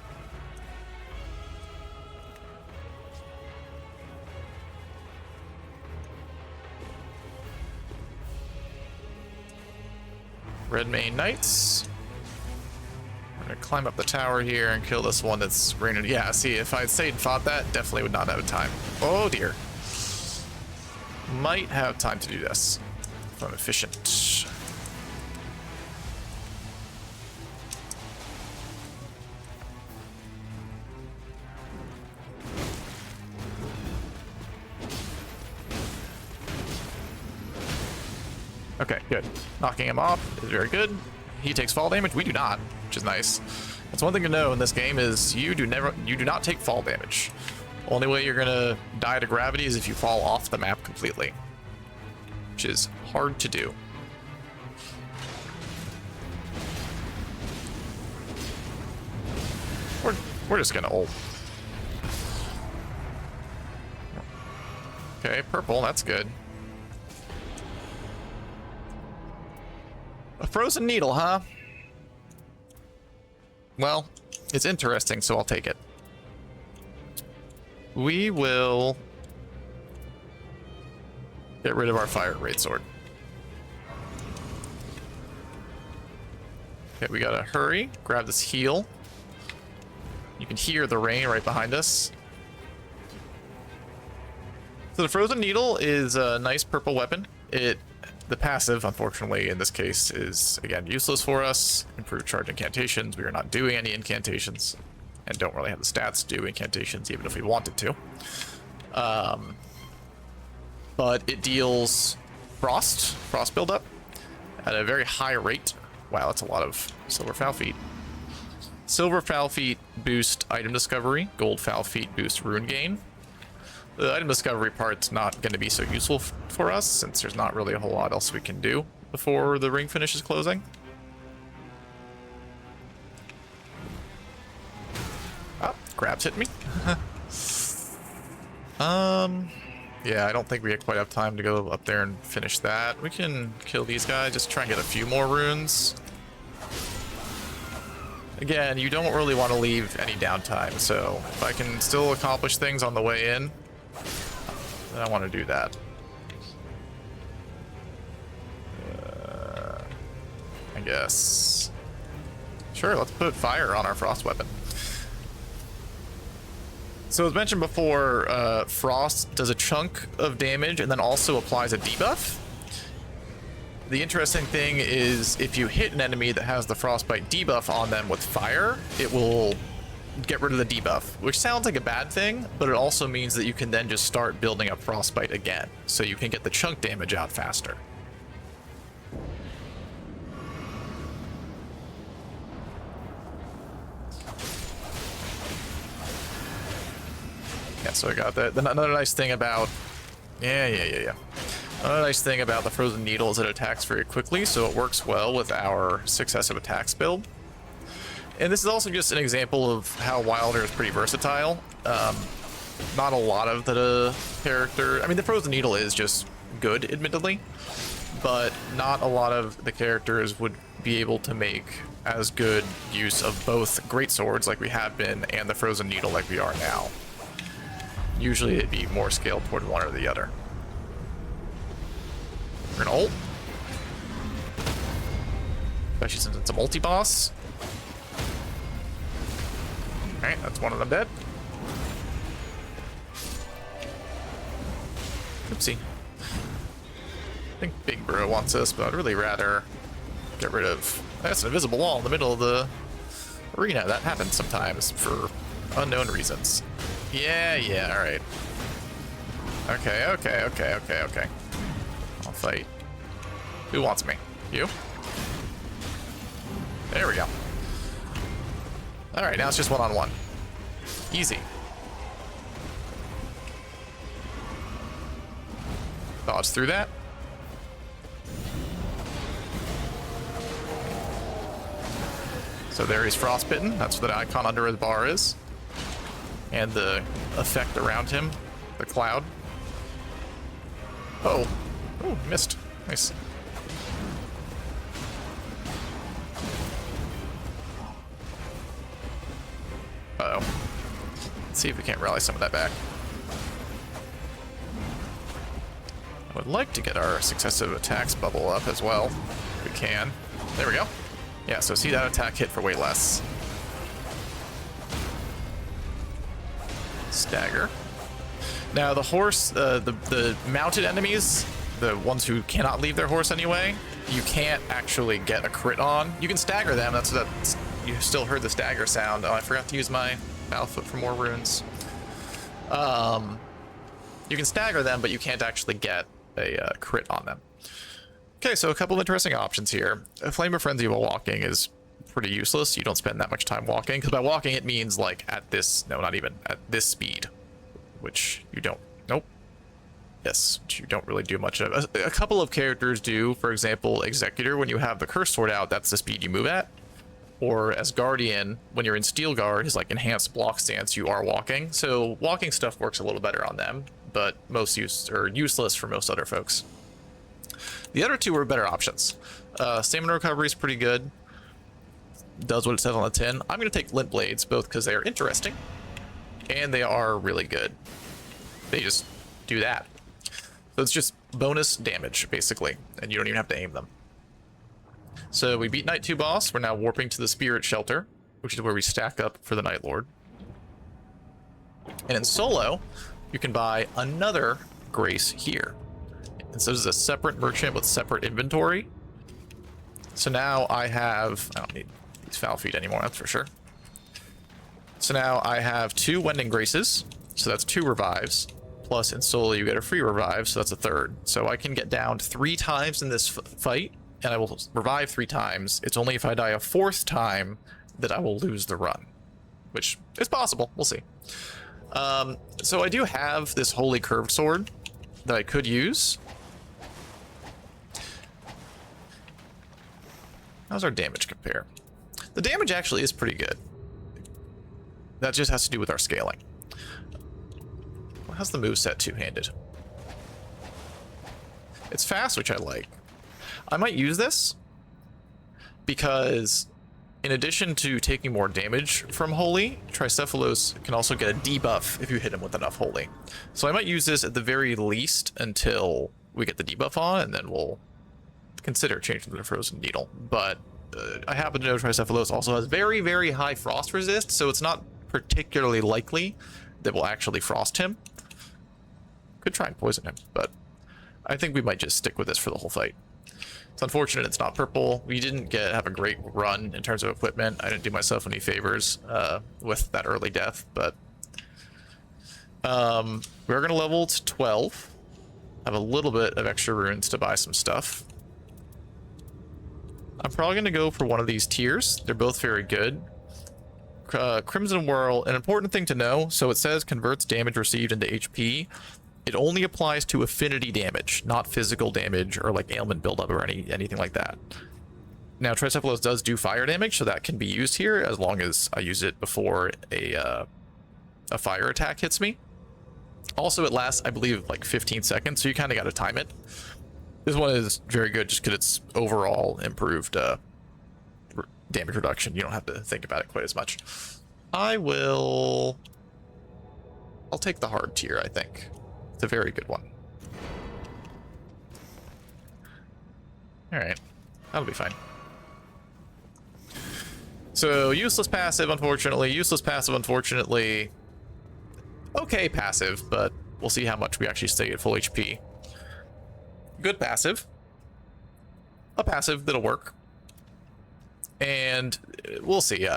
Red Mane Knights. We're gonna climb up the tower here and kill this one that's raining. Yeah, see, if I'd stayed and fought that, definitely would not have time. Oh dear. Might have time to do this if I'm efficient. Okay, good. Knocking him off is very good. He takes fall damage. We do not, which is nice. That's one thing to know in this game is you do not take fall damage. Only way you're gonna die to gravity is if you fall off the map completely, which is hard to do. We're just gonna ult. Okay, purple. That's good. A frozen needle, huh? Well, it's interesting, so I'll take it. We will get rid of our fire greatsword. Okay, we gotta hurry, grab this heal. You can hear the rain right behind us. So the frozen needle is a nice purple weapon. The passive, unfortunately, in this case, is, again, useless for us. Improved charge incantations. We are not doing any incantations. And don't really have the stats to do incantations, even if we wanted to. But it deals frost buildup, at a very high rate. Wow, that's a lot of silver foul feet. Silver foul feet boost item discovery. Gold foul feet boost rune gain. The item discovery part's not going to be so useful for us, since there's not really a whole lot else we can do before the ring finishes closing. Ah, grabs hit me. Yeah, I don't think we quite have time to go up there and finish that. We can kill these guys, just try and get a few more runes. Again, you don't really want to leave any downtime, so if I can still accomplish things on the way in, then I want to do that. I guess. Sure, let's put fire on our frost weapon. So as mentioned before, frost does a chunk of damage and then also applies a debuff. The interesting thing is if you hit an enemy that has the frostbite debuff on them with fire, it will get rid of the debuff, which sounds like a bad thing, but it also means that you can then just start building up frostbite again, so you can get the chunk damage out faster. Yeah, so I got that. Another nice thing about... Yeah. Another nice thing about the frozen needle is it attacks very quickly, so it works well with our successive attacks build. And this is also just an example of how Wilder is pretty versatile. Not a lot of the character... I mean, the frozen needle is just good, admittedly, but not a lot of the characters would be able to make as good use of both great swords like we have been and the frozen needle like we are now. Usually it'd be more scaled toward one or the other. We're gonna ult. Especially since it's a multi-boss. Alright, that's one of them dead. Oopsie. I think Big Bro wants us, but I'd really rather get rid of... That's an invisible wall in the middle of the arena. That happens sometimes for unknown reasons. Yeah, alright. Okay. I'll fight. Who wants me? You? There we go. Alright, now it's just one-on-one. Easy. Dodge through that. So there he's frostbitten. That's what the icon under his bar is. And the effect around him, the cloud. Oh, missed. Nice. Uh-oh. Let's see if we can't rally some of that back. I would like to get our successive attacks bubble up as well, if we can. There we go. Yeah, so see that attack hit for way less. Stagger. Now the horse, the mounted enemies, the ones who cannot leave their horse anyway, you can't actually get a crit on. You can stagger them. That's you still heard the stagger sound. Oh, I forgot to use my Battlefoot for more runes. You can stagger them, but you can't actually get a crit on them. Okay, so a couple of interesting options here. A Flame of Frenzy while walking is pretty useless. You don't spend that much time walking, because by walking it means like at this, no, not even, at this speed, which you don't, nope. Yes, which you don't really do much of. A couple of characters do, for example, Executor, when you have the Curse Sword out, that's the speed you move at. Or as Guardian, when you're in Steel Guard, his like enhanced block stance, you are walking. So walking stuff works a little better on them, but most useless for most other folks. The other two are better options. Stamina recovery is pretty good. Does what it says on the tin. I'm going to take Lint Blades, both because they are interesting and they are really good. They just do that. So it's just bonus damage, basically, and you don't even have to aim them. So we beat Night 2 boss. We're now warping to the Spirit Shelter, which is where we stack up for the Night Lord. And in solo, you can buy another Grace here. And so this is a separate merchant with separate inventory. So now I don't need these foul feet anymore, that's for sure. So now I have 2 Wending Graces, so that's 2 revives. Plus in solo you get a free revive, so that's a third. So I can get downed 3 times in this fight, and I will revive 3 times. It's only if I die a 4th time that I will lose the run, which is possible. We'll see. So I do have this Holy Curved Sword that I could use. How's our damage compare? The damage actually is pretty good. That just has to do with our scaling. How's the moveset two-handed? It's fast, which I like. I might use this because in addition to taking more damage from Holy, Tricephalos can also get a debuff if you hit him with enough Holy. So I might use this at the very least until we get the debuff on, and then we'll consider changing to the Frozen Needle. But I happen to know Tricephalos also has very, very high frost resist, so it's not particularly likely that we'll actually frost him. Could try and poison him, but I think we might just stick with this for the whole fight. It's unfortunate it's not purple. We didn't have a great run in terms of equipment. I didn't do myself any favors with that early death, but we're gonna level to 12. Have a little bit of extra runes to buy some stuff. I'm probably gonna go for one of these tiers. They're both very good. Crimson Whirl, an important thing to know. So it says converts damage received into HP. It only applies to affinity damage, not physical damage or like ailment buildup or anything like that. Now, Tricephalos does do fire damage, so that can be used here as long as I use it before a fire attack hits me. Also, it lasts, I believe, like 15 seconds, so you kind of got to time it. This one is very good just because it's overall improved damage reduction. You don't have to think about it quite as much. I'll take the hard tier, I think. It's a very good one. Alright, that'll be fine. So, useless passive, unfortunately. Useless passive, unfortunately. Okay passive, but we'll see how much we actually stay at full HP. Good passive. A passive that'll work. And we'll see.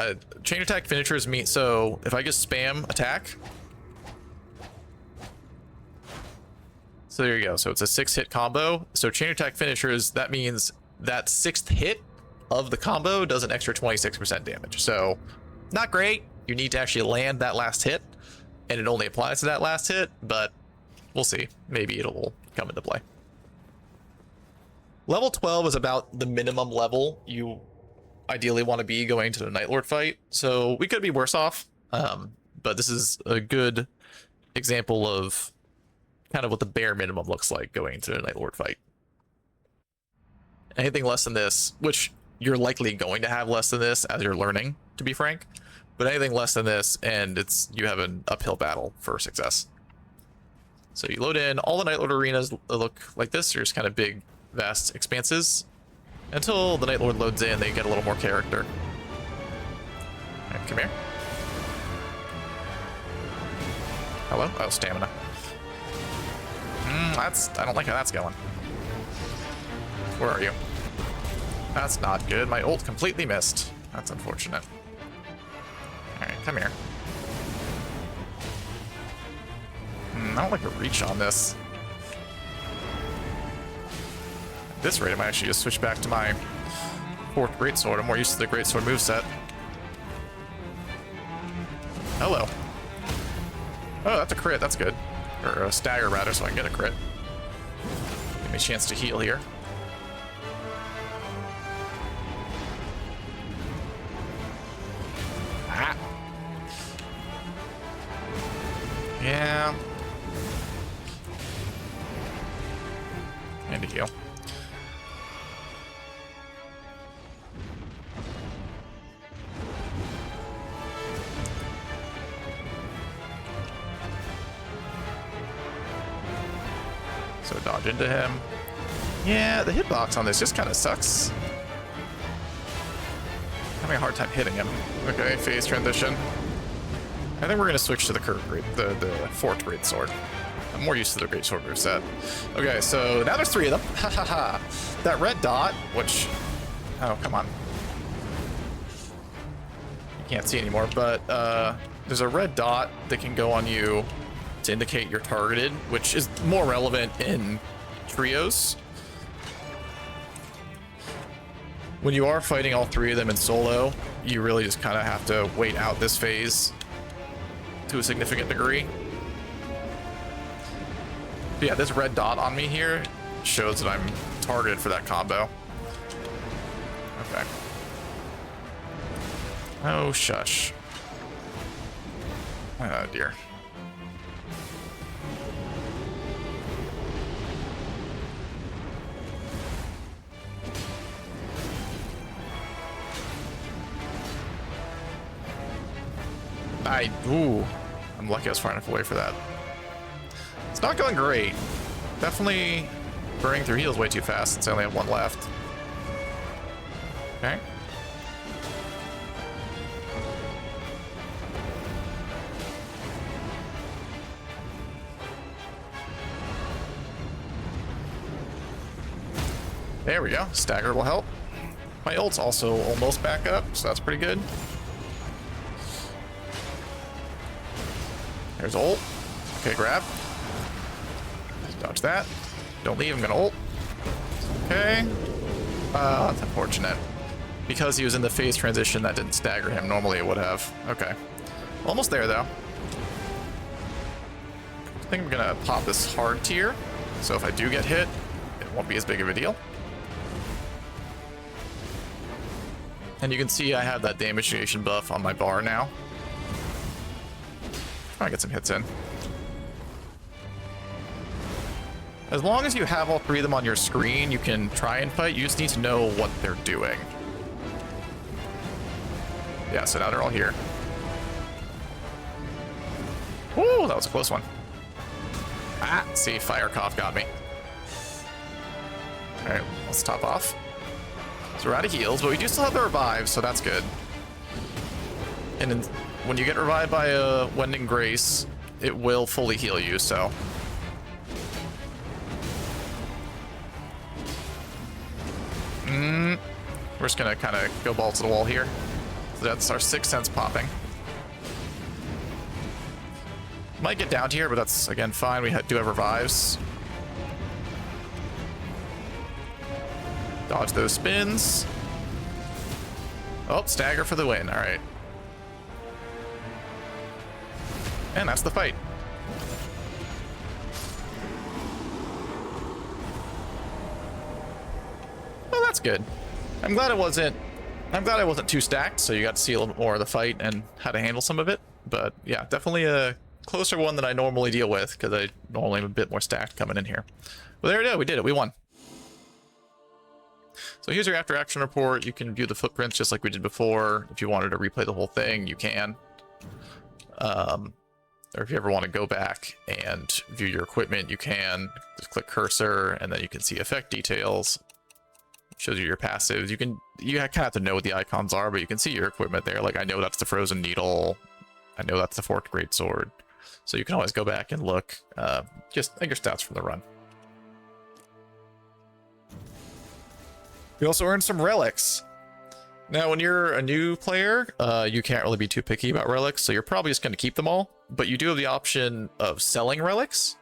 Chain attack finishers mean, so if I just spam attack. So there you go. So it's a 6-hit combo. So chain attack finishers, that means that 6th hit of the combo does an extra 26% damage. So not great. You need to actually land that last hit, and it only applies to that last hit, but we'll see. Maybe it'll come into play. Level 12 is about the minimum level you ideally want to be going to the Nightlord fight, so we could be worse off, but this is a good example of kind of what the bare minimum looks like going into the Nightlord fight. Anything less than this, which you're likely going to have less than this as you're learning, to be frank, but anything less than this and you have an uphill battle for success. So you load in, all the Nightlord arenas look like this. They're just kind of big, vast expanses. Until the Nightlord loads in, they get a little more character. Alright, come here. Hello? Oh, stamina. I don't like how that's going. Where are you? That's not good. My ult completely missed. That's unfortunate. Alright, come here. I don't like the reach on this. At this rate, I might actually just switch back to my 4th greatsword. I'm more used to the greatsword moveset. Hello. Oh, that's a crit. That's good. Or a stagger, rather, so I can get a crit. Give me a chance to heal here. Ah. Yeah. And a heal. So dodge into him. Yeah, the hitbox on this just kind of sucks. Having a hard time hitting him. Okay, phase transition. I think we're gonna switch to the 4th greatsword. I'm more used to the greatsword moveset. Okay, so now there's 3 of them. Ha ha ha. That red dot, which, oh come on, you can't see anymore. But there's a red dot that can go on you to indicate you're targeted, which is more relevant in trios. When you are fighting all 3 of them in solo, you really just kind of have to wait out this phase to a significant degree. But yeah, this red dot on me here shows that I'm targeted for that combo. Okay. Oh, shush. Oh, dear. Ooh, I'm lucky I was far enough away for that. It's not going great. Definitely burning through heals way too fast since I only have 1 left. Okay. There we go. Stagger will help. My ult's also almost back up, so that's pretty good. There's ult. Okay, grab. Dodge that. Don't leave, I'm gonna ult. Okay. That's unfortunate. Because he was in the phase transition, that didn't stagger him. Normally it would have. Okay. Almost there, though. I think I'm gonna pop this hard tier. So if I do get hit, it won't be as big of a deal. And you can see I have that damage negation buff on my bar now. Try to get some hits in. As long as you have all three of them on your screen, you can try and fight. You just need to know what they're doing. Yeah, so now they're all here. Woo, that was a close one. Ah, see, fire cough got me. All right, let's top off. So we're out of heals, but we do still have the revive, so that's good. And then when you get revived by a Wending Grace, it will fully heal you, so. We're just gonna kind of go balls to the wall here. So that's our 6 cents popping. Might get down here, but that's, again, fine. We do have revives. Dodge those spins. Oh, stagger for the win. All right. And that's the fight. Well, that's good. I'm glad I wasn't too stacked, so you got to see a little bit more of the fight and how to handle some of it. But yeah, definitely a closer one than I normally deal with, because I normally am a bit more stacked coming in here. Well, there we go. We did it. We won. So here's your after action report. You can view the footprints just like we did before. If you wanted to replay the whole thing, you can. Or if you ever want to go back and view your equipment, you can. Just click cursor, and then you can see effect details. It shows you your passives. You kind of have to know what the icons are, but you can see your equipment there. Like, I know that's the frozen needle. I know that's the forked greatsword. So you can always go back and look just at your stats for the run. You also earned some relics. Now, when you're a new player, you can't really be too picky about relics, so you're probably just going to keep them all. But you do have the option of selling relics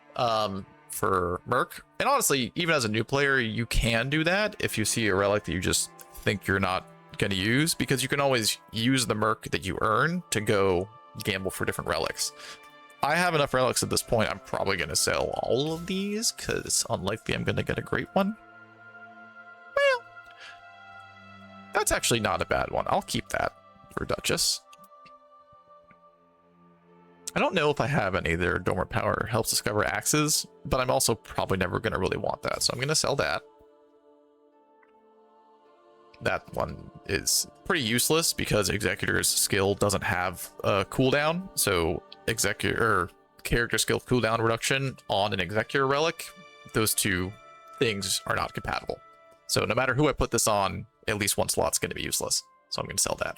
for Merc. And honestly, even as a new player, you can do that if you see a relic that you just think you're not going to use, because you can always use the Merc that you earn to go gamble for different relics. I have enough relics at this point. I'm probably going to sell all of these, because it's unlikely I'm going to get a great one. Well, that's actually not a bad one. I'll keep that for Duchess. I don't know if I have any that are dormant power helps discover axes, but I'm also probably never going to really want that, so I'm going to sell that. That one is pretty useless because Executor's skill doesn't have a cooldown, so character skill cooldown reduction on an Executor relic, those two things are not compatible. So no matter who I put this on, at least one slot's going to be useless, so I'm going to sell that.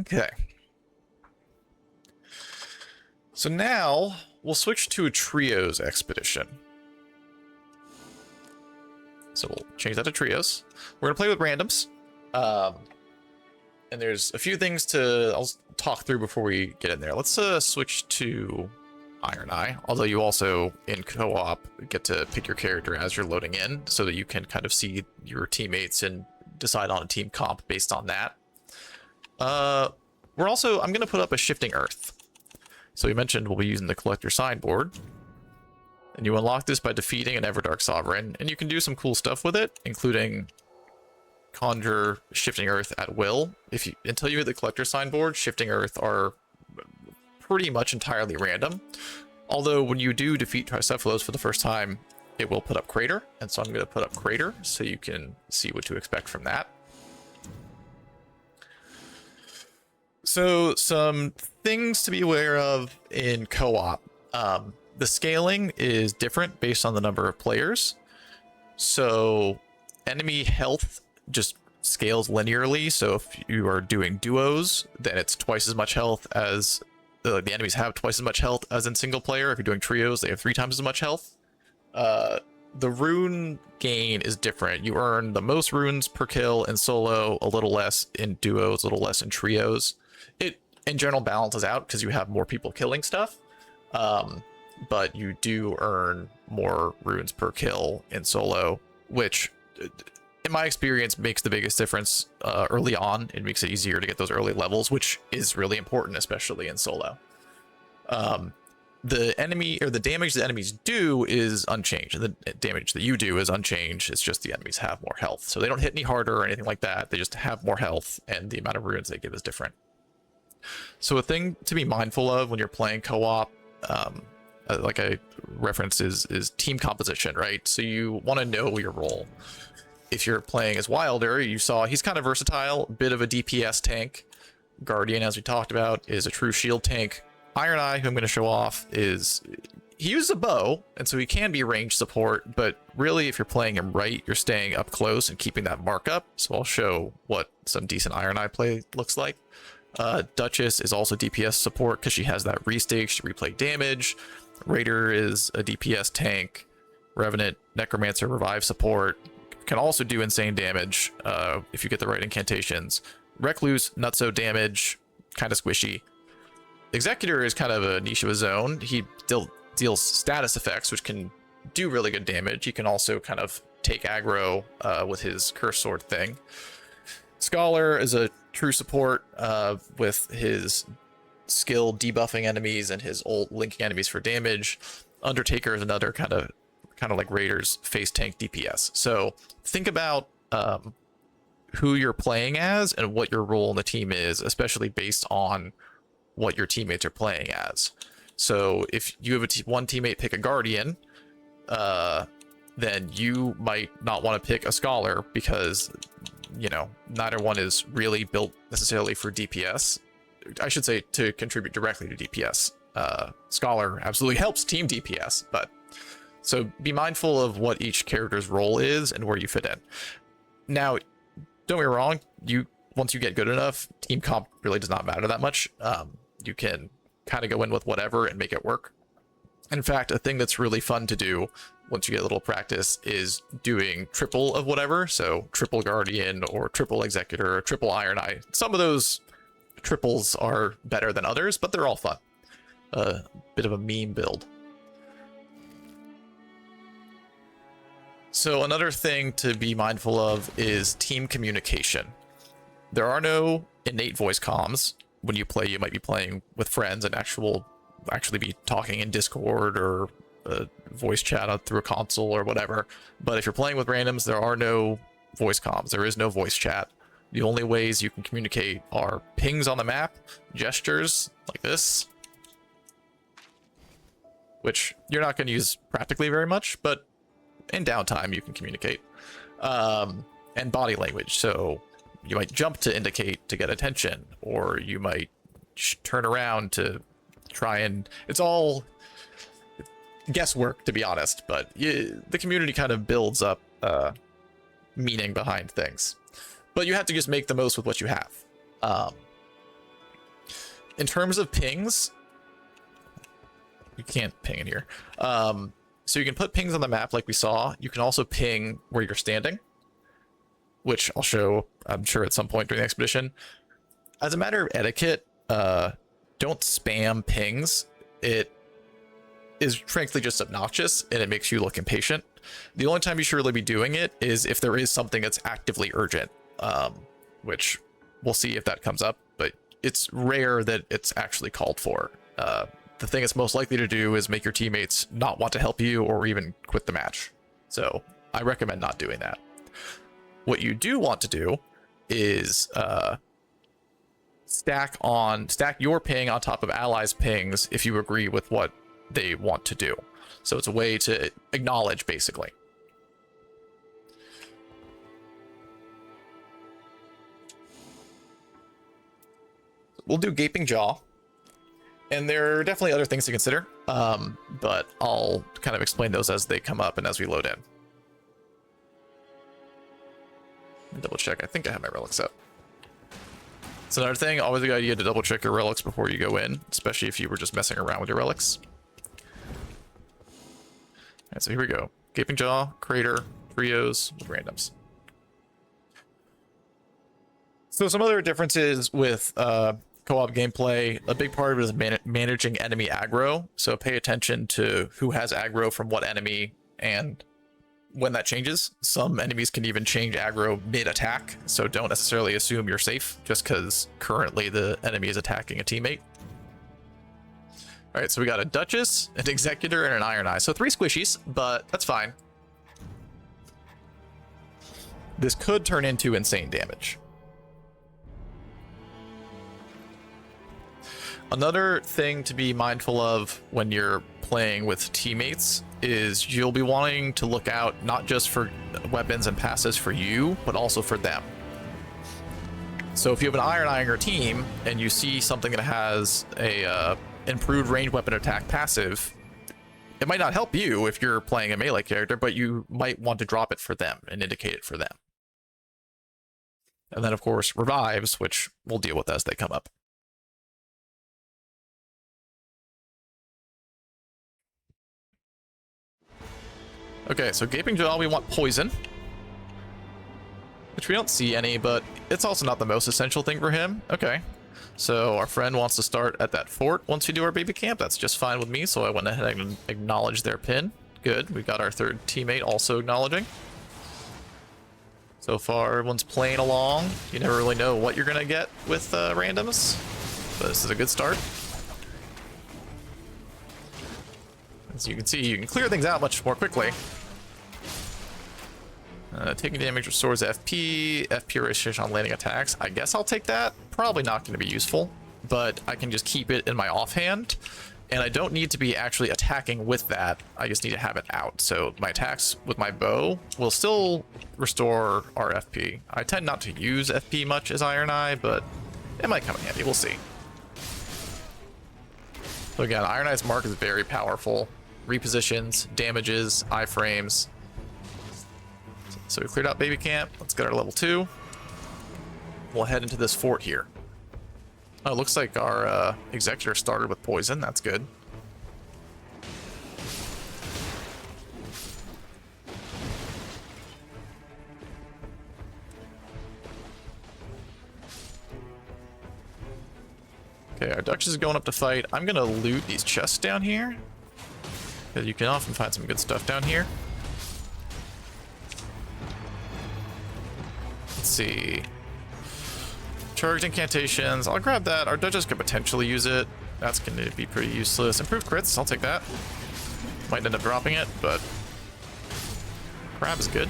Okay. So now we'll switch to a trios expedition. So we'll change that to trios. We're gonna play with randoms. And there's a few things I'll talk through before we get in there. Let's switch to Iron Eye, although you also in co-op get to pick your character as you're loading in so that you can kind of see your teammates and decide on a team comp based on that. I'm going to put up a Shifting Earth. So we mentioned we'll be using the Collector Signboard. And you unlock this by defeating an Everdark Sovereign. And you can do some cool stuff with it, including conjure Shifting Earth at will. Until you hit the Collector Signboard, Shifting Earth are pretty much entirely random. Although when you do defeat Tricephalos for the first time, it will put up Crater. And so I'm going to put up Crater so you can see what to expect from that. So some things to be aware of in co-op. The scaling is different based on the number of players. So enemy health just scales linearly. So if you are doing duos, then it's twice as much health as the enemies have twice as much health as in single player. If you're doing trios, they have 3 times as much health. The rune gain is different. You earn the most runes per kill in solo, a little less in duos, a little less in trios. It in general balances out because you have more people killing stuff, but you do earn more runes per kill in solo, which in my experience makes the biggest difference early on. It makes it easier to get those early levels, which is really important, especially in solo. The enemy or the damage the enemies do is unchanged, and the damage that you do is unchanged. It's just the enemies have more health, so they don't hit any harder or anything like that. They just have more health, and the amount of runes they give is different. So a thing to be mindful of when you're playing co-op, like I referenced, is team composition, right? So you want to know your role. If you're playing as Wilder, you saw he's kind of versatile, bit of a DPS tank. Guardian, as we talked about, is a true shield tank. Iron Eye, who I'm going to show off, he uses a bow, and so he can be range support, but really if you're playing him right, you're staying up close and keeping that mark up. So I'll show what some decent Iron Eye play looks like. Duchess is also DPS support because she has that restage to replay damage. Raider is a DPS tank. Revenant, Necromancer, revive support. Can also do insane damage if you get the right incantations. Recluse, not so damage, kind of squishy. Executor is kind of a niche of his own. He deals status effects, which can do really good damage. He can also kind of take aggro with his curse sword thing. Scholar is a true support with his skill debuffing enemies and his ult linking enemies for damage. Undertaker is another kind of like Raider's face tank DPS. So think about who you're playing as and what your role in the team is, especially based on what your teammates are playing as. So if you have one teammate pick a Guardian, then you might not want to pick a Scholar because, you know, neither one is really built necessarily for DPS. I should say to contribute directly to DPS. Scholar absolutely helps team DPS, but so be mindful of what each character's role is and where you fit in. Now, don't get me wrong, once you get good enough, team comp really does not matter that much. You can kind of go in with whatever and make it work. In fact, a thing that's really fun to do once you get a little practice is doing triple of whatever. So triple Guardian or triple Executor or triple Iron Eye. Some of those triples are better than others, but they're all fun. A bit of a meme build. So another thing to be mindful of is team communication. There are no innate voice comms. When you play, you might be playing with friends and actually be talking in Discord or voice chat out through a console or whatever. But if you're playing with randoms, there are no voice comms. There is no voice chat. The only ways you can communicate are pings on the map, gestures like this, which you're not going to use practically very much, but in downtime you can communicate, and body language. So you might jump to indicate to get attention, or you might turn around to try and... It's all guesswork, to be honest, but the community kind of builds up meaning behind things. But you have to just make the most with what you have. In terms of pings, you can't ping in here. So you can put pings on the map like we saw. You can also ping where you're standing, which I'll show, I'm sure, at some point during the expedition. As a matter of etiquette, don't spam pings. It is frankly just obnoxious and it makes you look impatient. The only time you should really be doing it is if there is something that's actively urgent, which we'll see if that comes up, but it's rare that it's actually called for. The thing it's most likely to do is make your teammates not want to help you or even quit the match. So I recommend not doing that. What you do want to do is stack your ping on top of allies' pings if you agree with what they want to do. So it's a way to acknowledge, basically. We'll do Gaping Jaw. And there are definitely other things to consider, but I'll kind of explain those as they come up and as we load in. Double check. I think I have my relics up. It's another thing, always a good idea to double check your relics before you go in, especially if you were just messing around with your relics. Alright, so here we go. Gaping Jaw, Crater, Trios, randoms. So some other differences with co-op gameplay, a big part of it is managing enemy aggro. So pay attention to who has aggro from what enemy and when that changes. Some enemies can even change aggro mid-attack, so don't necessarily assume you're safe just because currently the enemy is attacking a teammate. All right, so we got a Duchess, an Executor, and an Iron Eye. So 3 squishies, but that's fine. This could turn into insane damage. Another thing to be mindful of when you're playing with teammates is you'll be wanting to look out not just for weapons and passes for you, but also for them. So if you have an Iron Eye on your team and you see something that has a improved ranged weapon attack passive, it might not help you if you're playing a melee character, but you might want to drop it for them and indicate it for them. And then, of course, revives, which we'll deal with as they come up. Okay, so Gaping Jaw, we want poison, which we don't see any, but it's also not the most essential thing for him. Okay, so our friend wants to start at that fort once we do our baby camp. That's just fine with me, so I went ahead and acknowledged their pin. Good, we got our third teammate also acknowledging. So far, everyone's playing along. You never really know what you're going to get with randoms, but this is a good start. As you can see, you can clear things out much more quickly. Taking damage restores FP restoration on landing attacks. I guess I'll take that. Probably not going to be useful, but I can just keep it in my offhand. And I don't need to be actually attacking with that. I just need to have it out. So my attacks with my bow will still restore our FP. I tend not to use FP much as Iron Eye, but it might come in handy. We'll see. So again, Iron Eye's mark is very powerful. Repositions, damages, iframes. So we cleared out baby camp. Let's get our level 2. We'll head into this fort here. Oh, it looks like our executor started with poison. That's good. Okay, our Duchess is going up to fight. I'm gonna loot these chests down here, because you can often find some good stuff down here. Let's see. Charged incantations. I'll grab that. Our Duchess could potentially use it. That's going to be pretty useless. Improved crits. I'll take that. Might end up dropping it, but grab is good.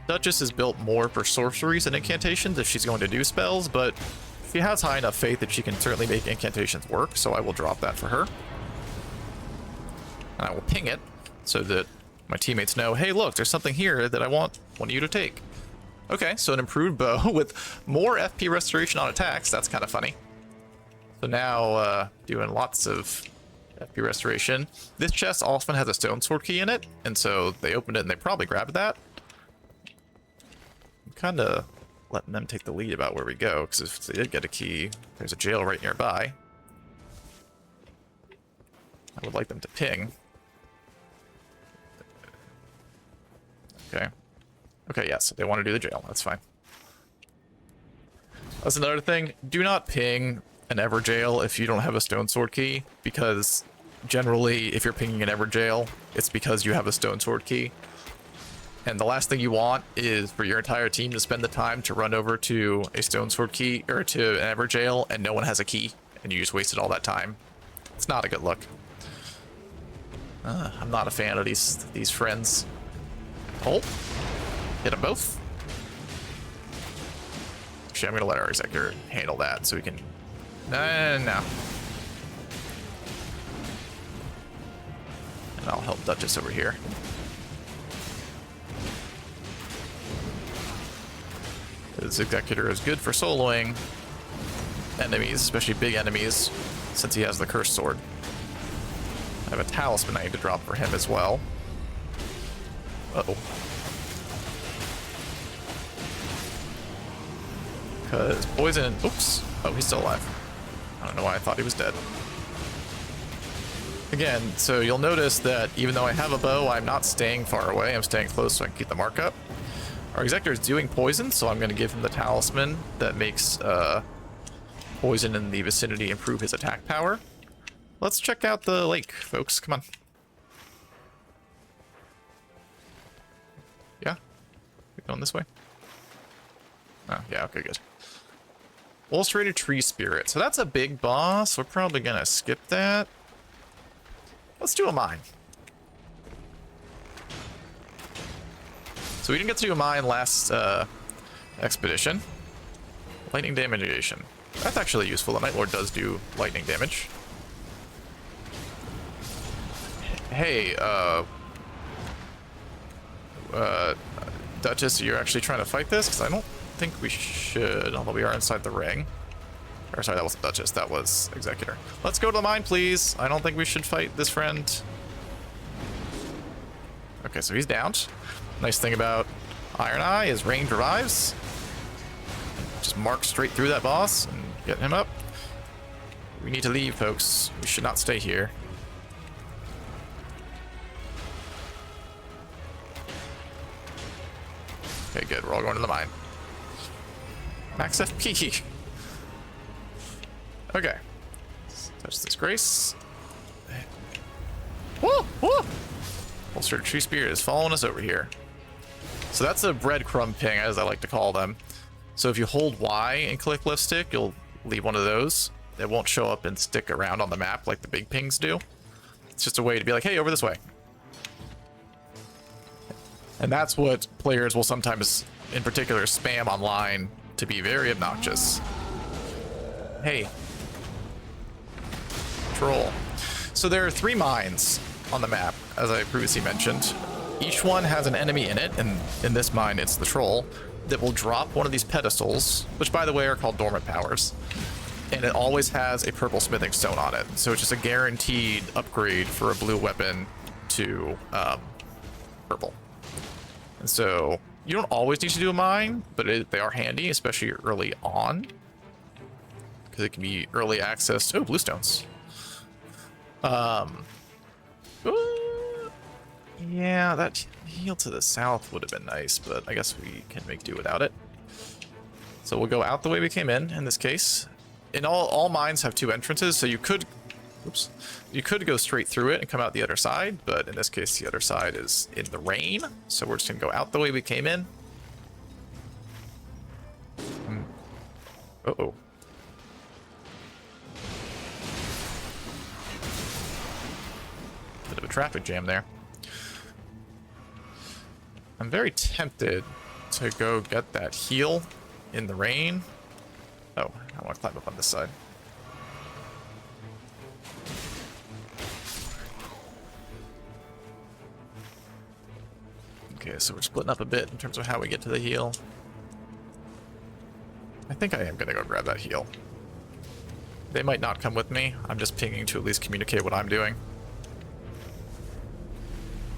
Duchess is built more for sorceries and incantations if she's going to do spells, but she has high enough faith that she can certainly make incantations work, so I will drop that for her. And I will ping it so that my teammates know, hey, look, there's something here that I want one of you to take. Okay, so an improved bow with more FP restoration on attacks. That's kind of funny. So now, doing lots of FP restoration. This chest often has a stone sword key in it, and so they opened it and they probably grabbed that. I'm kind of letting them take the lead about where we go, because if they did get a key, there's a jail right nearby. I would like them to ping. Okay. Okay, yes, they want to do the jail. That's fine. That's another thing. Do not ping an Everjail if you don't have a stone sword key, because generally, if you're pinging an Everjail, it's because you have a stone sword key. And the last thing you want is for your entire team to spend the time to run over to a stone sword key or to an Everjail and no one has a key, and you just wasted all that time. It's not a good look. I'm not a fan of these friends. Oh, hit them both. Actually, I'm gonna let our executor handle that so we can. No. And I'll help Duchess over here. This executor is good for soloing enemies, especially big enemies, since he has the cursed sword. I have a talisman I need to drop for him as well. Uh-oh. Because poison... Oops. Oh, he's still alive. I don't know why I thought he was dead. Again, so you'll notice that even though I have a bow, I'm not staying far away. I'm staying close so I can keep the mark up. Our executor is doing poison, so I'm going to give him the talisman that makes poison in the vicinity improve his attack power. Let's check out the lake, folks. Come on. Yeah? We going this way? Oh, yeah, okay, good. Illustrated Tree Spirit. So that's a big boss. We're probably going to skip that. Let's do a mine. So we didn't get to do a mine last Expedition. Lightning damage. That's actually useful. The Night Lord does do lightning damage. Hey, Duchess, you're actually trying to fight this? Because I don't think we should, although we are inside the ring. Or sorry, that wasn't Duchess, that was Executor. Let's go to the mine, please. I don't think we should fight this friend. Okay, so he's downed. Nice thing about Iron Eye is range revives. Just mark straight through that boss and get him up. We need to leave, folks. We should not stay here. Okay, good. We're all going to the mine. Max FP. Okay. Touch this grace. Whoa! Whoa! Holstered Tree Spear is following us over here. So that's a breadcrumb ping, as I like to call them. So if you hold Y and click left stick, you'll leave one of those. It won't show up and stick around on the map like the big pings do. It's just a way to be like, hey, over this way. And that's what players will sometimes, in particular, spam online to be very obnoxious. Hey. Troll. So there are 3 mines on the map, as I previously mentioned. Each one has an enemy in it, and in this mine it's the troll, that will drop one of these pedestals, which by the way are called dormant powers. And it always has a purple smithing stone on it. So it's just a guaranteed upgrade for a blue weapon to purple. And so you don't always need to do a mine, but they are handy, especially early on. Because it can be early access to bluestones. Yeah, that heal to the south would have been nice, but I guess we can make do without it. So we'll go out the way we came in this case. In all mines have 2 entrances, so you could go straight through it and come out the other side, but in this case the other side is in the rain, so we're just gonna go out the way we came in. Uh-oh. Bit of a traffic jam there. I'm very tempted to go get that heal in the rain. Oh, I want to climb up on this side. Okay, so we're splitting up a bit in terms of how we get to the heal. I think I am going to go grab that heal. They might not come with me. I'm just pinging to at least communicate what I'm doing.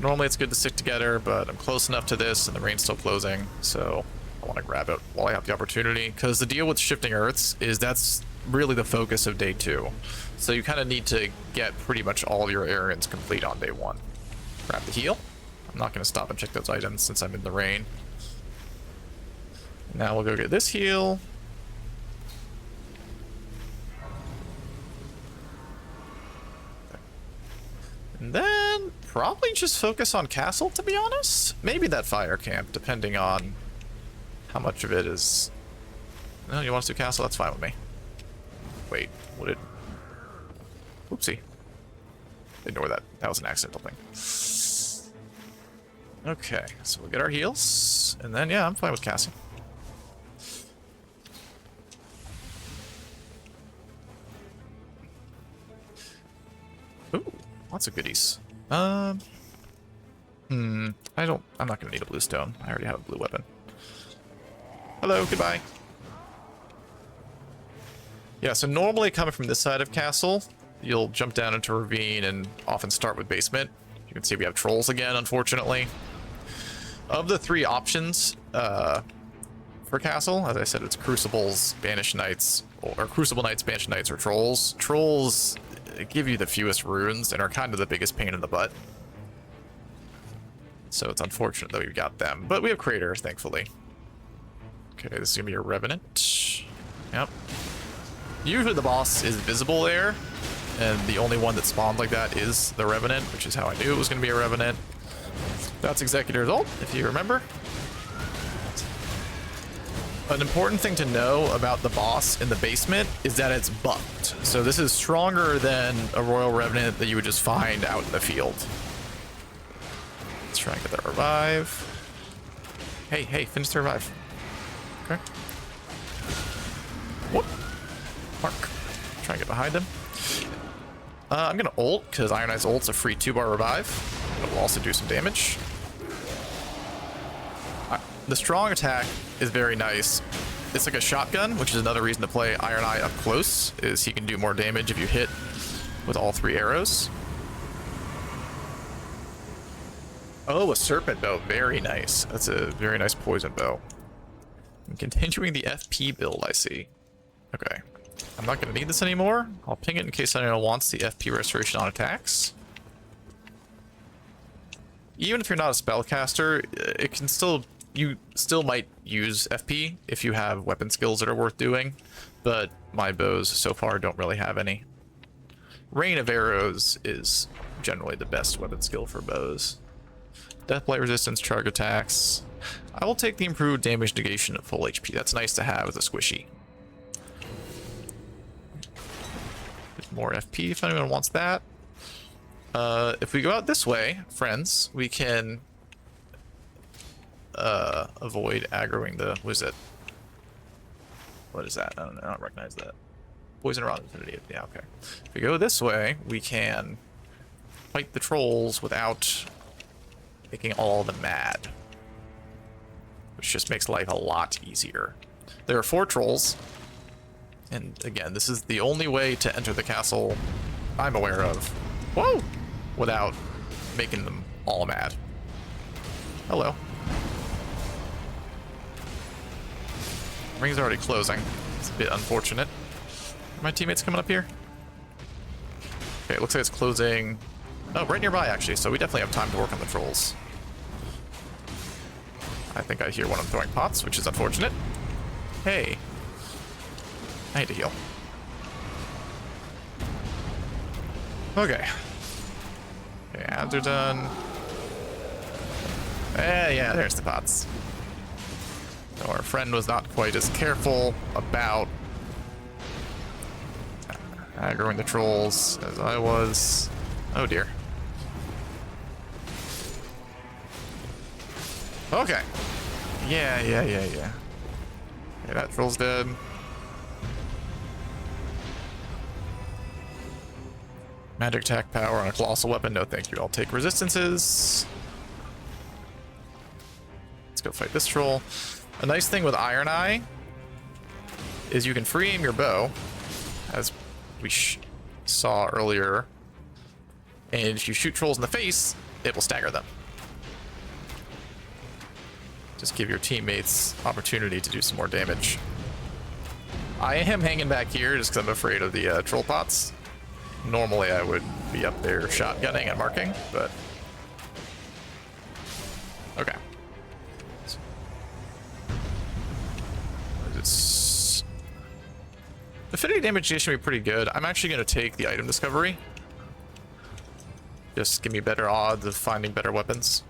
Normally it's good to stick together, but I'm close enough to this and the rain's still closing, so I want to grab it while I have the opportunity. Because the deal with shifting earths is that's really the focus of day 2. So you kind of need to get pretty much all of your errands complete on day 1. Grab the heal. I'm not going to stop and check those items since I'm in the rain. Now we'll go get this heal. And then probably just focus on castle, to be honest. Maybe that fire camp, depending on how much of it is... No, you want us to do castle? That's fine with me. Wait, what did... Oopsie. Ignore that. That was an accidental thing. Okay, so we'll get our heals. And then, yeah, I'm fine with castle. Ooh. Lots of goodies. I'm not gonna need a blue stone. I already have a blue weapon. Hello, goodbye. Yeah, so normally coming from this side of castle, you'll jump down into a ravine and often start with basement. You can see we have trolls again, unfortunately. Of the 3 options for castle, as I said, it's Crucibles, Banished Knights, or Crucible Knights, Banished Knights, or Trolls. Trolls give you the fewest runes and are kind of the biggest pain in the butt. So it's unfortunate that we've got them, but we have Crater, thankfully. Okay, this is gonna be a Revenant. Yep. Usually the boss is visible there, and the only one that spawned like that is the Revenant, which is how I knew it was gonna be a Revenant. That's Executor's ult, if you remember. An important thing to know about the boss in the basement is that it's buffed. So this is stronger than a Royal Revenant that you would just find out in the field. Let's try and get that revive. Hey, finish the revive. Okay. What? Mark. Try and get behind him. I'm gonna ult, because Iron Eye's ult's a free 2-bar revive. It will also do some damage. The strong attack is very nice. It's like a shotgun, which is another reason to play Iron Eye up close, is he can do more damage if you hit with all 3 arrows. Oh, a serpent bow. Very nice. That's a very nice poison bow. I'm continuing the FP build, I see. Okay. I'm not going to need this anymore. I'll ping it in case anyone wants the FP restoration on attacks. Even if you're not a spellcaster, it can still... You still might use FP if you have weapon skills that are worth doing, but my bows so far don't really have any. Rain of Arrows is generally the best weapon skill for bows. Deathblight resistance, charge attacks. I will take the improved damage negation at full HP. That's nice to have as a squishy. More FP if anyone wants that. If we go out this way, friends, we can avoid aggroing the... What is it? What is that? I don't recognize that. Poison Rod Infinity. Yeah, okay. If we go this way, we can fight the trolls without making all of them mad. Which just makes life a lot easier. There are 4 trolls. And again, this is the only way to enter the castle I'm aware of. Whoa! Without making them all mad. Hello. Ring's already closing. It's a bit unfortunate. Are my teammates coming up here? Okay, it looks like it's closing. Oh, right nearby actually, so we definitely have time to work on the trolls. I think I hear one of them throwing pots, which is unfortunate. Hey. I need to heal. Okay. Okay, ads are done. Yeah, there's the pots. So our friend was not quite as careful about aggroing the trolls as I was. Oh dear. Okay. Yeah. Okay, that troll's dead. Magic attack power on a colossal weapon. No, thank you. I'll take resistances. Let's go fight this troll. A nice thing with Iron Eye is you can free aim your bow, as we saw earlier. And if you shoot trolls in the face, it will stagger them. Just give your teammates opportunity to do some more damage. I am hanging back here just because I'm afraid of the troll pots. Normally I would be up there shotgunning and marking, but... Okay. It's... Affinity damage should be pretty good. I'm actually going to take the item discovery. Just give me better odds of finding better weapons.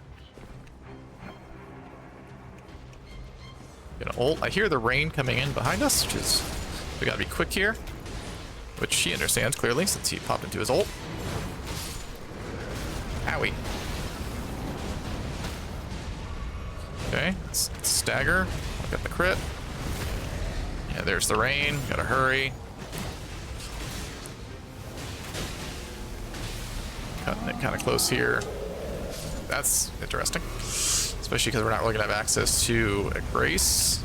Gonna ult. I hear the rain coming in behind us, which is... We gotta be quick here. Which he understands, clearly, since he popped into his ult. Owie. Okay, let's stagger. I've got the crit. Yeah, there's the rain. Gotta hurry. Cutting it kind of close here. That's interesting. Especially because we're not really going to have access to a Grace.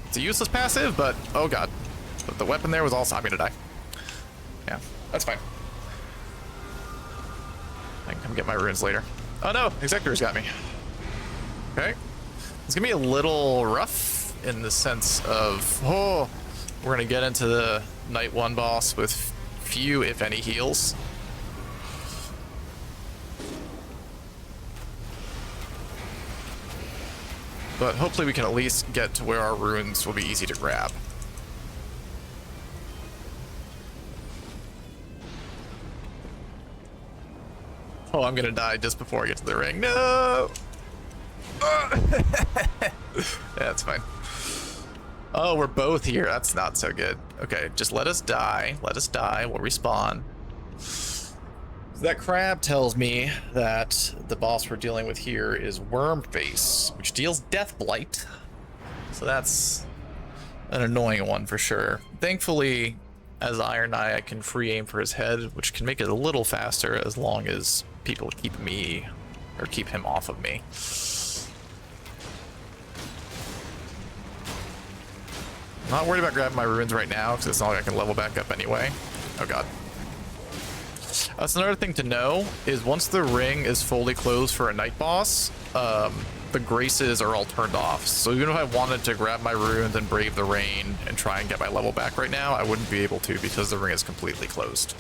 It's a useless passive, but oh god. But the weapon there was also... I'm going to die. Yeah, that's fine. I can come get my runes later. Oh no, Executor's got me. Okay. It's going to be a little rough in the sense of... Oh, we're going to get into the Night 1 boss with few, if any, heals. But hopefully we can at least get to where our runes will be easy to grab. Oh, I'm gonna die just before I get to the ring. No! Yeah, that's fine. Oh, we're both here. That's not so good. Okay, just let us die. Let us die. We'll respawn. That crab tells me that the boss we're dealing with here is Wormface, which deals Death Blight. So that's an annoying one for sure. Thankfully, as Iron Eye, I can free aim for his head, which can make it a little faster as long as people keep me, or keep him off of me. I'm not worried about grabbing my ruins right now, because it's not like I can level back up anyway. Oh god. That's another thing to know, is once the ring is fully closed for a night boss, the graces are all turned off. So even if I wanted to grab my runes and brave the rain and try and get my level back right now, I wouldn't be able to because the ring is completely closed.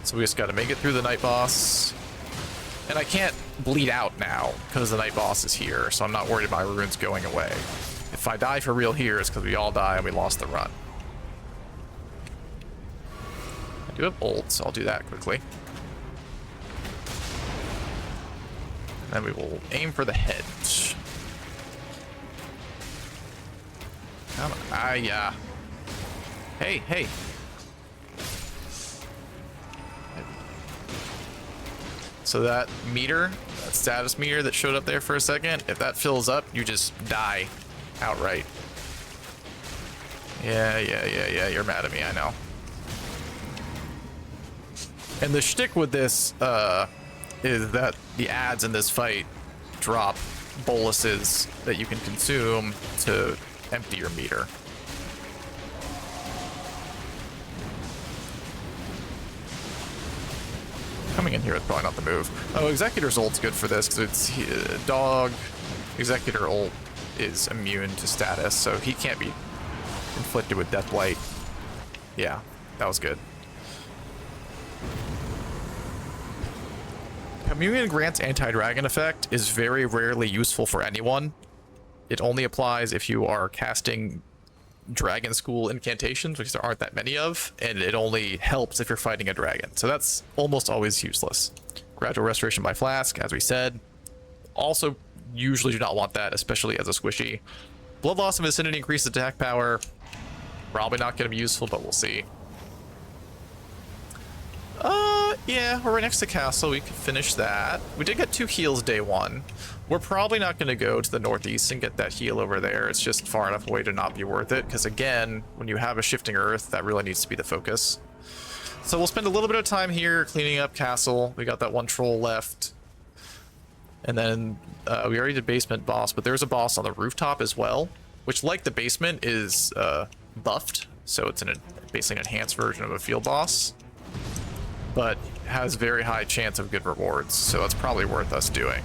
So we just got to make it through the night boss. And I can't bleed out now because the night boss is here, so I'm not worried about my runes going away. If I die for real here, it's because we all die and we lost the run. I do have ult, so I'll do that quickly. Then we will aim for the head. Come on. Ah, yeah. Hey, hey. So that meter, that status meter that showed up there for a second, if that fills up, you just die outright. Yeah, you're mad at me, I know. And the shtick with this, is that the ads in this fight drop boluses that you can consume to empty your meter. Coming in here is probably not the move. Oh, Executor's ult's good for this because it's dog. Executor ult is immune to status, so he can't be inflicted with Death Blight. Yeah, that was good. Communion Grant's anti-dragon effect is very rarely useful for anyone. It only applies if you are casting dragon school incantations, which there aren't that many of, and it only helps if you're fighting a dragon. So that's almost always useless. Gradual restoration by flask, as we said. Also, usually do not want that, especially as a squishy. Blood loss and vicinity increased attack power. Probably not going to be useful, but we'll see. Yeah, we're right next to castle. We can finish that. We did get 2 heals day 1. We're probably not going to go to the northeast and get that heal over there. It's just far enough away to not be worth it. Because again, when you have a shifting earth, that really needs to be the focus. So we'll spend a little bit of time here cleaning up castle. We got that 1 troll left. And then we already did basement boss, but there's a boss on the rooftop as well, which, like the basement, is buffed. So it's basically an enhanced version of a field boss, but has very high chance of good rewards, so it's probably worth us doing.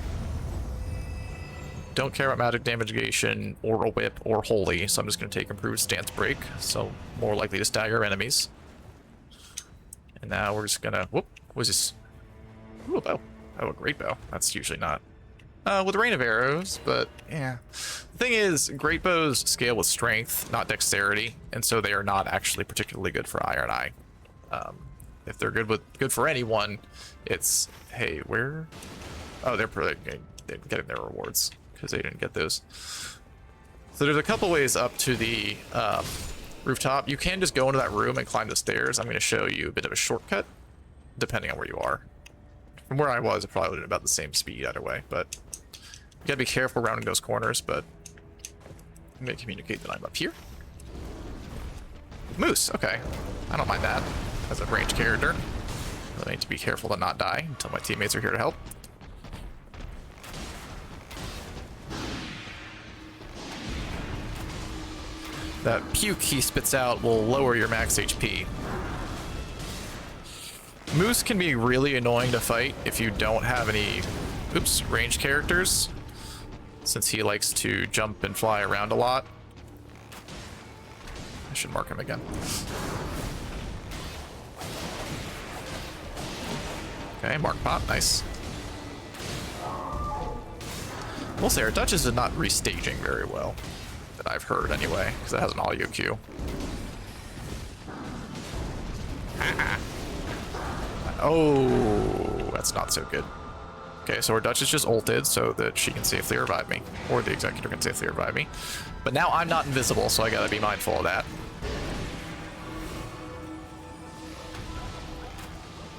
Don't care about magic damage negation, or a whip, or holy, so I'm just going to take improved stance break, so more likely to stagger enemies. And now we're just gonna, whoop, what is this? Ooh, a bow. Oh, a great bow. That's usually not. With rain of arrows, but yeah. The thing is, great bows scale with strength, not dexterity, and so they are not actually particularly good for Iron Eye. If they're good for anyone, it's, hey, where? Oh, they're getting their rewards because they didn't get those. So there's a couple ways up to the rooftop. You can just go into that room and climb the stairs. I'm going to show you a bit of a shortcut, depending on where you are. From where I was, it probably would have been about the same speed either way, but you gotta be careful rounding those corners. But I'm going to communicate that I'm up here. Moose, okay. I don't mind that. As a ranged character, I need to be careful to not die until my teammates are here to help. That puke he spits out will lower your max HP. Moose can be really annoying to fight if you don't have any, ranged characters, since he likes to jump and fly around a lot. I should mark him again. Okay, mark pop, nice. We'll say our Duchess is not restaging very well, that I've heard anyway, because it has an audio cue. Oh, that's not so good. Okay, so our Duchess just ulted so that she can safely revive me, or the Executor can safely revive me. But now I'm not invisible, so I gotta be mindful of that.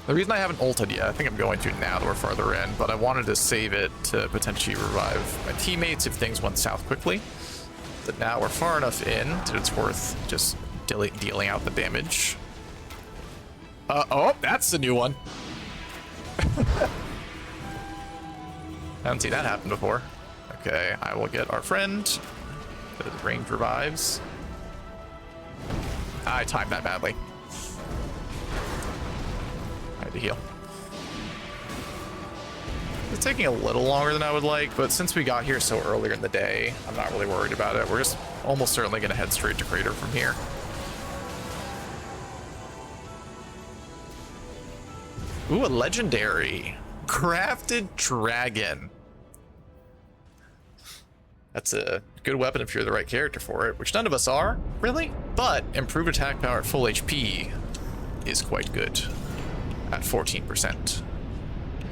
The reason I haven't ulted yet, I think I'm going to now that we're farther in, but I wanted to save it to potentially revive my teammates if things went south quickly. But now we're far enough in that it's worth just dealing out the damage. Oh, that's the new one. I haven't seen that happen before. Okay, I will get our friend. The range revives. I timed that badly. I had to heal. It's taking a little longer than I would like, but since we got here so earlier in the day, I'm not really worried about it. We're just almost certainly going to head straight to Crater from here. Ooh, a legendary. Crafted Dragon. That's a good weapon if you're the right character for it, which none of us are, really. But improved attack power at full HP is quite good at 14%.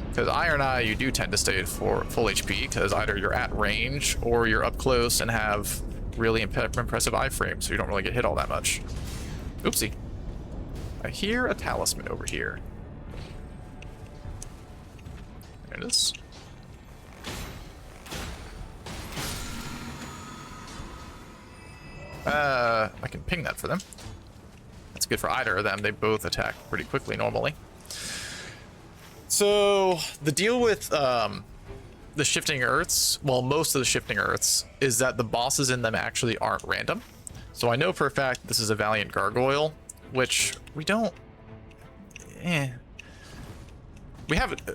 Because Iron Eye, you do tend to stay at full HP because either you're at range or you're up close and have really impressive iframe, so you don't really get hit all that much. Oopsie. I hear a talisman over here. There it is. I can ping that for them. That's good for either of them. They both attack pretty quickly normally. So the deal with the shifting earths, well, most of the shifting earths, is that the bosses in them actually aren't random. So I know for a fact this is a Valiant Gargoyle, which we don't.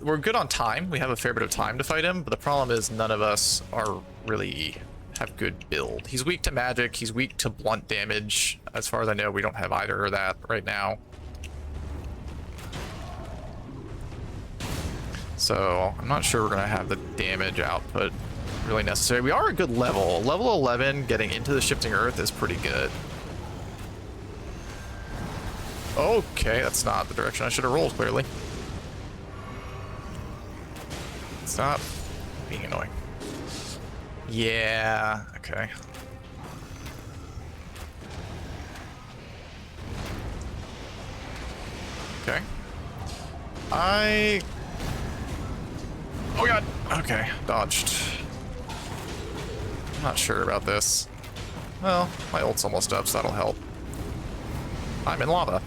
We're good on time. We have a fair bit of time to fight him, but the problem is none of us are really have good build. He's weak to magic. He's weak to blunt damage. As far as I know, we don't have either of that right now. So I'm not sure we're gonna have the damage output really necessary. We are a good level. Level 11, getting into the shifting earth is pretty good. Okay, that's not the direction I should have rolled, clearly. Stop being annoying. Yeah, okay. Okay. Oh god! Okay, dodged. I'm not sure about this. Well, my ult's almost up, so that'll help. I'm in lava.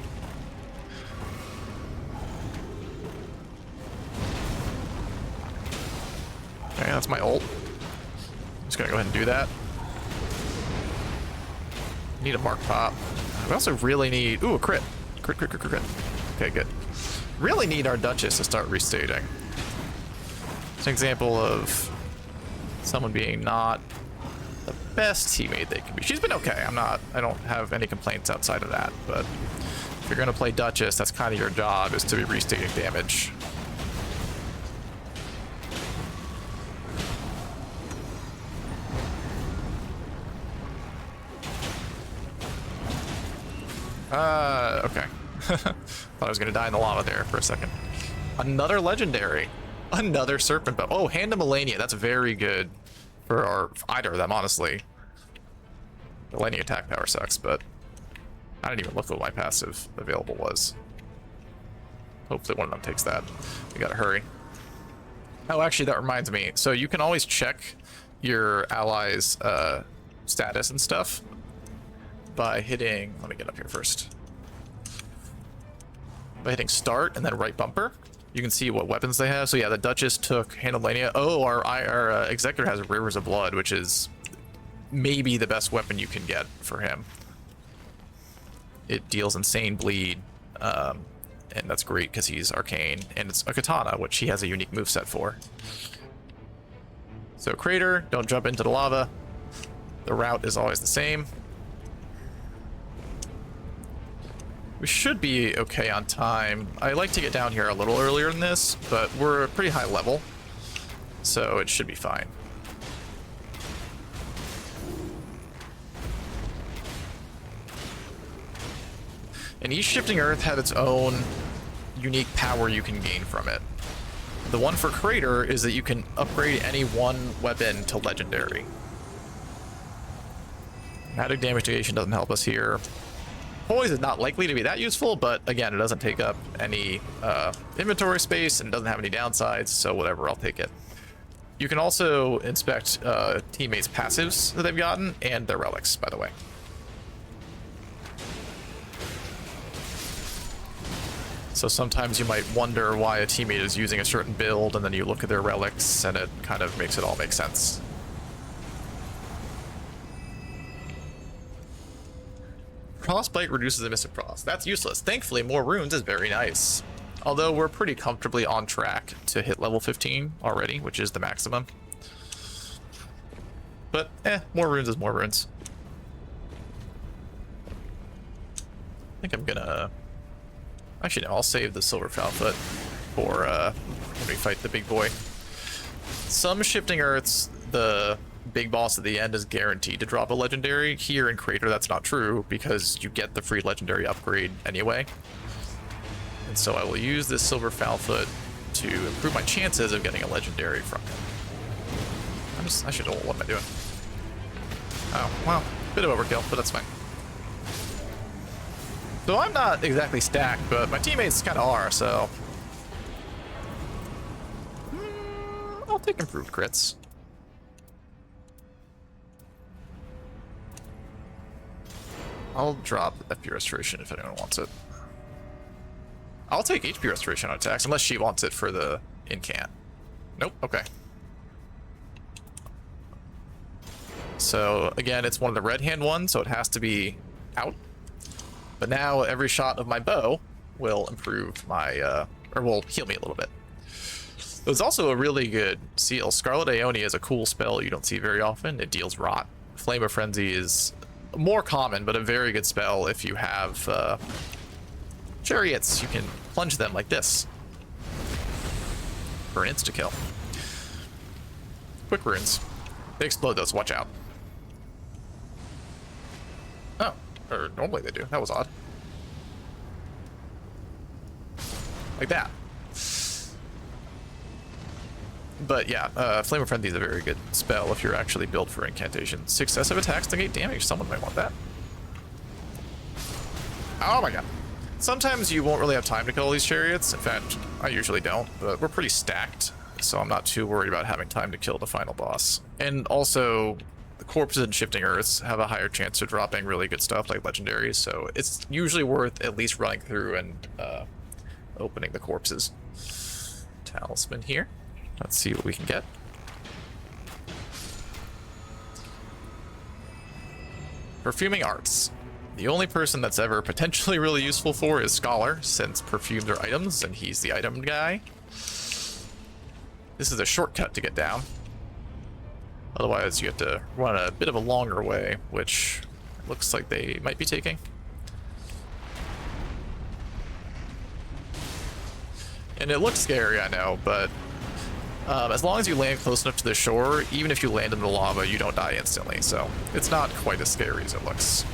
Okay, that's my ult. I'm just gonna go ahead and do that. Need a mark pop. We also really need... Ooh, a crit. Crit. Okay, good. Really need our Duchess to start restating. It's an example of someone being not the best teammate they can be. She's been okay. I don't have any complaints outside of that, but if you're gonna play Duchess, that's kind of your job, is to be restating damage. Okay. Thought I was gonna die in the lava there for a second. Another legendary. Another serpent bow. Oh, Hand of Melania. That's very good for either of them, honestly. The lightning attack power sucks, but I didn't even look at what my passive available was. Hopefully one of them takes that. We gotta hurry. Oh, actually, that reminds me. So you can always check your allies' status and stuff by hitting... Let me get up here first. By hitting start and then right bumper. You can see what weapons they have. So yeah, the Duchess took Hand of Melania. Oh, our Executor has Rivers of Blood, which is maybe the best weapon you can get for him. It deals insane bleed, and that's great because he's arcane, and it's a katana, which he has a unique moveset for. So Crater, don't jump into the lava. The route is always the same. We should be okay on time. I like to get down here a little earlier than this, but we're a pretty high level, so it should be fine. And each shifting earth had its own unique power you can gain from it. The one for Crater is that you can upgrade any one weapon to legendary. Magic damage negation doesn't help us here. poise is not likely to be that useful, but again, it doesn't take up any inventory space and it doesn't have any downsides, so whatever, I'll take it. You can also inspect teammates' passives that they've gotten and their relics, by the way. So sometimes you might wonder why a teammate is using a certain build, and then you look at their relics and it kind of makes it all make sense. Frostbite reduces the Mystic Frost. That's useless. Thankfully, more runes is very nice. Although we're pretty comfortably on track to hit level 15 already, which is the maximum. But, more runes is more runes. I think I'm gonna... Actually, no, I'll save the Silver Foulfoot for when we fight the big boy. Some Shifting Earths, the big boss at the end is guaranteed to drop a legendary. Here in Crater, that's not true because you get the free legendary upgrade anyway. And so I will use this Silver Foulfoot to improve my chances of getting a legendary from him. I should know what am I doing. Oh, well, bit of overkill, but that's fine. So I'm not exactly stacked, but my teammates kind of are, so... I'll take improved crits. I'll drop FP Restoration if anyone wants it. I'll take HP Restoration on attacks, unless she wants it for the incant. Nope, okay. So, again, it's one of the red hand ones, so it has to be out. But now every shot of my bow will improve my, or will heal me a little bit. There's also a really good seal. Scarlet Aeone is a cool spell you don't see very often. It deals rot. Flame of Frenzy is more common, but a very good spell if you have chariots. You can plunge them like this for an insta-kill. Quick runes. They explode those, watch out. Oh, or normally they do. That was odd. Like that. But yeah, Flame of Frenzy is a very good spell if you're actually built for incantation. Successive attacks negate damage. Someone might want that. Oh my god. Sometimes you won't really have time to kill all these chariots. In fact, I usually don't, but we're pretty stacked, so I'm not too worried about having time to kill the final boss. And also, the corpses and Shifting Earths have a higher chance of dropping really good stuff like legendaries, so it's usually worth at least running through and opening the corpses. Talisman here. Let's see what we can get. Perfuming Arts. The only person that's ever potentially really useful for is Scholar, since perfumes are items, and he's the item guy. This is a shortcut to get down. Otherwise, you have to run a bit of a longer way, which looks like they might be taking. And it looks scary, I know, but as long as you land close enough to the shore, even if you land in the lava, you don't die instantly, so it's not quite as scary as it looks.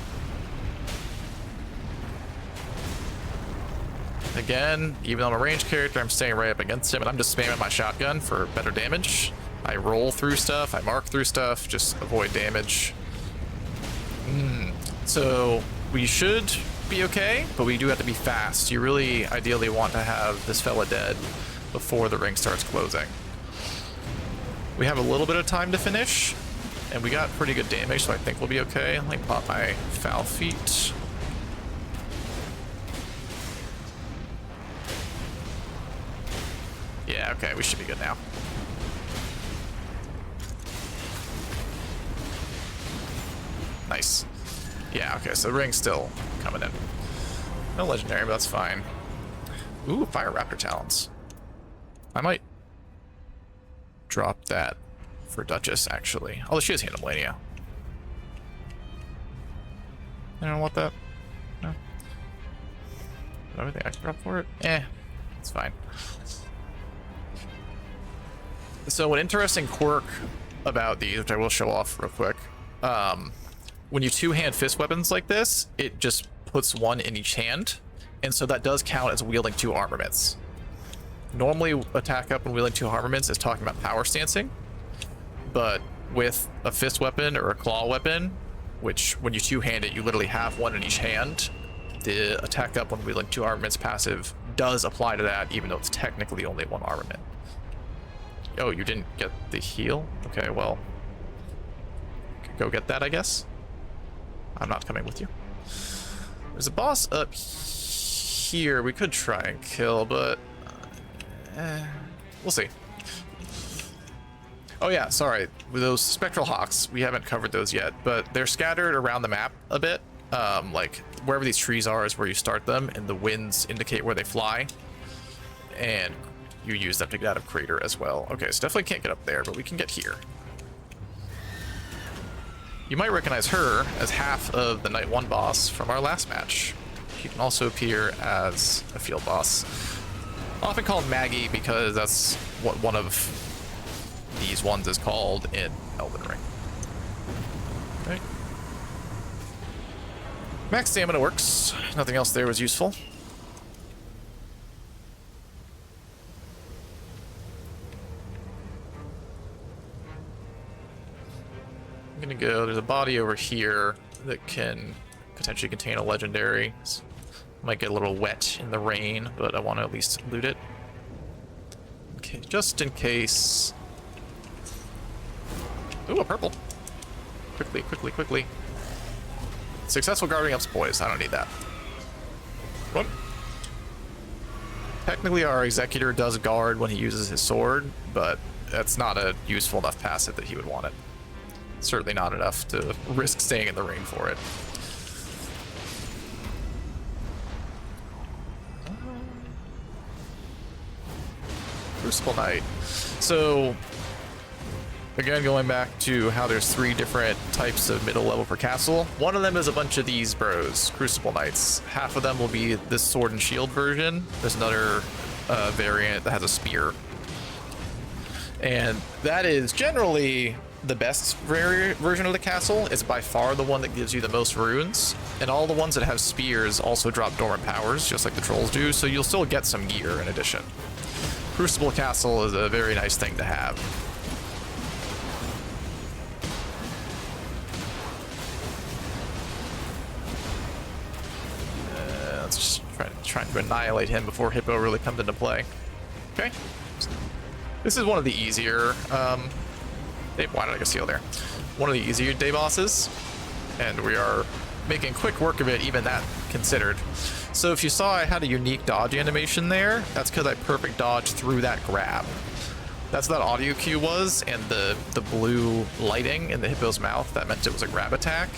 Again, even though I'm a ranged character, I'm staying right up against him, and I'm just spamming my shotgun for better damage. I roll through stuff, I mark through stuff, just avoid damage. So we should be okay, but we do have to be fast. You really ideally want to have this fella dead before the ring starts closing. We have a little bit of time to finish, and we got pretty good damage, so I think we'll be okay. Let me pop my foul feet. Yeah, okay, we should be good now. Nice. Yeah, okay, so the ring's still coming in. No legendary, but that's fine. Ooh, Fire Raptor Talons. I might drop that for Duchess, actually. Although she has Hand of Melania. I don't want that. No. Everything I can drop for it? It's fine. So an interesting quirk about these, which I will show off real quick, when you two-hand fist weapons like this, it just puts one in each hand, and so that does count as wielding two armaments. Normally, attack up and wielding two armaments is talking about power stancing, but with a fist weapon or a claw weapon, which when you two-hand it, you literally have one in each hand, the attack up when wielding 2 armaments passive does apply to that, even though it's technically only 1 armament. Oh, you didn't get the heal? Okay, well, go get that, I guess. I'm not coming with you. There's a boss up here we could try and kill, but we'll see. Oh yeah, sorry. With those spectral hawks, we haven't covered those yet, but they're scattered around the map a bit. Like wherever these trees are is where you start them, and the winds indicate where they fly. And you use them to get out of crater as well. Okay, so definitely can't get up there, but we can get here. You might recognize her as half of the Night 1 boss from our last match. She can also appear as a field boss. Often called Maggie because that's what one of these ones is called in Elden Ring. Okay. Max stamina works. Nothing else there was useful. I'm gonna go, there's a body over here that can potentially contain a legendary. Might get a little wet in the rain, but I want to at least loot it. Okay, just in case. Ooh, a purple. Quickly, quickly, quickly. Successful guarding ups, boys. I don't need that. What? Technically, our executor does guard when he uses his sword, but that's not a useful enough passive that he would want it. Certainly not enough to risk staying in the rain for it. Crucible Knight. So, again, going back to how there's 3 different types of middle level per castle. One of them is a bunch of these bros, Crucible Knights. Half of them will be this sword and shield version. There's another variant that has a spear. And that is generally the best version of the castle. It's by far the one that gives you the most runes. And all the ones that have spears also drop dormant powers, just like the trolls do, so you'll still get some gear in addition. Crucible Castle is a very nice thing to have. Let's just try to annihilate him before Hippo really comes into play. Okay. This is one of the easier... why did I get seal there? One of the easier day bosses. And we are making quick work of it, even that considered. So if you saw I had a unique dodge animation there, that's because I perfect dodged through that grab. That's what that audio cue was, and the blue lighting in the hippo's mouth, that meant it was a grab attack.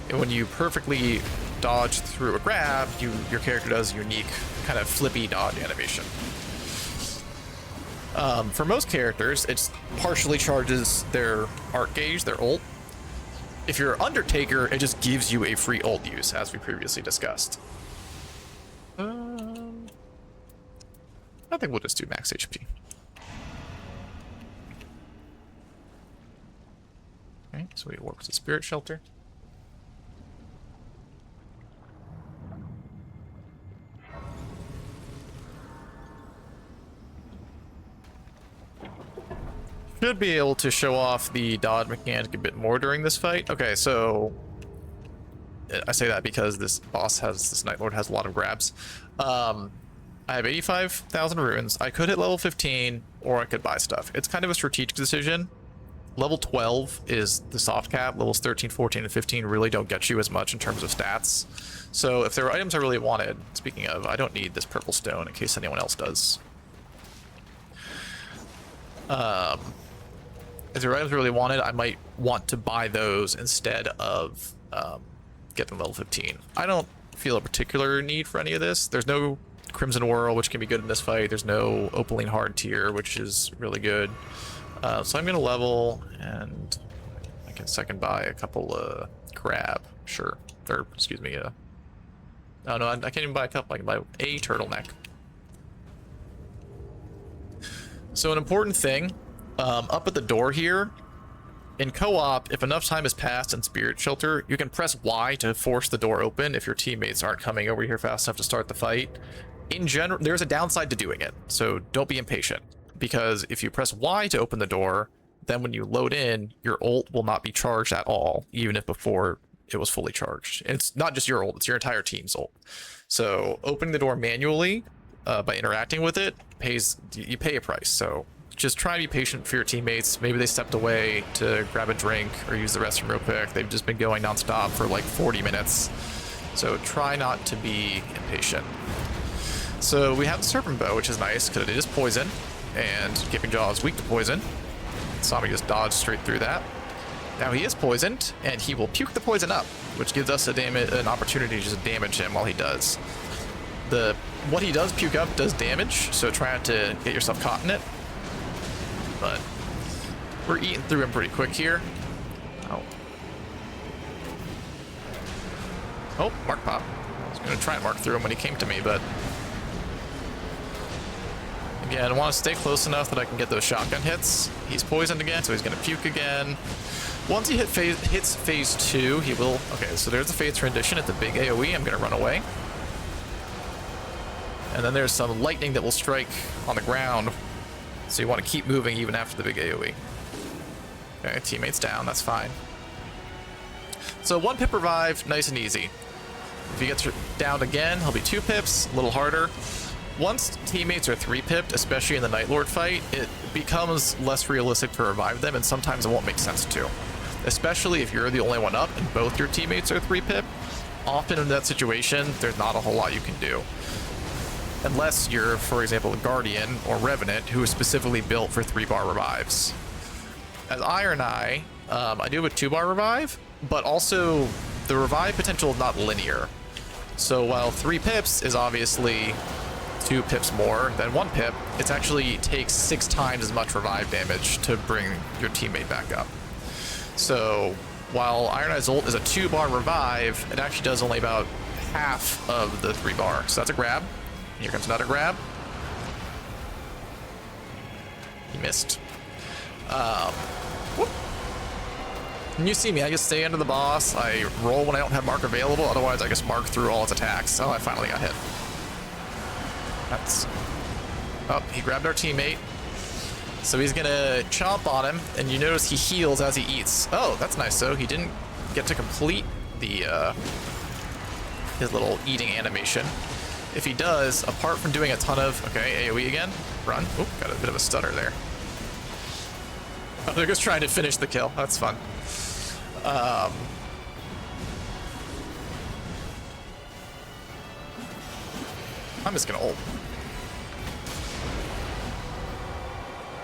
And when you perfectly dodge through a grab, your character does a unique kind of flippy dodge animation. For most characters, it partially charges their art gauge, their ult. If you're Undertaker, it just gives you a free ult use, as we previously discussed. I think we'll just do max HP. Okay, so we work with the spirit shelter. Should be able to show off the dodge mechanic a bit more during this fight. Okay, so I say that because this Night Lord has a lot of grabs. I have 85,000 runes. I could hit level 15, or I could buy stuff. It's kind of a strategic decision. Level 12 is the soft cap. Levels 13, 14, and 15 really don't get you as much in terms of stats. So if there are items I really wanted, speaking of, I don't need this purple stone in case anyone else does. If there are items I really wanted, I might want to buy those instead of getting level 15. I don't feel a particular need for any of this. There's no Crimson Whirl, which can be good in this fight. There's no Opaline Hard Tier, which is really good. So I'm going to level, and I can second buy a couple crab. Sure. Or, excuse me. Oh, no, I can't even buy a couple. I can buy a turtleneck. So an important thing, up at the door here, in co-op, if enough time has passed in Spirit Shelter, you can press Y to force the door open if your teammates aren't coming over here fast enough to start the fight. In general, there's a downside to doing it, so don't be impatient. Because if you press Y to open the door, then when you load in, your ult will not be charged at all, even if before it was fully charged. And it's not just your ult, it's your entire team's ult. So opening the door manually by interacting with it you pay a price. So just try to be patient for your teammates. Maybe they stepped away to grab a drink or use the restroom real quick. They've just been going nonstop for like 40 minutes. So try not to be impatient. So we have the Serpent Bow, which is nice because it is poison, and Gaping Jaw is weak to poison. Sami just dodged straight through that. Now he is poisoned, and he will puke the poison up, which gives us an opportunity to just damage him while he does. What he does puke up does damage, so try not to get yourself caught in it. But we're eating through him pretty quick here. Oh, Mark Pop. I was going to try and mark through him when he came to me, but again, I want to stay close enough that I can get those shotgun hits. He's poisoned again, so he's going to puke again. Once he hits phase 2, he will... Okay, so there's the phase transition at the big AoE. I'm going to run away. And then there's some lightning that will strike on the ground, so you want to keep moving even after the big AoE. Okay, teammates down, that's fine. So 1 pip revive, nice and easy. If he gets downed again, he'll be 2 pips, a little harder. Once teammates are 3-pipped, especially in the Night Lord fight, it becomes less realistic to revive them, and sometimes it won't make sense to. Especially if you're the only one up and both your teammates are 3-pipped. Often in that situation, there's not a whole lot you can do. Unless you're, for example, a Guardian or Revenant, who is specifically built for 3-bar revives. As Iron Eye, I do have a 2-bar revive, but also the revive potential is not linear. So while 3 pips is obviously 2 pips more than 1 pip, it actually takes 6 times as much revive damage to bring your teammate back up. So while Iron Eye's ult is a 2-bar revive, it actually does only about half of the 3-bar. So that's a grab. Here comes another grab. He missed. Whoop. And you see me, I just stay under the boss. I roll when I don't have mark available, otherwise I just mark through all its attacks. Oh, I finally got hit. That's... Oh, he grabbed our teammate. So he's gonna chomp on him, and you notice he heals as he eats. Oh, that's nice. So he didn't get to complete the his little eating animation. If he does, apart from doing a ton of... Okay, AoE again. Run. Oop, got a bit of a stutter there. Oh, they're just trying to finish the kill. That's fun. I'm just gonna ult.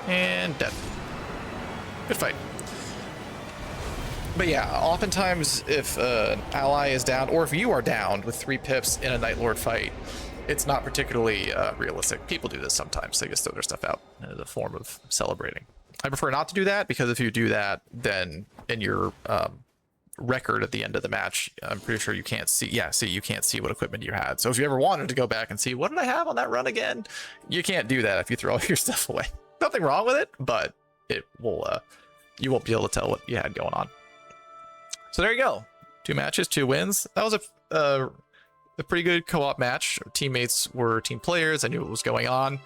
And dead. Good fight. But yeah, oftentimes if an ally is down, or if you are down with 3 pips in a Night Lord fight, it's not particularly realistic. People do this sometimes. They just throw their stuff out as a form of celebrating. I prefer not to do that, because if you do that, then in your record at the end of the match, I'm pretty sure you can't see. Yeah, see, you can't see what equipment you had. So if you ever wanted to go back and see, what did I have on that run again? You can't do that if you throw all your stuff away. Nothing wrong with it, but it will, you won't be able to tell what you had going on. So there you go. 2 matches, 2 wins. That was a pretty good co-op match. Teammates were team players. I knew what was going on.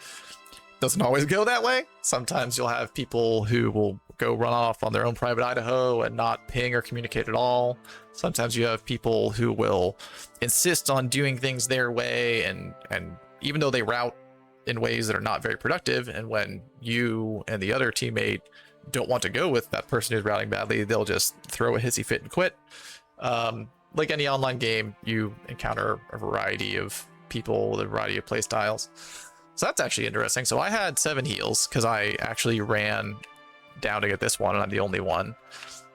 Doesn't always go that way. Sometimes you'll have people who will go run off on their own private Idaho and not ping or communicate at all. Sometimes you have people who will insist on doing things their way, and even though they route in ways that are not very productive, and when you and the other teammate don't want to go with that person who's routing badly, they'll just throw a hissy fit and quit. Like any online game, you encounter a variety of people, a variety of play styles. So that's actually interesting. So I had 7 heals because I actually ran down to get this one, and I'm the only one.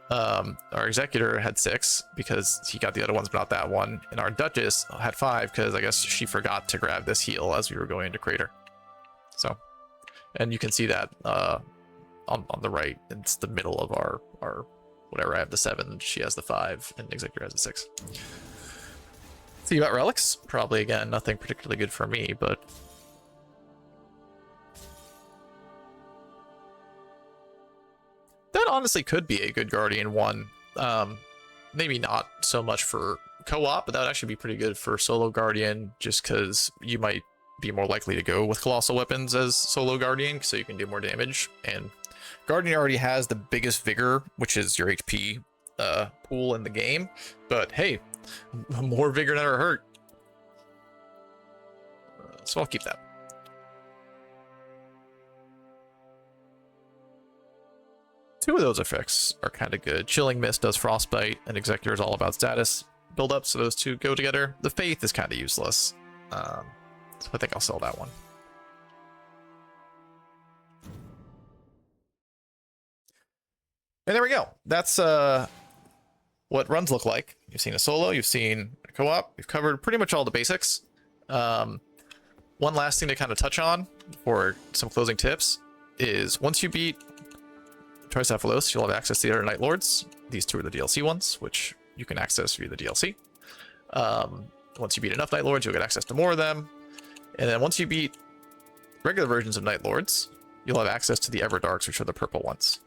Our Executor had 6 because he got the other ones, but not that one. And our Duchess had 5 because I guess she forgot to grab this heal as we were going into Crater. So, and you can see that on the right. It's the middle of our whatever. I have the 7, she has the 5, and Executor has the 6. See about relics? Probably, again, nothing particularly good for me, but that honestly could be a good Guardian one. Maybe not so much for co-op, but that would actually be pretty good for solo Guardian, just because you might be more likely to go with Colossal Weapons as solo Guardian, so you can do more damage. And Guardian already has the biggest vigor, which is your HP pool in the game, but hey, more vigor never hurt. So I'll keep that. Two of those effects are kind of good. Chilling Mist does Frostbite, and Executor is all about status build up, so those two go together. The Faith is kind of useless, so I think I'll sell that one. And there we go. That's what runs look like. You've seen a solo, you've seen a co-op, you've covered pretty much all the basics. One last thing to kind of touch on for some closing tips is once you beat Tricephalos, you'll have access to the other Night Lords. These two are the DLC ones, which you can access via the DLC. Once you beat enough Night Lords, you'll get access to more of them. And then once you beat regular versions of Night Lords, you'll have access to the Everdarks, which are the purple ones.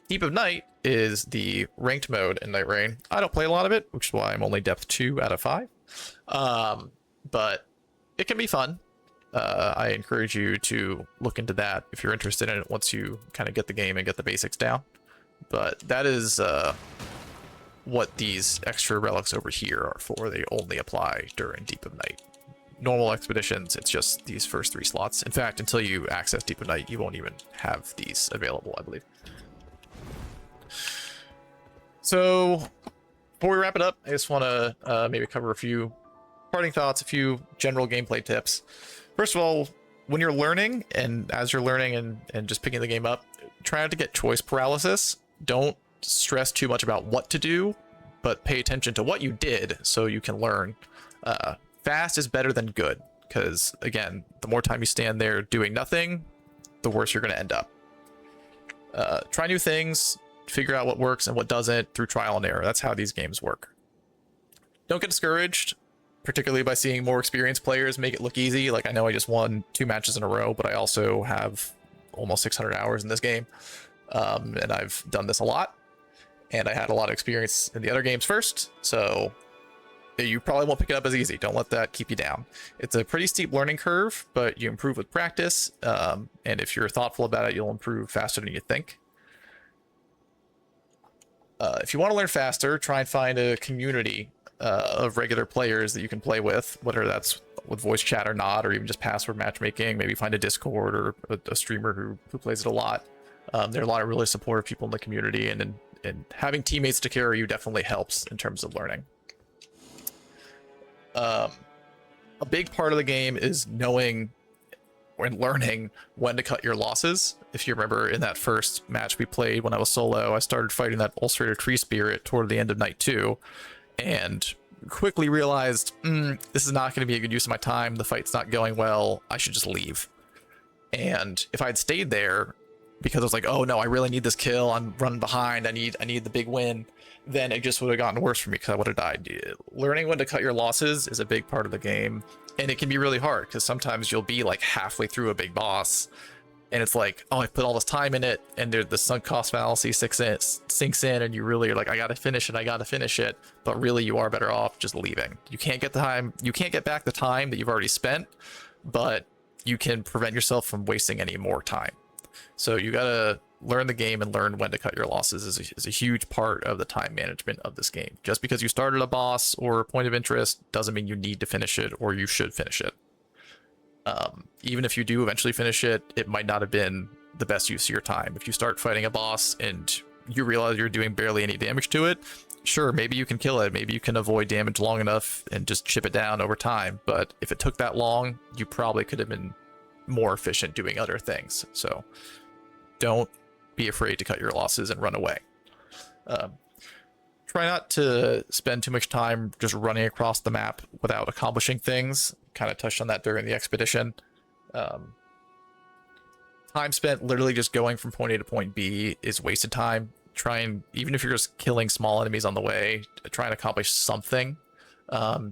Deep of Night is the ranked mode in Nightreign. I don't play a lot of it, which is why I'm only depth 2 out of 5. But it can be fun. I encourage you to look into that if you're interested in it once you kind of get the game and get the basics down. But that is what these extra relics over here are for. They only apply during Deep of Night. Normal expeditions, it's just these first 3 slots. In fact, until you access Deep of Night, you won't even have these available, I believe. So before we wrap it up, I just want to maybe cover a few parting thoughts, a few general gameplay tips. First of all, when you're learning, and as you're learning and just picking the game up, try not to get choice paralysis. Don't stress too much about what to do, but pay attention to what you did so you can learn. Fast is better than good, because again, the more time you stand there doing nothing, the worse you're going to end up. Try new things, figure out what works and what doesn't through trial and error. That's how these games work. Don't get discouraged, particularly by seeing more experienced players make it look easy. Like, I know I just won 2 matches in a row, but I also have almost 600 hours in this game. And I've done this a lot, and I had a lot of experience in the other games first, so you probably won't pick it up as easy. Don't let that keep you down. It's a pretty steep learning curve, but you improve with practice, and if you're thoughtful about it, you'll improve faster than you think. If you want to learn faster, try and find a community of regular players that you can play with, whether that's with voice chat or not, or even just password matchmaking. Maybe find a Discord or a streamer who plays it a lot. There are a lot of really supportive people in the community, and having teammates to carry you definitely helps in terms of learning. A big part of the game is knowing and learning when to cut your losses. If you remember in that first match we played when I was solo, I started fighting that ulcerated tree spirit toward the end of night 2, and quickly realized, this is not going to be a good use of my time. The fight's not going well. I should just leave. And if I'd stayed there because I was like, oh no, I really need this kill, I'm running behind, I need the big win, then it just would have gotten worse for me because I would have died. Learning when to cut your losses is a big part of the game, and it can be really hard because sometimes you'll be like halfway through a big boss and it's like, oh, I put all this time in it, and the sunk cost fallacy sinks in, and you really are like, I gotta finish it, but really you are better off just leaving. You can't get back the time that you've already spent, but you can prevent yourself from wasting any more time. So you gotta learn the game and learn when to cut your losses is a huge part of the time management of this game. Just because you started a boss or a point of interest doesn't mean you need to finish it or you should finish it. Even if you do eventually finish it, it might not have been the best use of your time. If you start fighting a boss and you realize you're doing barely any damage to it, sure, maybe you can kill it, maybe you can avoid damage long enough and just chip it down over time. But if it took that long, you probably could have been more efficient doing other things. So don't be afraid to cut your losses and run away. Try not to spend too much time just running across the map without accomplishing things. Kind of touched on that during the expedition. Time spent literally just going from point A to point B is wasted time. Even if you're just killing small enemies on the way, try and accomplish something,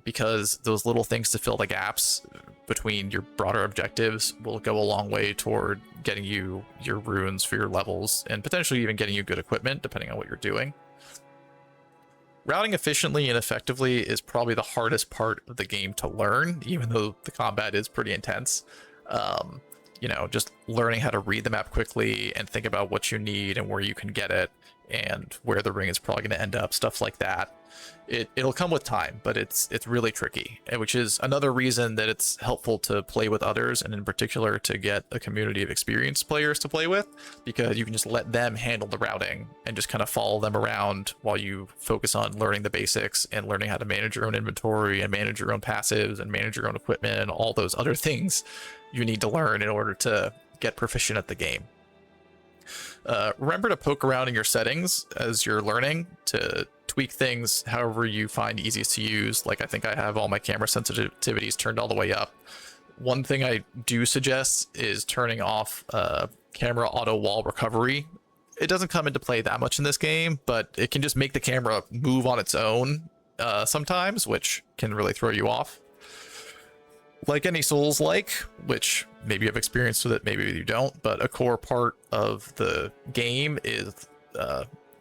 because those little things to fill the gaps between your broader objectives will go a long way toward getting you your runes for your levels and potentially even getting you good equipment, depending on what you're doing. Routing efficiently and effectively is probably the hardest part of the game to learn, even though the combat is pretty intense. you know, just learning how to read the map quickly and think about what you need and where you can get it and where the ring is probably going to end up, stuff like that. It'll come with time, but it's really tricky, which is another reason that it's helpful to play with others, and in particular to get a community of experienced players to play with, because you can just let them handle the routing and just kind of follow them around while you focus on learning the basics and learning how to manage your own inventory and manage your own passives and manage your own equipment and all those other things you need to learn in order to get proficient at the game. Remember to poke around in your settings as you're learning to tweak things however you find easiest to use. Like, I think I have all my camera sensitivities turned all the way up. One thing I do suggest is turning off camera auto wall recovery. It doesn't come into play that much in this game, but it can just make the camera move on its own sometimes, which can really throw you off. Like any Souls-like, which maybe you have experience with it, maybe you don't, but a core part of the game is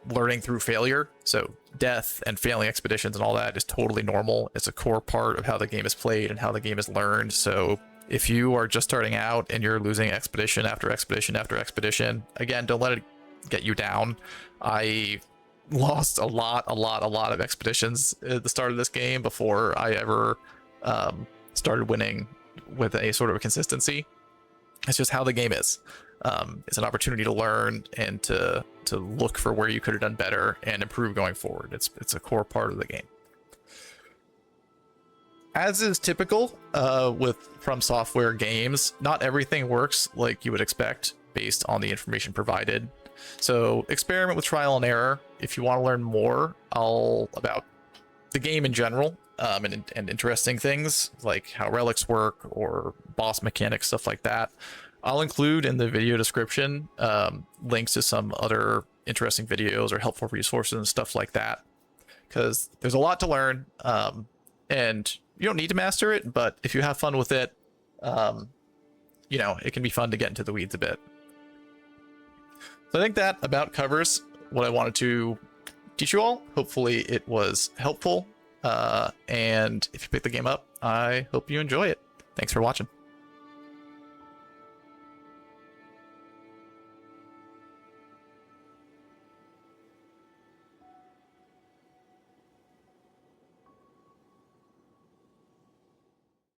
learning through failure. So death and failing expeditions and all that is totally normal. It's a core part of how the game is played and how the game is learned. So if you are just starting out and you're losing expedition after expedition after expedition, again, don't let it get you down. I lost a lot of expeditions at the start of this game before I ever started winning with a sort of a consistency. It's just how the game is. It's an opportunity to learn and to look for where you could have done better and improve going forward. It's a core part of the game. As is typical with From Software games, not everything works like you would expect based on the information provided. So experiment with trial and error. If you want to learn more about the game in general, and interesting things like how relics work or boss mechanics, stuff like that, I'll include in the video description links to some other interesting videos or helpful resources and stuff like that, because there's a lot to learn, and you don't need to master it, but if you have fun with it, you know, it can be fun to get into the weeds a bit. So I think that about covers what I wanted to teach you all. Hopefully it was helpful. And if you pick the game up, I hope you enjoy it. Thanks for watching.